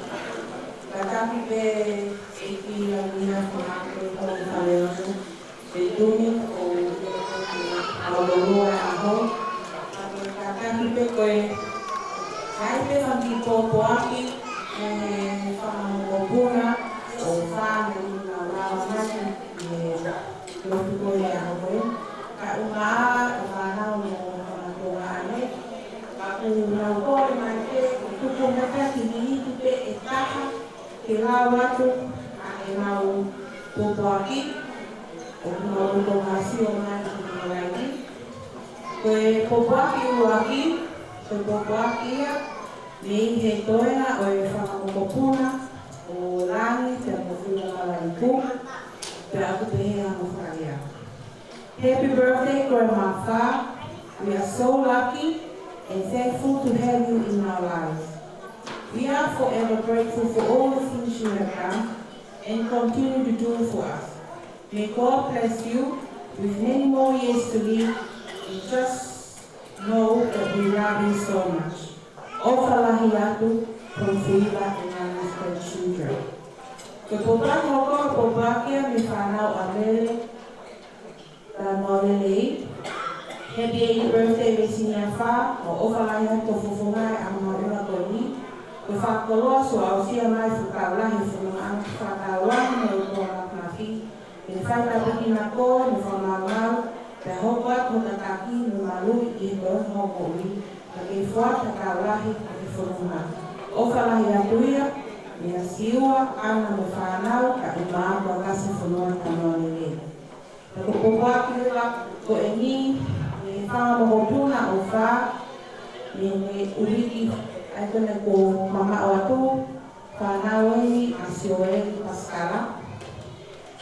ka taki pe e ki a mia whanako e tau whare anu. E tumi o aurorua e aho. Ka taki pe koe kai pe whanki pōpoaki e whanamokopuna o whāne una rawa mati e lotu koe e aho koe. Ka unga e whanau mo whanakonga ane. Ka unga koe mai te tuku mata ki hiti pe e taha ke rā watu a e mau pōpoaki o kuna uko ngasi o mai ki maraiki. Koe pōpoaki uaki, koe pōpoaki ia, nei he toena o e whakamokopuna o rangi te amofuna maraiku, te aku te hea mo whaia. Happy birthday, Grandma Fa. We are so lucky and thankful to have you in our lives. We are forever grateful for all the things you have done and continue to do for us. May God bless you with many more years to live, and just know that we love you so much. Ofalahi atu from Fuiba and our grandchildren. Ko popaki hoko popakia me whanau a mele la norelei. Happy 80th birthday me sinia wha o ofalahi atu fufungai a mauna koni. Ko whakoloa so au sia mai whakaulahi whunga whakauani me ukona knafi. E whaita piki na koe me whanau te hoko atu takaki me malui I he koe hoko ui. Ka ke whuata kaulahi a ke whunga. Ofalahi atuia me a siua ana me whanau ka umaa kua kasi whunua kanoani le. Ka ko popaki ua ko e ni me whangamokopuna o wha me uriki aitone ko mama o atu whanau eni a sioeli Pascala.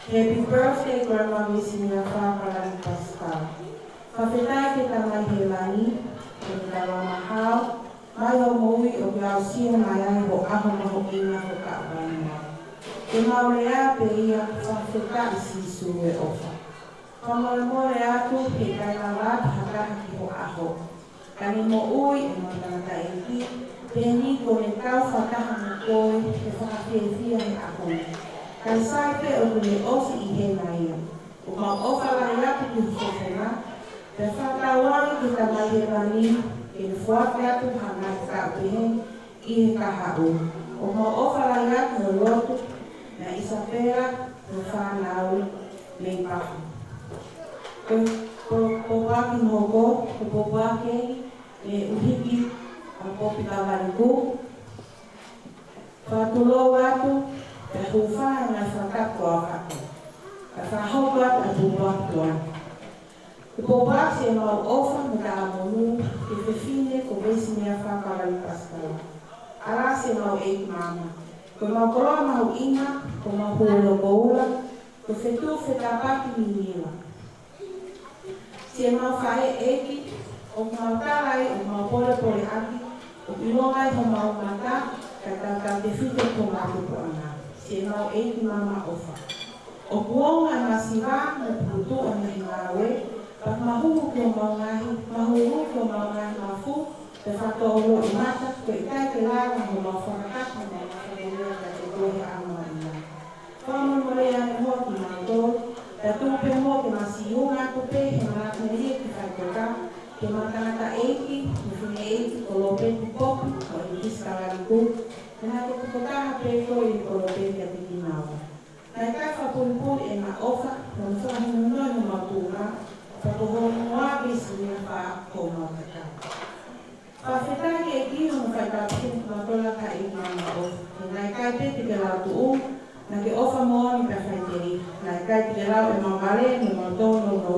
Happy birthday, Grandma Missina Whakarani Pascal. Whawhetai ke tamai he lani, ke tawa mahau, mai o moui o ke au sia mai ai ho aho maho ina ho ka awana. Ke maurea pe ia whawhetai sisu e ofa. Whamore atu he kaina lat hakaha ki ho aho. Kani mo ui e matangata e ki, pe ni ko ne kau whakaha mo koe ke whakawhewhia he aho. Kai sai pe o kune osi I he mai. O ma ofalai atu ki whawhenga, te whakawari ki tamai he mani, ke whuate atu hangai ka upehe I he kahau. O ma ofalai atu no lotu, na isapera, no whanau, me pahu. Ko waki mhogo, ko wake, me uhiki, a popi kawariku. Whatulo atu, te hufaa na whakato a kako. Ka whahoko atu a tūpātua. Ko pōpāk se mau ofa me ka amonu, ke whiwhine ko besi mea whakawari Pascala. Ara se mau eik mama. Ko mau koroa mahu inga, ko mau huolo koula, ko whetu whetapaki minila. Se mau whae eiki, o mau tarai, o mau pole pole aki, o ilongai ho mau mata, ka tātau te white ko matu po ana. Se mau eiki mama ofa. O kuonga masiwa mo putu o nei ngawe, pa mahuhu ki o maungahi, mahuhu ki o maungahi mafu, te whakaoro I mata, ko I kai te lara mo mau whakakaka mo whakaroa ka te kohe ama ina. Whamamore ane hoa ki mātou, te tūpe mo ke masiunga tupe, he maratne ria ki whaikoka, ke matangata eiki, me whine eiki, ko lopetu popi, ko I kiskawariku, Nā te kukotaha pēko I kolopekia te kinawa. Nai kai whapuripuri e ngā ofa, no whahinu noi no matura, whakohono mua bisi mea wha ko mautaka. Whawhetai e kiho no whaikapiti matola ka I ngā ofa. Nai kai pēti ke lau tuu, na ke ofa moa ni ka whaiteri. Nai kai te lau e mawale ni matono no.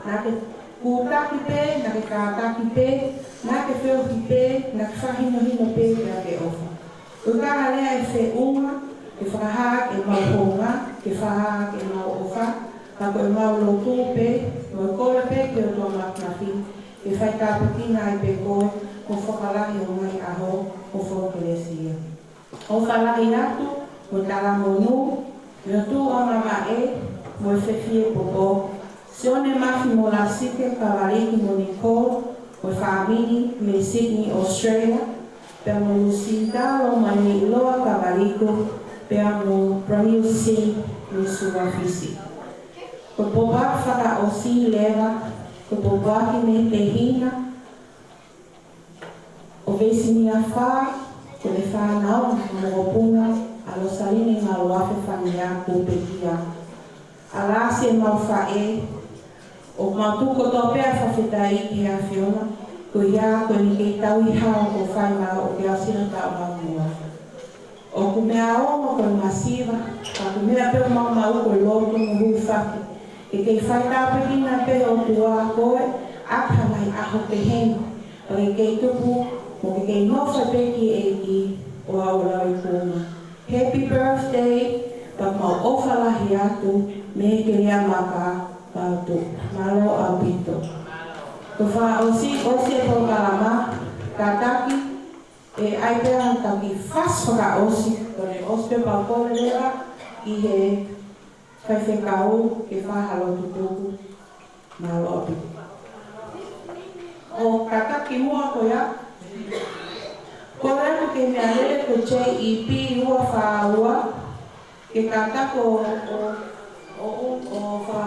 Nā ke kūtaki pē, nā ke kātaki pē, nā ke whewhi pē, nā ke whahino hino pē kia ke ofa. Ukara lea e whe unga, ke whaha ke mau honga, ke whaha ke mau ofa, ka koe mau lotu pe, no kore pe ke o tua maknafi, ke whai tāpakina I pe koe, ko whakalahi o ngai aho, ko whokeresia. O whalahi atu, mo tala monu, me o tū o mama e, mo e whewhie popo, Sione mafi mo la sike kawariki mo Nicole, o famili me Sydney, Australia, pe mo Lucindalo mani iloa kawariko, pe mo Brazil si me Suafisi. Ko popa whaka o si leva, ko popa ki me te hina, o vesi ni a wha, ko le whanau mo opuna, alo saline ngā loafe whangia ko pekia. Alasi e mau whae, o matuko tō pēr whawhetai ki a Fiona, ko ia ko ni kei tau i hao ko whai mara o ke asina tau mau mua. O ku mea ongo ko masiva, ka ku mea peo mau mau ko loto mo hu whaki, e kei whai tāpekina peo o tua koe, aka mai aho te hengi, o ke kei tupu, mo ke kei nofa peki e ki o aura i kūma. Happy birthday, pa mau ofalahi atu, me ke rea maka pautu, malo au pito. Ko wha osi e po kalama, ka taki, e aipea taki fas whaka osi, ko ne osi pa kore rea, i he whaiwhekau ke whahalo tutuku, malo au pito. O ka taki mua ko ia, ko reko ke mea lele ko JEP ua whaua, ke katako o wha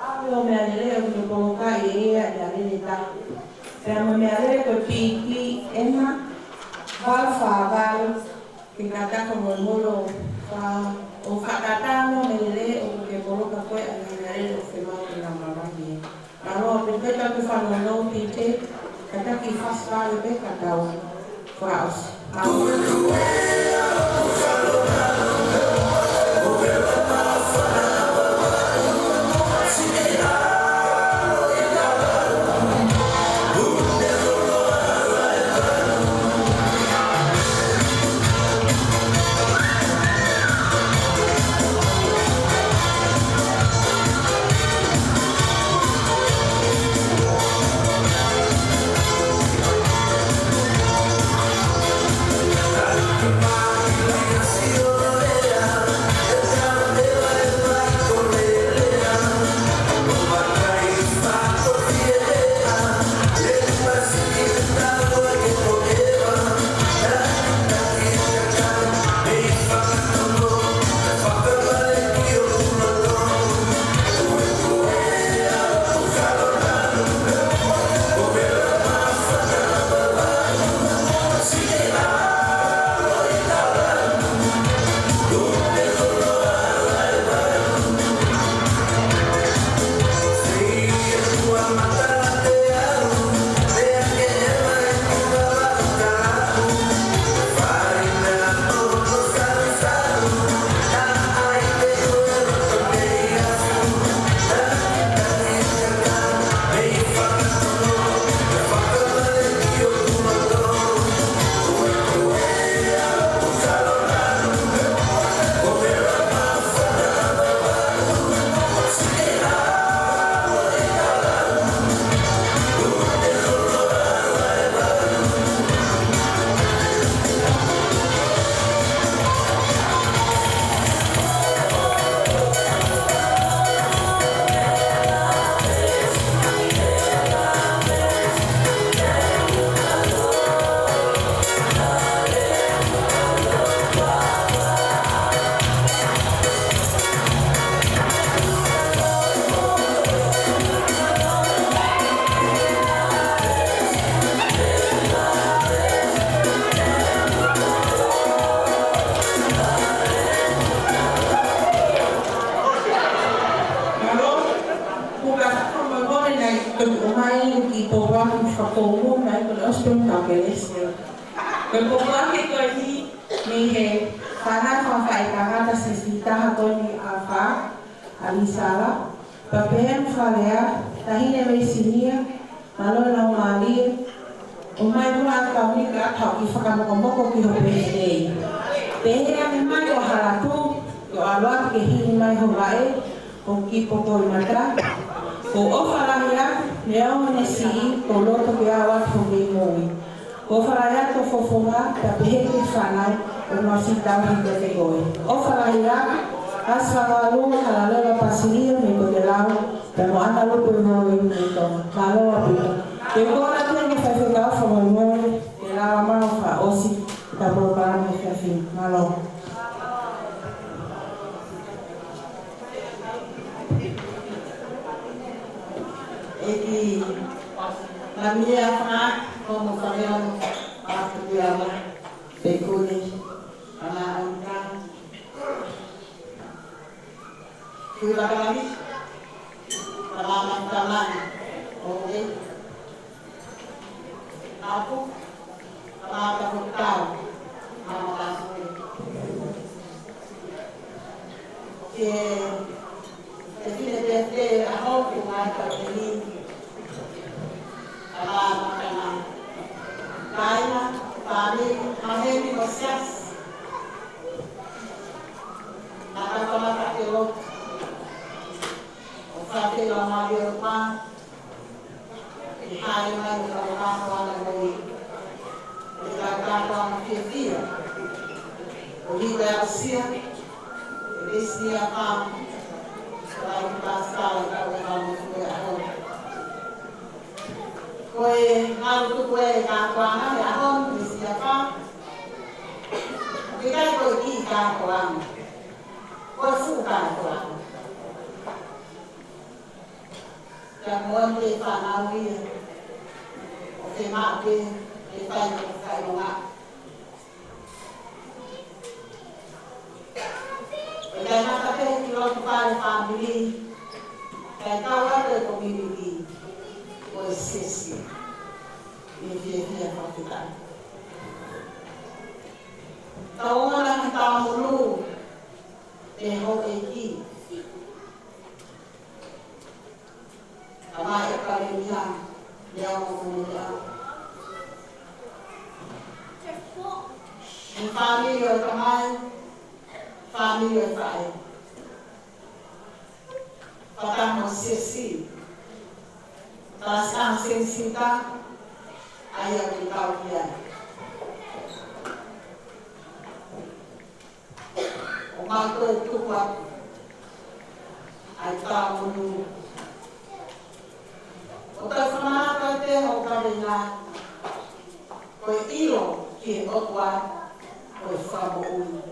awe o mea lele o ke poloka i ea i a lele taku. Pea mo mea lele ko piki ena, wal whaavaru, ke katako mo molo o whakatano me lele o ke poloka koe a mea lele o whemau i nga marahi. Naro, pe peta ke whanolo pite, kataki whaswale pe katau. Wow. Asfala lua, halalela pasilia, me kodelau, Pero anda lo que no es esto. Malo a ti. Que ahora tiene que hacer caso como no que la vamos a osi. Estamos para este fin. Malo. Y la mía fue como sabíamos a estudiar de college a la UNCAN. Fui a la taman, okay. Aku, kalau tahu, mau kasih. Jadi dia aku punya ini, kalau taman, kaya, kami, kami di proses, nakakala kakilok. Tapi kalau mau dirumah, hari ini kalau orang lagi dikatakan kefir, liberasi, liberasi apa? Kalau kita sekarang kalau kamu sudah ada, kue harus kue kakuangan ya on liberasi apa? Kita kue di kakuangan, kue suka kakuangan. Yang mohon dipanawi, oke mak kita yang saya mak. Karena tapi kalau kita family, kita ada community, posisi, ini dia kita. Tahu orang tahu dulu, tengok ini. Kama ekalimia yang kemudian family kemai family saya patang sesi tasang sensita ayat dikaulian umat itu kuat ayat mulu. Oka semana kate oka bina, koi ilo ki okwa, koi fabo ui.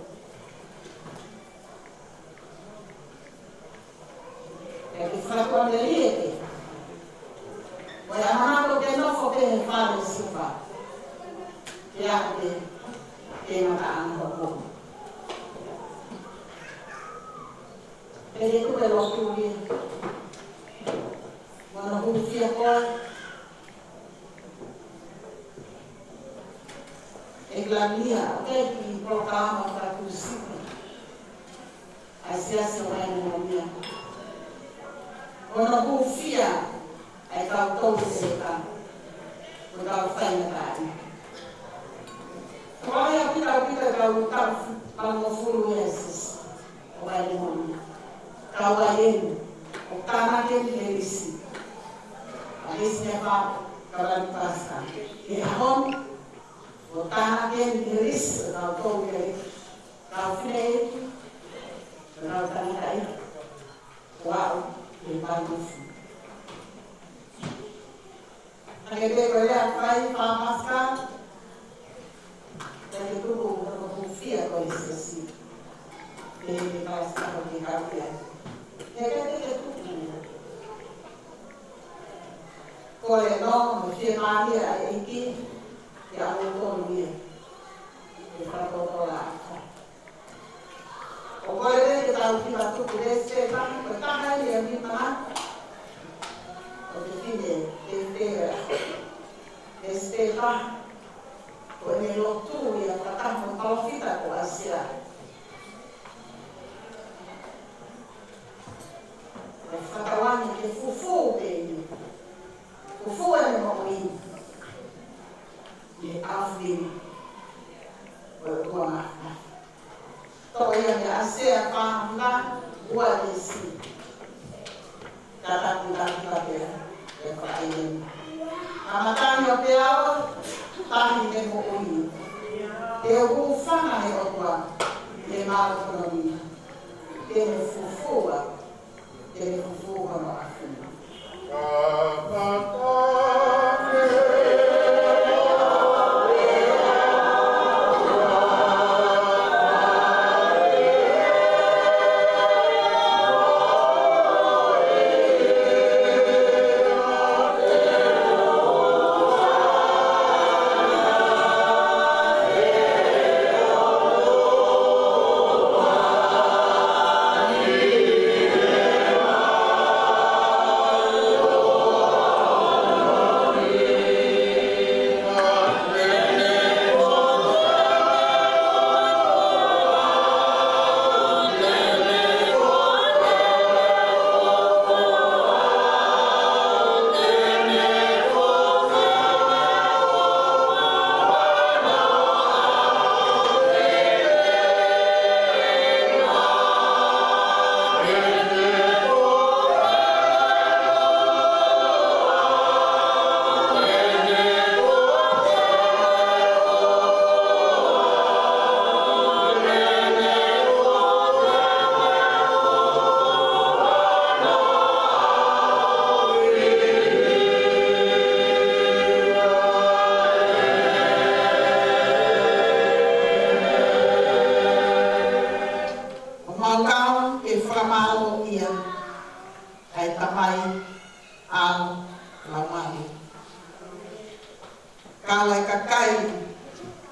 Eki fabo neliete, koi amana kote no foke he fabo supa, kia ke maka angkoko. Eki kuwe lokuwi. Menghubungi apa? Iklannya, oke di program atau kursi. Asia semuanya. Menghubungi ya, kau tahu mereka, kau faham tak? Kalau yang kita kau mufuru Yesus, orang yang kau ayam, kau makin delisi. Alisnya Pak kalau pasang, ihon, utang agen diris, kalau kau beri, kau file, kalau tangkai, wow, dibangun. Agak boleh apa pamaskan, jadi tu berfungsi atau institusi, di pasang atau di kafian, jadi tu. Kole no, mesti mari iki ya untuk dia. Kita tola. Kole kita udah tu desa kan, pertama dia di mana? Di sini, desa kan. Kole lo tu ya pertama kalau kita ke Asia. Kawan yang fufu ini. Fufu yang mau ini, di Afrin, berkuah. Tahu yang di Asia apa enggak? Buat di sini. Kata kita ya, ini. Amatan yang piawat, tahi yang mau ini. Dia bukan hanya orang, dia malu ekonomi. Dia fufu, kalau Afrin. ai tamai ao lamani. Kau e kakai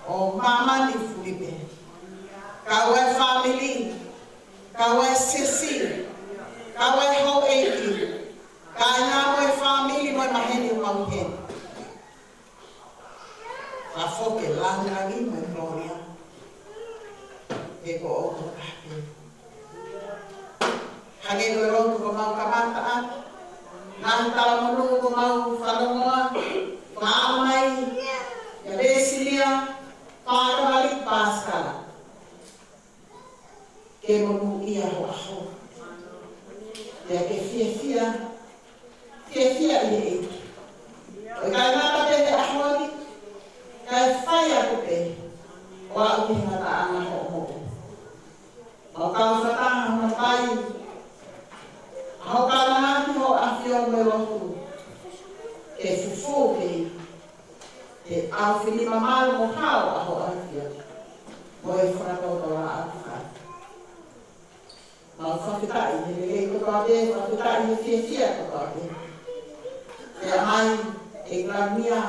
o mama ni Filipe. Kau e family, kau e sisi, kau e ho eiti. Kau ngā mo e family mo e maheni o mauhen. Ka foke langangi mo e gloria. E ko o ko kape. Hange koe roto ko mau kamataan. Nang tala manu ko mau whanongoa. Whaamai. Ya lesilia. Whakawalik paskala. Ke monu ia ho aho. Ya ke fia. Fia i e. O kai ngata te te ahoni. Kai whai aku te. O au ki ngata ana ho ho. O kau whatanga hana pai. Ho kānaki ho awhia me rotu. Ke fufu ke. Te awhini mamaru mo hao aho awhia. Mo e whanakauta wa awhika. Ma whakitai, he lei kotoa te, whakitai he fia kotoa te. Te mai e gramia,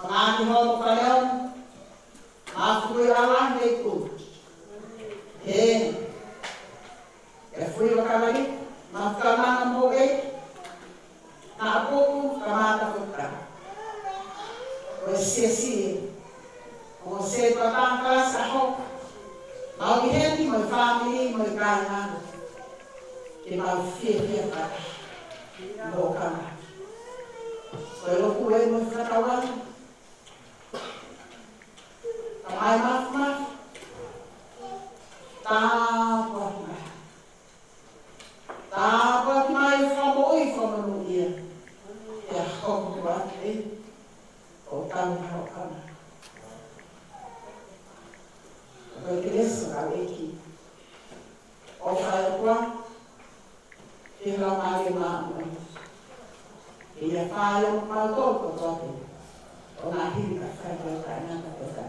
whangāki ho mo whaeon. Ma whui ala nei ku. He. E whui wa kawari. Ma whananga mo e. Na apoku kamata whuka. O se o se patanga sa ho. Ma o henti mo family mo kāinga. Ke ma fia pa. Mo kama. Ko lo ku e mo whakawan. Kamai mafma. Tāpua. Tāpua mai whamoi whamanuia. E a hoku ake. O tau hao kama. Koe kereso ka eki. O whae kua. Te lau maare maamoi. E ia whae o mautoko toke. O nā hiri ka whae koe ka inaka te ka